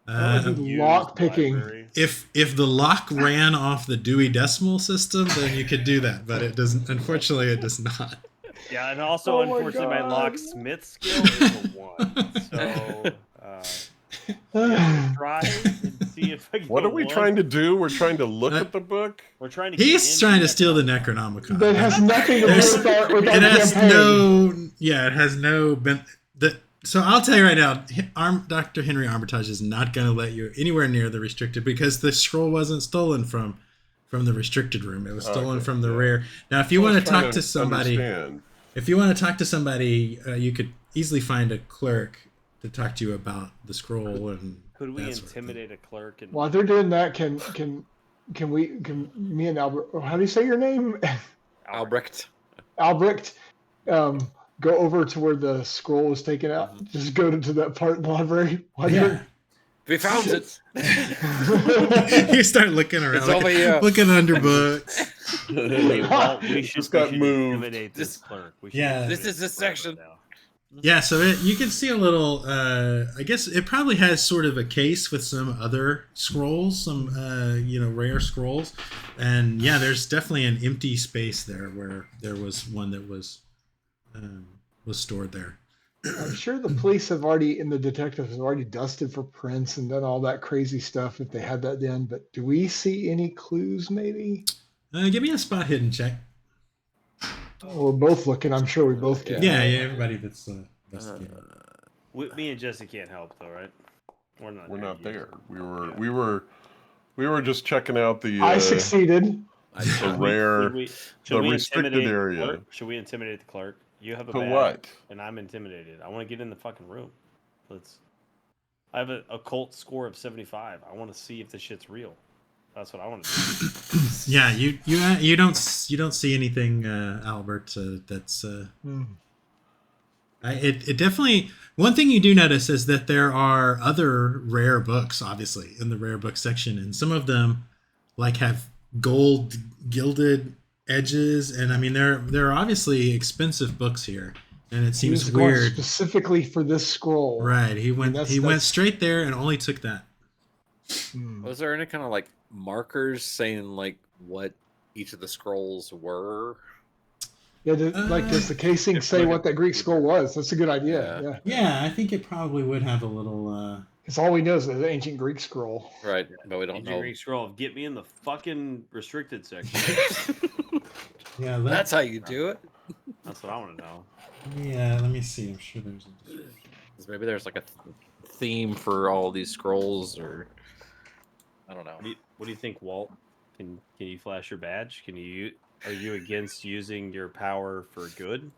[SPEAKER 4] do lock picking.
[SPEAKER 2] Library?
[SPEAKER 1] If the lock ran off the Dewey Decimal System, then you could do that, but it doesn't. Unfortunately, it does not.
[SPEAKER 2] Yeah, and also
[SPEAKER 4] Oh my
[SPEAKER 2] unfortunately my
[SPEAKER 4] God.
[SPEAKER 2] locksmith skill is a 1. So try and see if I can
[SPEAKER 3] What
[SPEAKER 2] get
[SPEAKER 3] are we
[SPEAKER 2] one.
[SPEAKER 3] trying to do? We're trying to look at the book.
[SPEAKER 2] We're trying to.
[SPEAKER 1] He's trying to steal the Necronomicon.
[SPEAKER 4] That has nothing to do
[SPEAKER 1] There's-
[SPEAKER 4] with our
[SPEAKER 1] It has
[SPEAKER 4] campaign.
[SPEAKER 1] it has no. So I'll tell you right now, Dr. Henry Armitage is not going to let you anywhere near the restricted because the scroll wasn't stolen from the restricted room. It was stolen
[SPEAKER 3] Okay,
[SPEAKER 1] from the
[SPEAKER 3] yeah.
[SPEAKER 1] rare. Now, if you
[SPEAKER 3] I was
[SPEAKER 1] want to
[SPEAKER 3] trying
[SPEAKER 1] talk to somebody,
[SPEAKER 3] understand.
[SPEAKER 1] you could easily find a clerk to talk to you about the scroll and.
[SPEAKER 2] Could we
[SPEAKER 1] that sort of thing.
[SPEAKER 2] intimidate a clerk? And
[SPEAKER 4] While they're doing that, can me and Albert? How do you say your name?
[SPEAKER 5] Albrecht.
[SPEAKER 4] Albrecht. Go over to where the scroll was taken out. Just go to that part in the library. While
[SPEAKER 1] Yeah.
[SPEAKER 5] We found it.
[SPEAKER 1] You start looking around,
[SPEAKER 5] It's over here.
[SPEAKER 1] looking under books.
[SPEAKER 2] Hey, Walt, we should,
[SPEAKER 3] Just got
[SPEAKER 2] we should
[SPEAKER 3] moved.
[SPEAKER 2] intimidate this
[SPEAKER 5] This-
[SPEAKER 2] clerk. We should
[SPEAKER 1] Yeah.
[SPEAKER 2] intimidate
[SPEAKER 5] This is the
[SPEAKER 2] clerk
[SPEAKER 5] section.
[SPEAKER 2] now.
[SPEAKER 1] Yeah, so you can see a little. I guess it probably has sort of a case with some other scrolls, some rare scrolls, and yeah, there's definitely an empty space there where there was one that was stored there.
[SPEAKER 4] I'm sure the police have already, and the detectives have already dusted for prints and done all that crazy stuff if they had that done. But do we see any clues? Maybe
[SPEAKER 1] Give me a spot hidden check.
[SPEAKER 4] we're both looking. I'm sure we both can.
[SPEAKER 1] Yeah, everybody that's investigating.
[SPEAKER 2] Me and Jesse can't help though, right? We're not.
[SPEAKER 3] We're not there.
[SPEAKER 2] Yeah.
[SPEAKER 3] We were just checking out the
[SPEAKER 4] I succeeded.
[SPEAKER 3] the rare
[SPEAKER 2] Should we
[SPEAKER 3] restricted
[SPEAKER 2] intimidate the
[SPEAKER 3] area.
[SPEAKER 2] clerk? Should we intimidate the clerk? You have a
[SPEAKER 3] To
[SPEAKER 2] badge,
[SPEAKER 3] what?
[SPEAKER 2] and I'm intimidated. I want to get in the fucking room. I have a occult score of 75. I want to see if this shit's real. That's what I want to do.
[SPEAKER 1] Yeah, you don't see anything, Albert. That's it definitely. One thing you do notice is that there are other rare books, obviously, in the rare book section, and some of them like have gold gilded edges, and I mean there are obviously expensive books here, and it
[SPEAKER 4] He was
[SPEAKER 1] seems
[SPEAKER 4] going
[SPEAKER 1] weird.
[SPEAKER 4] specifically for this scroll.
[SPEAKER 1] Right, he went
[SPEAKER 4] that's-
[SPEAKER 1] straight there and only took that.
[SPEAKER 4] Hmm.
[SPEAKER 5] Was there any kind of like markers saying like what each of the scrolls were?
[SPEAKER 4] Yeah, does the casing say what that Greek scroll was? That's a good idea.
[SPEAKER 5] Yeah.
[SPEAKER 4] Yeah,
[SPEAKER 1] Yeah, I think it probably would have a little.
[SPEAKER 4] because all we know is the ancient Greek scroll.
[SPEAKER 5] Right, but we don't
[SPEAKER 2] Ancient
[SPEAKER 5] know.
[SPEAKER 2] Greek scroll. Get me in the fucking restricted section.
[SPEAKER 1] Yeah,
[SPEAKER 5] That's how you do it.
[SPEAKER 2] That's what I want to know.
[SPEAKER 1] Yeah, let me see. I'm sure there's.
[SPEAKER 5] 'Cause maybe there's like a theme for all these scrolls, or I don't know.
[SPEAKER 2] What do you think, Walt? Can you flash your badge? Are you against using your power for good?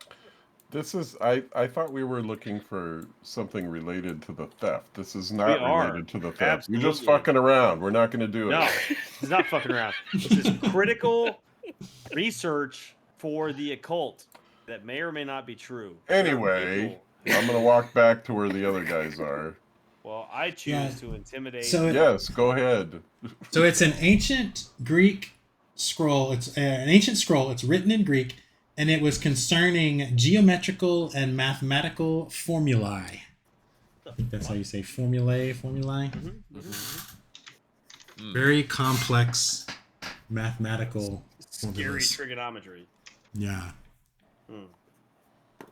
[SPEAKER 3] This is I thought we were looking for something related to the theft. This is not
[SPEAKER 2] We are.
[SPEAKER 3] related to the theft. You're just
[SPEAKER 2] Absolutely.
[SPEAKER 3] fucking around. We're not going to do it.
[SPEAKER 2] No, it's not fucking around. This is critical research for the occult that may or may not be true. There are
[SPEAKER 3] Anyway,
[SPEAKER 2] people-
[SPEAKER 3] I'm going to walk back to where the other guys are.
[SPEAKER 2] Well, I choose to intimidate.
[SPEAKER 1] So
[SPEAKER 3] Yes, go ahead.
[SPEAKER 1] So it's an ancient Greek scroll. It's an ancient scroll. It's written in Greek, and it was concerning geometrical and mathematical formulae. I think that's how you say formulae. Very complex mathematical
[SPEAKER 2] Scary
[SPEAKER 1] formulas.
[SPEAKER 2] trigonometry.
[SPEAKER 1] Yeah.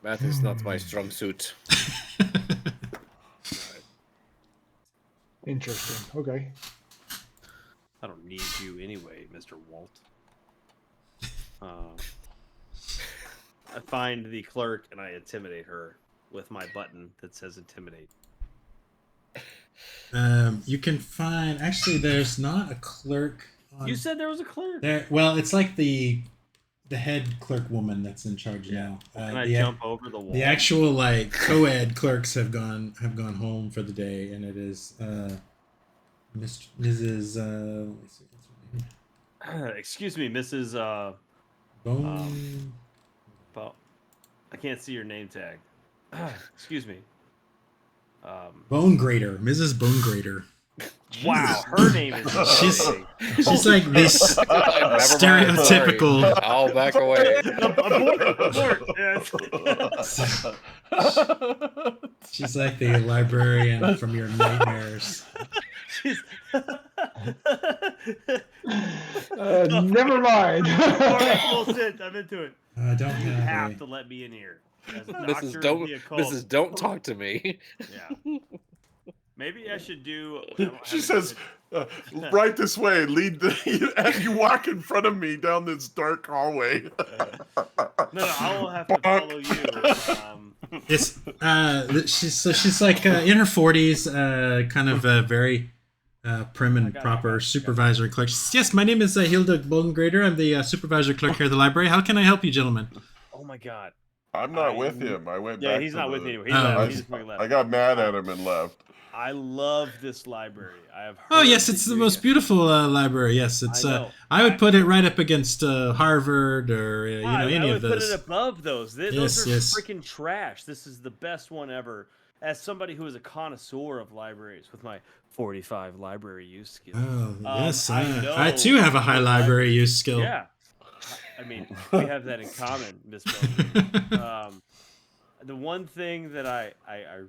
[SPEAKER 5] Math is not my strong suit.
[SPEAKER 4] Interesting. Okay.
[SPEAKER 2] I don't need you anyway, Mr. Walt. I find the clerk and I intimidate her with my button that says intimidate.
[SPEAKER 1] You can find. Actually, there's not a clerk.
[SPEAKER 2] You said there was a clerk.
[SPEAKER 1] There. Well, it's like the head clerk woman that's in charge now.
[SPEAKER 2] Can I jump over the wall?
[SPEAKER 1] The actual like co-ed clerks have gone home for the day, and it is Mrs. Let me see, what's her name?
[SPEAKER 2] Excuse me, Mrs.
[SPEAKER 1] Bone.
[SPEAKER 2] Well, I can't see your name tag. Excuse me.
[SPEAKER 1] Bone Grater, Mrs. Bone Grater.
[SPEAKER 2] Wow, her name is.
[SPEAKER 1] She's like this stereotypical.
[SPEAKER 5] I'll back away.
[SPEAKER 2] Abort.
[SPEAKER 1] She's like the librarian from your nightmares.
[SPEAKER 4] Never mind.
[SPEAKER 2] All right, full sit. I'm into it.
[SPEAKER 1] I don't
[SPEAKER 2] You have
[SPEAKER 1] have.
[SPEAKER 2] to let me in here. As
[SPEAKER 5] Mrs. Don't talk to me.
[SPEAKER 2] Yeah. Maybe I should do.
[SPEAKER 3] She says, right this way, and you walk in front of me down this dark hallway.
[SPEAKER 2] No, I will have to follow you.
[SPEAKER 1] It's she's like in her 40s, kind of a very prim and proper supervisory clerk. She says, yes, my name is Hilda Bodengrader. I'm the supervisor clerk here at the library. How can I help you, gentlemen?
[SPEAKER 2] Oh my God.
[SPEAKER 3] I'm not with him. I went back.
[SPEAKER 2] Yeah, he's not with me anymore. He just left.
[SPEAKER 3] I got mad at him and left.
[SPEAKER 2] I love this library. I have.
[SPEAKER 1] Oh yes, it's the most beautiful library. Yes, it's. I would put it right up against Harvard or any of those.
[SPEAKER 2] I would put it above those. Those are
[SPEAKER 1] yes.
[SPEAKER 2] freaking trash. This is the best one ever. As somebody who is a connoisseur of libraries with my 45 library use skills.
[SPEAKER 1] Oh yes,
[SPEAKER 2] I
[SPEAKER 1] too have a high library use skill.
[SPEAKER 2] Yeah, I mean we have that in common, Miss Bowman. The one thing that I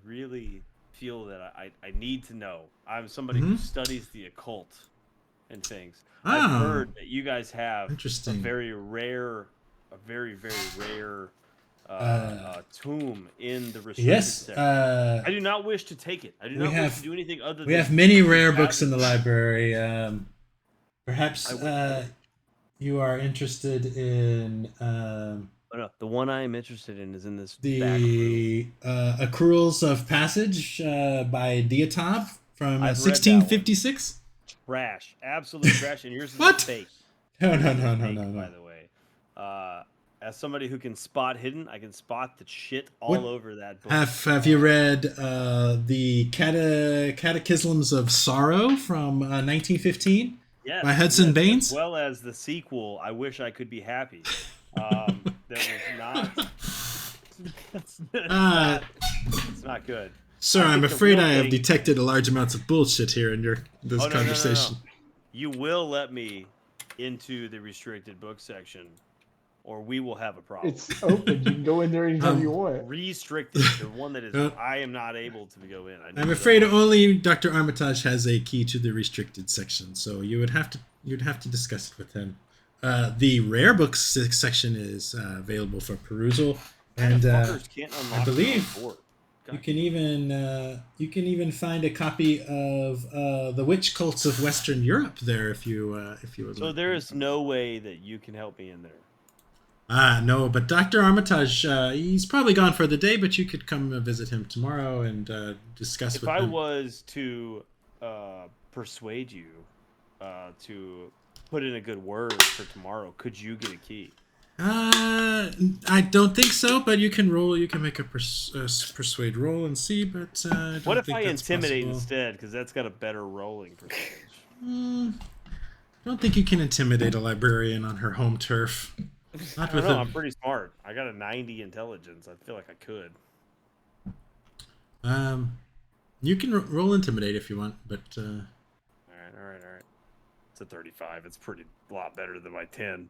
[SPEAKER 2] really feel that I need to know. I'm somebody who studies the occult and things. I've heard that you guys have a very rare tomb in the restricted section. I do not wish to take it. I do not wish to do anything other than.
[SPEAKER 1] We have many rare books in the library. Perhaps you are interested in.
[SPEAKER 2] No, the one I am interested in is in this.
[SPEAKER 1] The Accruals of Passage by Diatab from 1656.
[SPEAKER 2] Trash, absolute trash, and yours is
[SPEAKER 1] What?
[SPEAKER 2] fake.
[SPEAKER 1] No.
[SPEAKER 2] By the way, as somebody who can spot hidden, I can spot the shit all over that book.
[SPEAKER 1] Have you read the Catechisms of Sorrow from 1915?
[SPEAKER 2] Yes,
[SPEAKER 1] by Hudson Baines?
[SPEAKER 2] As well as the sequel, I Wish I Could Be Happy. That was not. It's not good.
[SPEAKER 1] Sir, I'm afraid I have detected a large amounts of bullshit here in this conversation.
[SPEAKER 2] No. You will let me into the restricted book section, or we will have a problem.
[SPEAKER 4] It's open. You can go in there anytime you want.
[SPEAKER 2] Restricted, the one that is I am not able to go in.
[SPEAKER 1] I'm afraid only Dr. Armitage has a key to the restricted section, so you'd have to discuss it with him. The rare books section is available for perusal, and I believe you can even find a copy of the Witch Cults of Western Europe there if you would.
[SPEAKER 2] So there is no way that you can help me in there.
[SPEAKER 1] No, but Dr. Armitage, he's probably gone for the day, but you could come visit him tomorrow and discuss with him.
[SPEAKER 2] If I was to persuade you to put in a good word for tomorrow, could you get a key?
[SPEAKER 1] I don't think so, but you can roll. You can make a persuade roll and see. But
[SPEAKER 2] what if I intimidate instead? Because that's got a better rolling percentage.
[SPEAKER 1] I don't think you can intimidate a librarian on her home turf. Not with
[SPEAKER 2] I'm pretty smart. I got a 90 intelligence. I feel like I could.
[SPEAKER 1] You can roll intimidate if you want, but
[SPEAKER 2] All right. It's a 35. It's a lot better than my 10.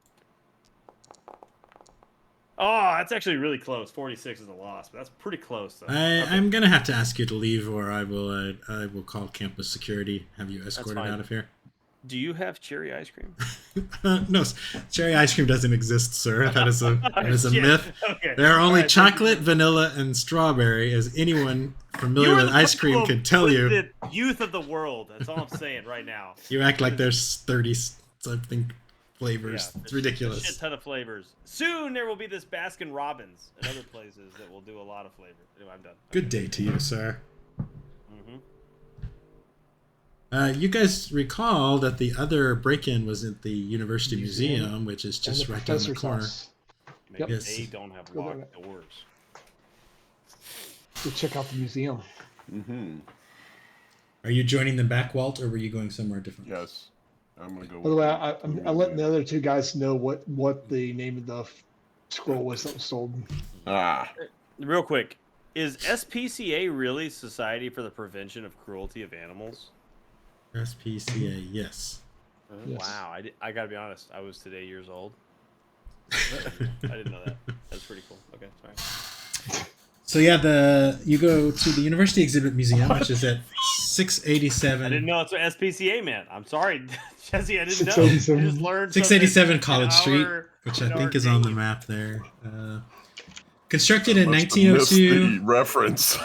[SPEAKER 2] Oh, that's actually really close. 46 is a loss, but that's pretty close. Though.
[SPEAKER 1] I'm gonna have to ask you to leave, or I will call campus security, have you escorted
[SPEAKER 2] fine.
[SPEAKER 1] out of here.
[SPEAKER 2] Do you have cherry ice cream?
[SPEAKER 1] No, cherry ice cream doesn't exist, sir. That is a
[SPEAKER 2] Shit.
[SPEAKER 1] myth.
[SPEAKER 2] Okay.
[SPEAKER 1] There are only
[SPEAKER 2] All right,
[SPEAKER 1] chocolate, vanilla, and strawberry, as anyone familiar with ice cream could tell you.
[SPEAKER 2] The youth of the world. That's all I'm saying right now.
[SPEAKER 1] You act like there's 30 something flavors.
[SPEAKER 2] Yeah,
[SPEAKER 1] it's
[SPEAKER 2] a
[SPEAKER 1] ridiculous.
[SPEAKER 2] shit ton of flavors. Soon there will be this Baskin Robbins and other places that will do a lot of flavor. Anyway, I'm done.
[SPEAKER 1] Good day to you, sir.
[SPEAKER 2] Mm-hmm.
[SPEAKER 1] You guys recall that the other break-in was at the University Museum, which is just right down the corner.
[SPEAKER 2] Maybe
[SPEAKER 1] Yes.
[SPEAKER 2] they don't have locked doors.
[SPEAKER 4] To check out the museum.
[SPEAKER 3] Mm-hmm.
[SPEAKER 1] Are you joining them back, Walt, or were you going somewhere different?
[SPEAKER 3] Yes. I'm gonna go.
[SPEAKER 4] By the way, I'm letting the other two guys know what the name of the scroll was that was stolen.
[SPEAKER 2] Real quick, is SPCA really Society for the Prevention of Cruelty of Animals?
[SPEAKER 1] SPCA, yes.
[SPEAKER 4] Yes.
[SPEAKER 2] Wow, I gotta be honest. I was today years old. I didn't know that. That's pretty cool. Okay, sorry.
[SPEAKER 1] So yeah, you go to the University Exhibit Museum, which is at 687.
[SPEAKER 2] I didn't know it's what SPCA meant. I'm sorry, Jesse. I didn't know. I
[SPEAKER 4] 687.
[SPEAKER 2] just learned
[SPEAKER 1] 687
[SPEAKER 2] something
[SPEAKER 1] College
[SPEAKER 2] in
[SPEAKER 1] Street,
[SPEAKER 2] our-
[SPEAKER 1] which
[SPEAKER 2] in
[SPEAKER 1] I
[SPEAKER 2] our
[SPEAKER 1] think is on the
[SPEAKER 2] game.
[SPEAKER 1] map there. Constructed in
[SPEAKER 3] Must have missed
[SPEAKER 1] 1902.
[SPEAKER 3] the reference.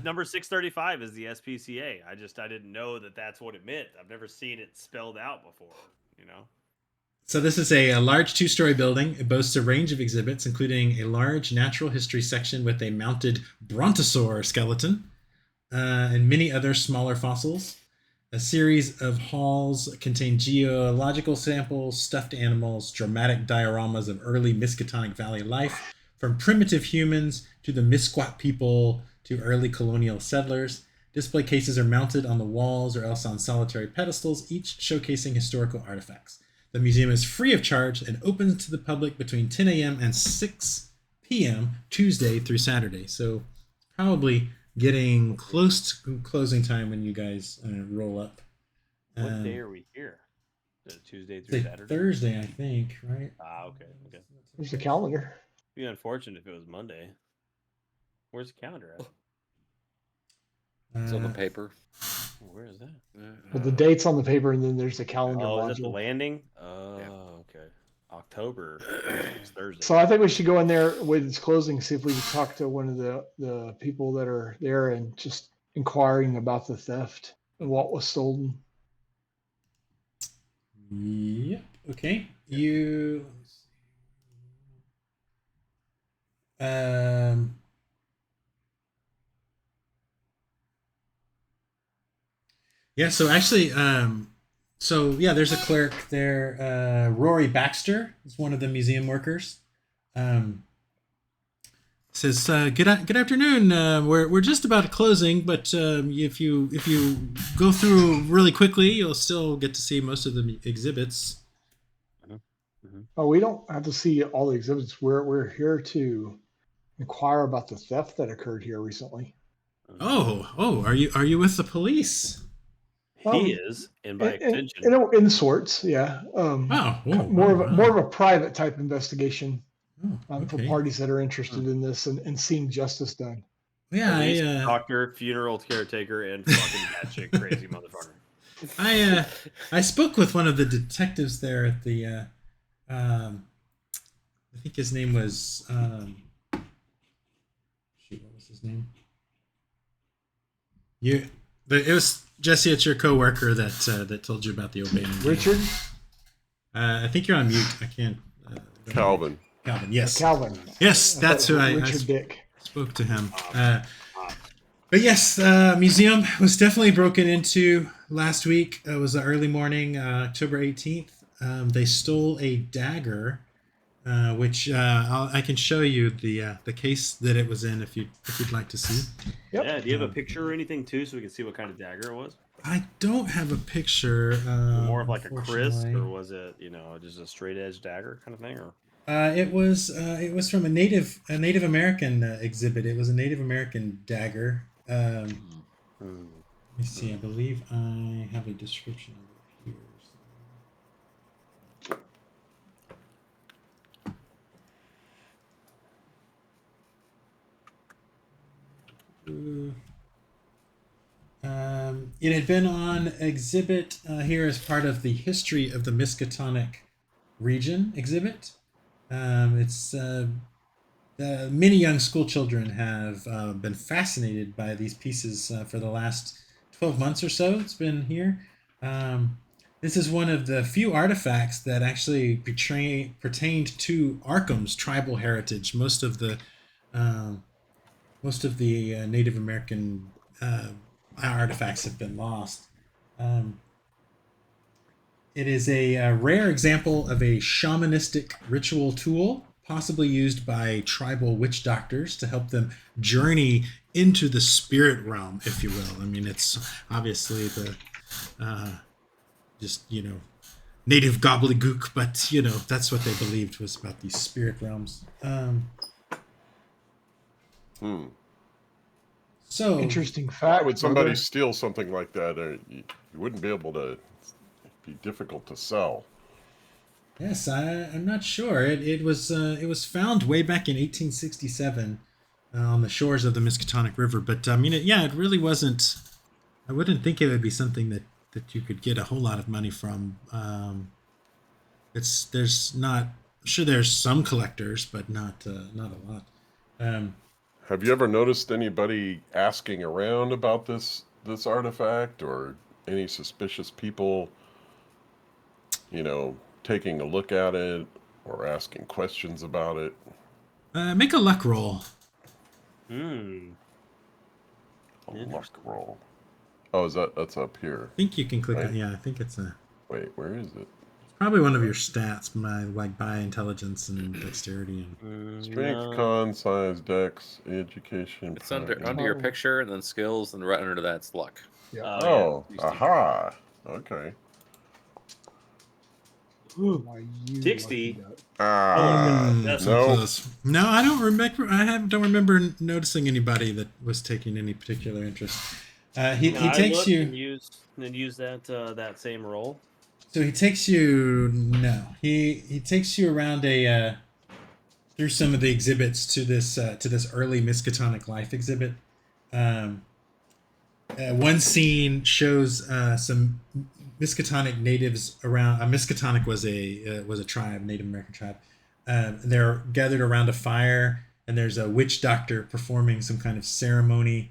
[SPEAKER 2] Number 635 is the SPCA. I didn't know that that's what it meant. I've never seen it spelled out before. You know.
[SPEAKER 1] So this is a large two-story building. It boasts a range of exhibits, including a large natural history section with a mounted brontosaur skeleton and many other smaller fossils. A series of halls contain geological samples, stuffed animals, dramatic dioramas of early Miskatonic Valley life, from primitive humans to the Misquat people to early colonial settlers. Display cases are mounted on the walls or else on solitary pedestals, each showcasing historical artifacts. The museum is free of charge and opens to the public between 10 a.m. and 6 p.m. Tuesday through Saturday. So probably getting close to closing time when you guys roll up.
[SPEAKER 2] What day are we here? Is it Tuesday
[SPEAKER 1] It's
[SPEAKER 2] through
[SPEAKER 1] a
[SPEAKER 2] Saturday?
[SPEAKER 1] Thursday, I think, right?
[SPEAKER 2] Okay.
[SPEAKER 4] There's the calendar.
[SPEAKER 2] It'd be unfortunate if it was Monday. Where's the calendar at?
[SPEAKER 5] It's on the paper.
[SPEAKER 2] Where is that?
[SPEAKER 4] But the date's on the paper, and then there's the calendar
[SPEAKER 2] Oh, is that the
[SPEAKER 4] module.
[SPEAKER 2] landing? Oh, okay. October. It's Thursday.
[SPEAKER 4] So I think we should go in there with its closing, see if we can talk to one of the people that are there and just inquiring about the theft and what was stolen.
[SPEAKER 1] Yep. Okay. You. Yeah. So actually, there's a clerk there. Rory Baxter is one of the museum workers. Says, good afternoon. We're just about closing, but if you go through really quickly, you'll still get to see most of the exhibits.
[SPEAKER 4] Oh, we don't have to see all the exhibits. We're here to inquire about the theft that occurred here recently.
[SPEAKER 1] Oh, are you with the police?
[SPEAKER 2] He is, and by extension.
[SPEAKER 4] In sorts, yeah. More of a private type investigation for parties that are interested in this and seeing justice done.
[SPEAKER 1] Yeah,
[SPEAKER 2] doctor, funeral caretaker, and fucking batshit crazy motherfucker.
[SPEAKER 1] I spoke with one of the detectives there at the. I think his name was. What was his name? It was Jesse. It's your coworker that told you about the O'Bannon.
[SPEAKER 4] Richard.
[SPEAKER 1] I think you're on mute. I can't.
[SPEAKER 3] Calvin.
[SPEAKER 1] Calvin. Yes.
[SPEAKER 4] Calvin.
[SPEAKER 1] Yes, that's who I spoke to him. But yes, museum was definitely broken into last week. It was the early morning, October 18th. They stole a dagger, which I can show you the case that it was in if you'd like to see.
[SPEAKER 4] Yep.
[SPEAKER 2] Yeah. Do you have a picture or anything too, so we can see what kind of dagger it was?
[SPEAKER 1] I don't have a picture.
[SPEAKER 2] More of like a crisp, or was it just a straight edge dagger kind of thing, or?
[SPEAKER 1] It was from a Native American exhibit. It was a Native American dagger.
[SPEAKER 2] Hmm.
[SPEAKER 1] Let me see. I believe I have a description of it here. It had been on exhibit here as part of the History of the Miskatonic Region exhibit. It's many young school children have been fascinated by these pieces for the last 12 months or so. It's been here. This is one of the few artifacts that actually pertained to Arkham's tribal heritage. Most of the Native American artifacts have been lost. Um, it is a rare example of a shamanistic ritual tool, possibly used by tribal witch doctors to help them journey into the spirit realm, if you will. I mean, it's obviously the just native gobbledygook, but that's what they believed was about these spirit realms. So
[SPEAKER 4] Interesting
[SPEAKER 3] Why
[SPEAKER 4] fact.
[SPEAKER 3] would somebody
[SPEAKER 4] brother.
[SPEAKER 3] steal something like that? You wouldn't be able to. It'd be difficult to sell.
[SPEAKER 1] yes, I'm not sure. It was found way back in 1867 on the shores of the Miskatonic River. But I mean, it really wasn't. I wouldn't think it would be something that you could get a whole lot of money from. There's not sure there's some collectors, but not a lot.
[SPEAKER 3] Have you ever noticed anybody asking around about this artifact, or any suspicious people, taking a look at it or asking questions about it?
[SPEAKER 1] Make a luck roll.
[SPEAKER 2] Hmm.
[SPEAKER 3] A luck roll. Oh, that's up here?
[SPEAKER 1] I think you can click
[SPEAKER 3] Right.
[SPEAKER 1] on. Yeah, I think it's
[SPEAKER 3] Wait, where is it?
[SPEAKER 1] probably one of your stats, by intelligence and dexterity and.
[SPEAKER 3] Strength,
[SPEAKER 2] No.
[SPEAKER 3] con, size, dex, education.
[SPEAKER 5] It's under
[SPEAKER 3] practice.
[SPEAKER 5] your picture, and then skills, and right under that's luck.
[SPEAKER 4] Yeah.
[SPEAKER 3] Oh,
[SPEAKER 2] yeah.
[SPEAKER 3] aha. Okay.
[SPEAKER 4] Why, you
[SPEAKER 2] 60?
[SPEAKER 4] lucky duck.
[SPEAKER 2] That's
[SPEAKER 3] No.
[SPEAKER 1] Close. No, I don't remember. Don't remember noticing anybody that was taking any particular interest. He
[SPEAKER 2] Can I
[SPEAKER 1] takes
[SPEAKER 2] look
[SPEAKER 1] you.
[SPEAKER 2] and use that same roll.
[SPEAKER 1] So he takes you. No, he takes you around through some of the exhibits to this early Miskatonic life exhibit. One scene shows some Miskatonic natives around. Miskatonic was a tribe, Native American tribe. They're gathered around a fire, and there's a witch doctor performing some kind of ceremony.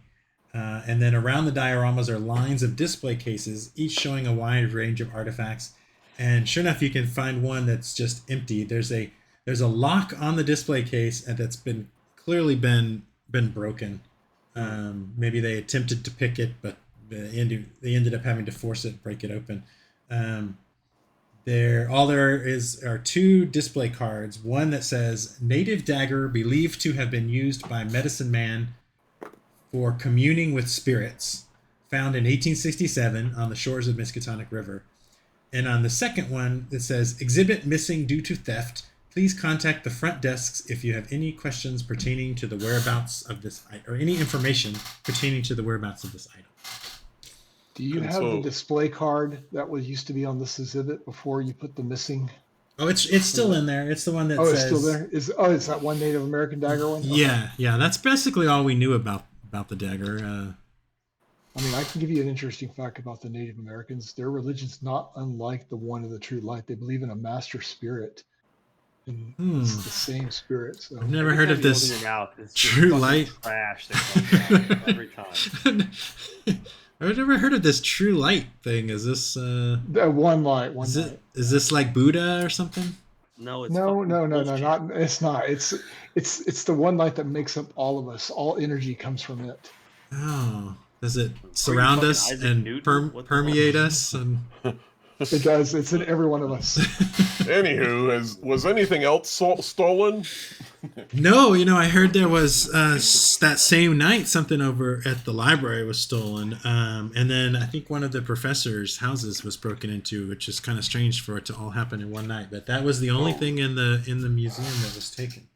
[SPEAKER 1] And then around the dioramas are lines of display cases, each showing a wide range of artifacts. And sure enough, you can find one that's just empty. There's a lock on the display case, and that's clearly been broken. Maybe they attempted to pick it, but they ended up having to force it, break it open. There are two display cards. One that says "Native dagger believed to have been used by medicine man for communing with spirits, found in 1867 on the shores of Miskatonic River." And on the second one, it says "Exhibit missing due to theft. Please contact the front desks if you have any questions pertaining to the whereabouts of this item, or any information pertaining to the whereabouts of this item."
[SPEAKER 4] Do you
[SPEAKER 3] And
[SPEAKER 4] have the
[SPEAKER 3] so-
[SPEAKER 4] display card that used to be on this exhibit before you put the missing?
[SPEAKER 1] Oh, it's still in there. It's the one that
[SPEAKER 4] Oh,
[SPEAKER 1] says.
[SPEAKER 4] it's still there. It's that one Native American dagger one? Okay.
[SPEAKER 1] Yeah. That's basically all we knew about the dagger.
[SPEAKER 4] I mean, I can give you an interesting fact about the Native Americans. Their religion's not unlike the one of the true light. They believe in a master spirit. And it's the same spirit. So
[SPEAKER 1] I've never heard of
[SPEAKER 2] Every time you
[SPEAKER 1] this
[SPEAKER 2] open your mouth, it's just
[SPEAKER 1] true
[SPEAKER 2] fucking
[SPEAKER 1] light.
[SPEAKER 2] trash that comes out every time.
[SPEAKER 1] I've never heard of this true light thing. Is this
[SPEAKER 4] one light, one light.
[SPEAKER 1] is this like Buddha or something?
[SPEAKER 2] No, it's
[SPEAKER 4] No,
[SPEAKER 2] fucking
[SPEAKER 4] no,
[SPEAKER 2] bullshit.
[SPEAKER 4] not. It's not. It's the one light that makes up all of us. All energy comes from it.
[SPEAKER 1] Oh, does it surround
[SPEAKER 2] fucking
[SPEAKER 1] us
[SPEAKER 2] Isaac
[SPEAKER 1] and
[SPEAKER 2] Newton? What the
[SPEAKER 1] permeate
[SPEAKER 2] fuck?
[SPEAKER 1] us? And
[SPEAKER 4] It does. It's in every one of us.
[SPEAKER 3] Anywho, was anything else stolen?
[SPEAKER 1] no, I heard there was that same night something over at the library was stolen, and then I think one of the professor's houses was broken into, which is kind of strange for it to all happen in one night. But that was the only thing in the museum that was taken.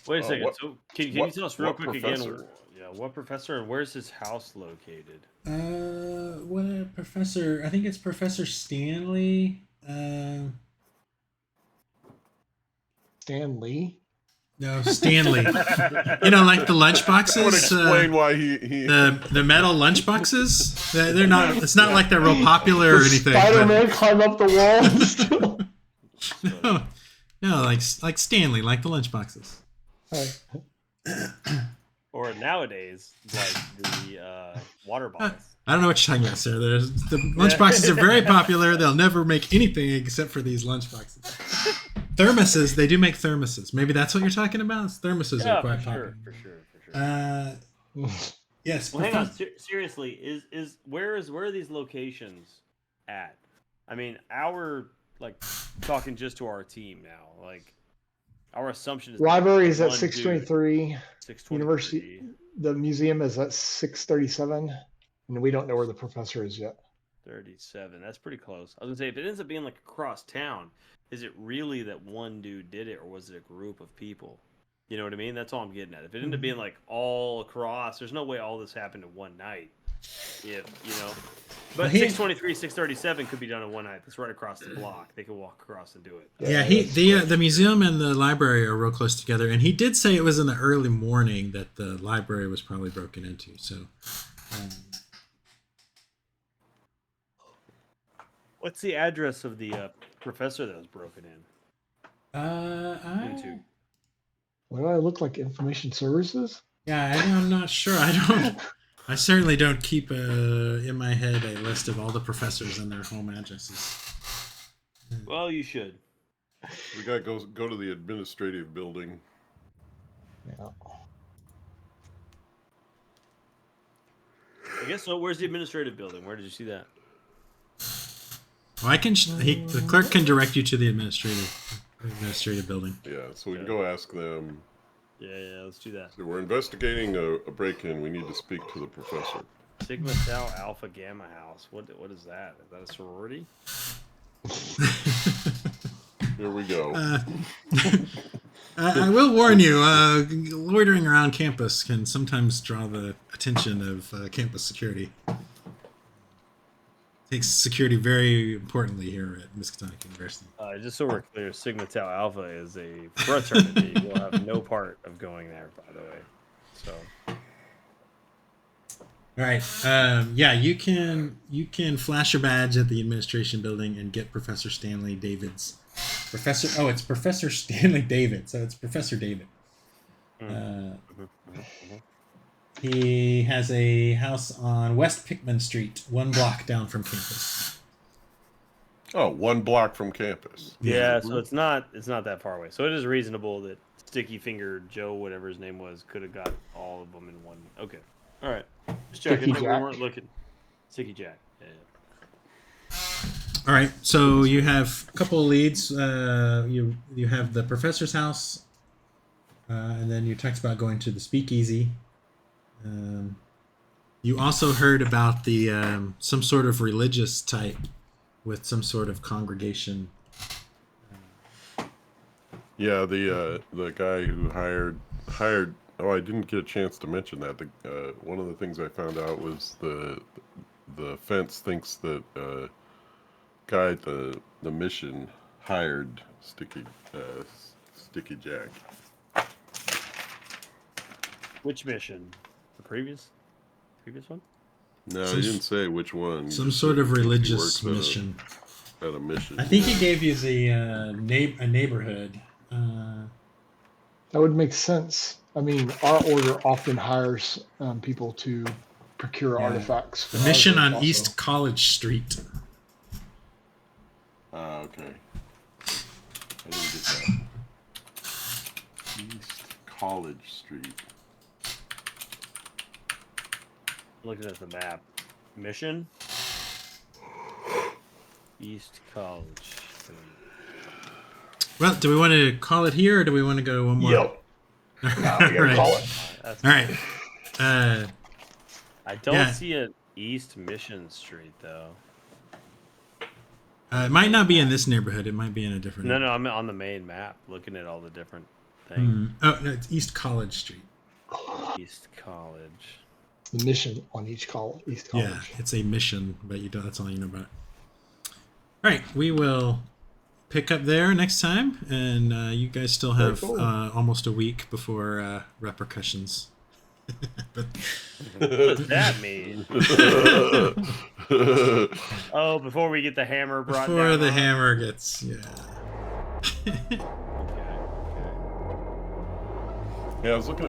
[SPEAKER 2] Wait a second.
[SPEAKER 3] what-
[SPEAKER 2] So can you tell us real
[SPEAKER 3] what
[SPEAKER 2] quick
[SPEAKER 3] professor?
[SPEAKER 2] again? Yeah, what professor and where's his house located?
[SPEAKER 1] What professor? I think it's Professor Stanley.
[SPEAKER 4] Stan Lee.
[SPEAKER 1] No, Stanley. You know, like the lunch
[SPEAKER 3] That would
[SPEAKER 1] boxes.
[SPEAKER 3] explain why he
[SPEAKER 1] The metal lunch boxes. They're not. It's not like they're real popular or anything.
[SPEAKER 4] Spider-Man climb up the wall and still.
[SPEAKER 1] No, like Stanley, like the lunch boxes.
[SPEAKER 2] Or nowadays, like the water bottles.
[SPEAKER 1] I don't know what you're talking about, sir. The lunch boxes are very popular. They'll never make anything except for these lunch boxes. Thermoses, they do make thermoses. Maybe that's what you're talking about. Thermoses are quite popular.
[SPEAKER 2] For sure.
[SPEAKER 1] Yes.
[SPEAKER 2] Well, hang on. Seriously, is where are these locations at? I mean, talking just to our team now. Like, our assumption is
[SPEAKER 4] Library is at
[SPEAKER 2] one
[SPEAKER 4] 623.
[SPEAKER 2] dude, 623.
[SPEAKER 4] University. The museum is at 637, and we don't know where the professor is yet.
[SPEAKER 2] 37. That's pretty close. I was gonna say, if it ends up being like across town, is it really that one dude did it, or was it a group of people? You know what I mean? That's all I'm getting at. If it ended up being like all across, there's no way all this happened in one night. If you know, but 623, 637 could be done in one night. That's right across the block. They could walk across and do it.
[SPEAKER 1] Yeah, the museum and the library are real close together, and he did say it was in the early morning that the library was probably broken into. So,
[SPEAKER 2] what's the address of the professor that was broken in?
[SPEAKER 1] I
[SPEAKER 4] What do I look like? Information services?
[SPEAKER 1] Yeah, I'm not sure. I certainly don't keep in my head a list of all the professors and their home addresses.
[SPEAKER 2] Well, you should.
[SPEAKER 3] We gotta go to the administrative building.
[SPEAKER 4] Yeah.
[SPEAKER 2] I guess so. Where's the administrative building? Where did you see that?
[SPEAKER 1] Well, the clerk can direct you to the administrative building.
[SPEAKER 3] Yeah, so we can go ask them.
[SPEAKER 2] Yeah, let's do that.
[SPEAKER 3] So we're investigating a break-in. We need to speak to the professor.
[SPEAKER 2] Sigma Tau Alpha Gamma House. What is that? Is that a sorority?
[SPEAKER 3] Here we go.
[SPEAKER 1] I will warn you, loitering around campus can sometimes draw the attention of campus security. Takes security very importantly here at Miskatonic University.
[SPEAKER 2] Just so we're clear, Sigma Tau Alpha is a fraternity. We'll have no part of going there, by the way. So.
[SPEAKER 1] All right. Yeah, you can flash your badge at the administration building and get Professor Stanley David's it's Professor Stanley David, so it's Professor David. He has a house on West Pickman Street, 1 block down from campus.
[SPEAKER 3] Oh, 1 block from campus.
[SPEAKER 2] Yeah, so it's not that far away. So it is reasonable that Sticky Finger Joe, whatever his name was, could have got all of them in one. Okay. All right. Just checking. We weren't looking. Sticky Jack. Yeah.
[SPEAKER 1] All right. So you have a couple of leads. You have the professor's house, and then you talked about going to the speakeasy. You also heard about the some sort of religious type with some sort of congregation. Yeah,
[SPEAKER 3] the guy who hired. Oh, I didn't get a chance to mention that. One of the things I found out was the fence thinks that guy at the mission hired Sticky Jack.
[SPEAKER 2] Which mission? The previous one?
[SPEAKER 3] No, he didn't say which one.
[SPEAKER 1] Some sort of religious mission.
[SPEAKER 3] At a mission.
[SPEAKER 1] I think he gave you the a neighborhood.
[SPEAKER 4] That would make sense. I mean, our order often hires people to procure artifacts.
[SPEAKER 1] The mission on East College Street.
[SPEAKER 3] Okay. I didn't get that. East College Street.
[SPEAKER 2] Looking at the map. Mission? East College.
[SPEAKER 1] Well, do we want to call it here, or do we want to go one more?
[SPEAKER 4] Yep. No, we gotta call it.
[SPEAKER 1] All right.
[SPEAKER 2] I don't see an East Mission Street, though.
[SPEAKER 1] It might not be in this neighborhood. It might be in a different.
[SPEAKER 2] No, I'm on the main map, looking at all the different things.
[SPEAKER 1] Oh no, it's East College Street.
[SPEAKER 2] East College.
[SPEAKER 4] The mission on each East College.
[SPEAKER 1] Yeah, it's a mission, but you don't, that's all you know about it. All right, we will pick up there next time, and you guys still have
[SPEAKER 4] cool.
[SPEAKER 1] almost a week before repercussions.
[SPEAKER 2] What does that mean? Oh, before we get the hammer brought
[SPEAKER 1] Before
[SPEAKER 2] down
[SPEAKER 1] the
[SPEAKER 2] on us?
[SPEAKER 1] hammer gets, yeah.
[SPEAKER 3] Yeah, I was looking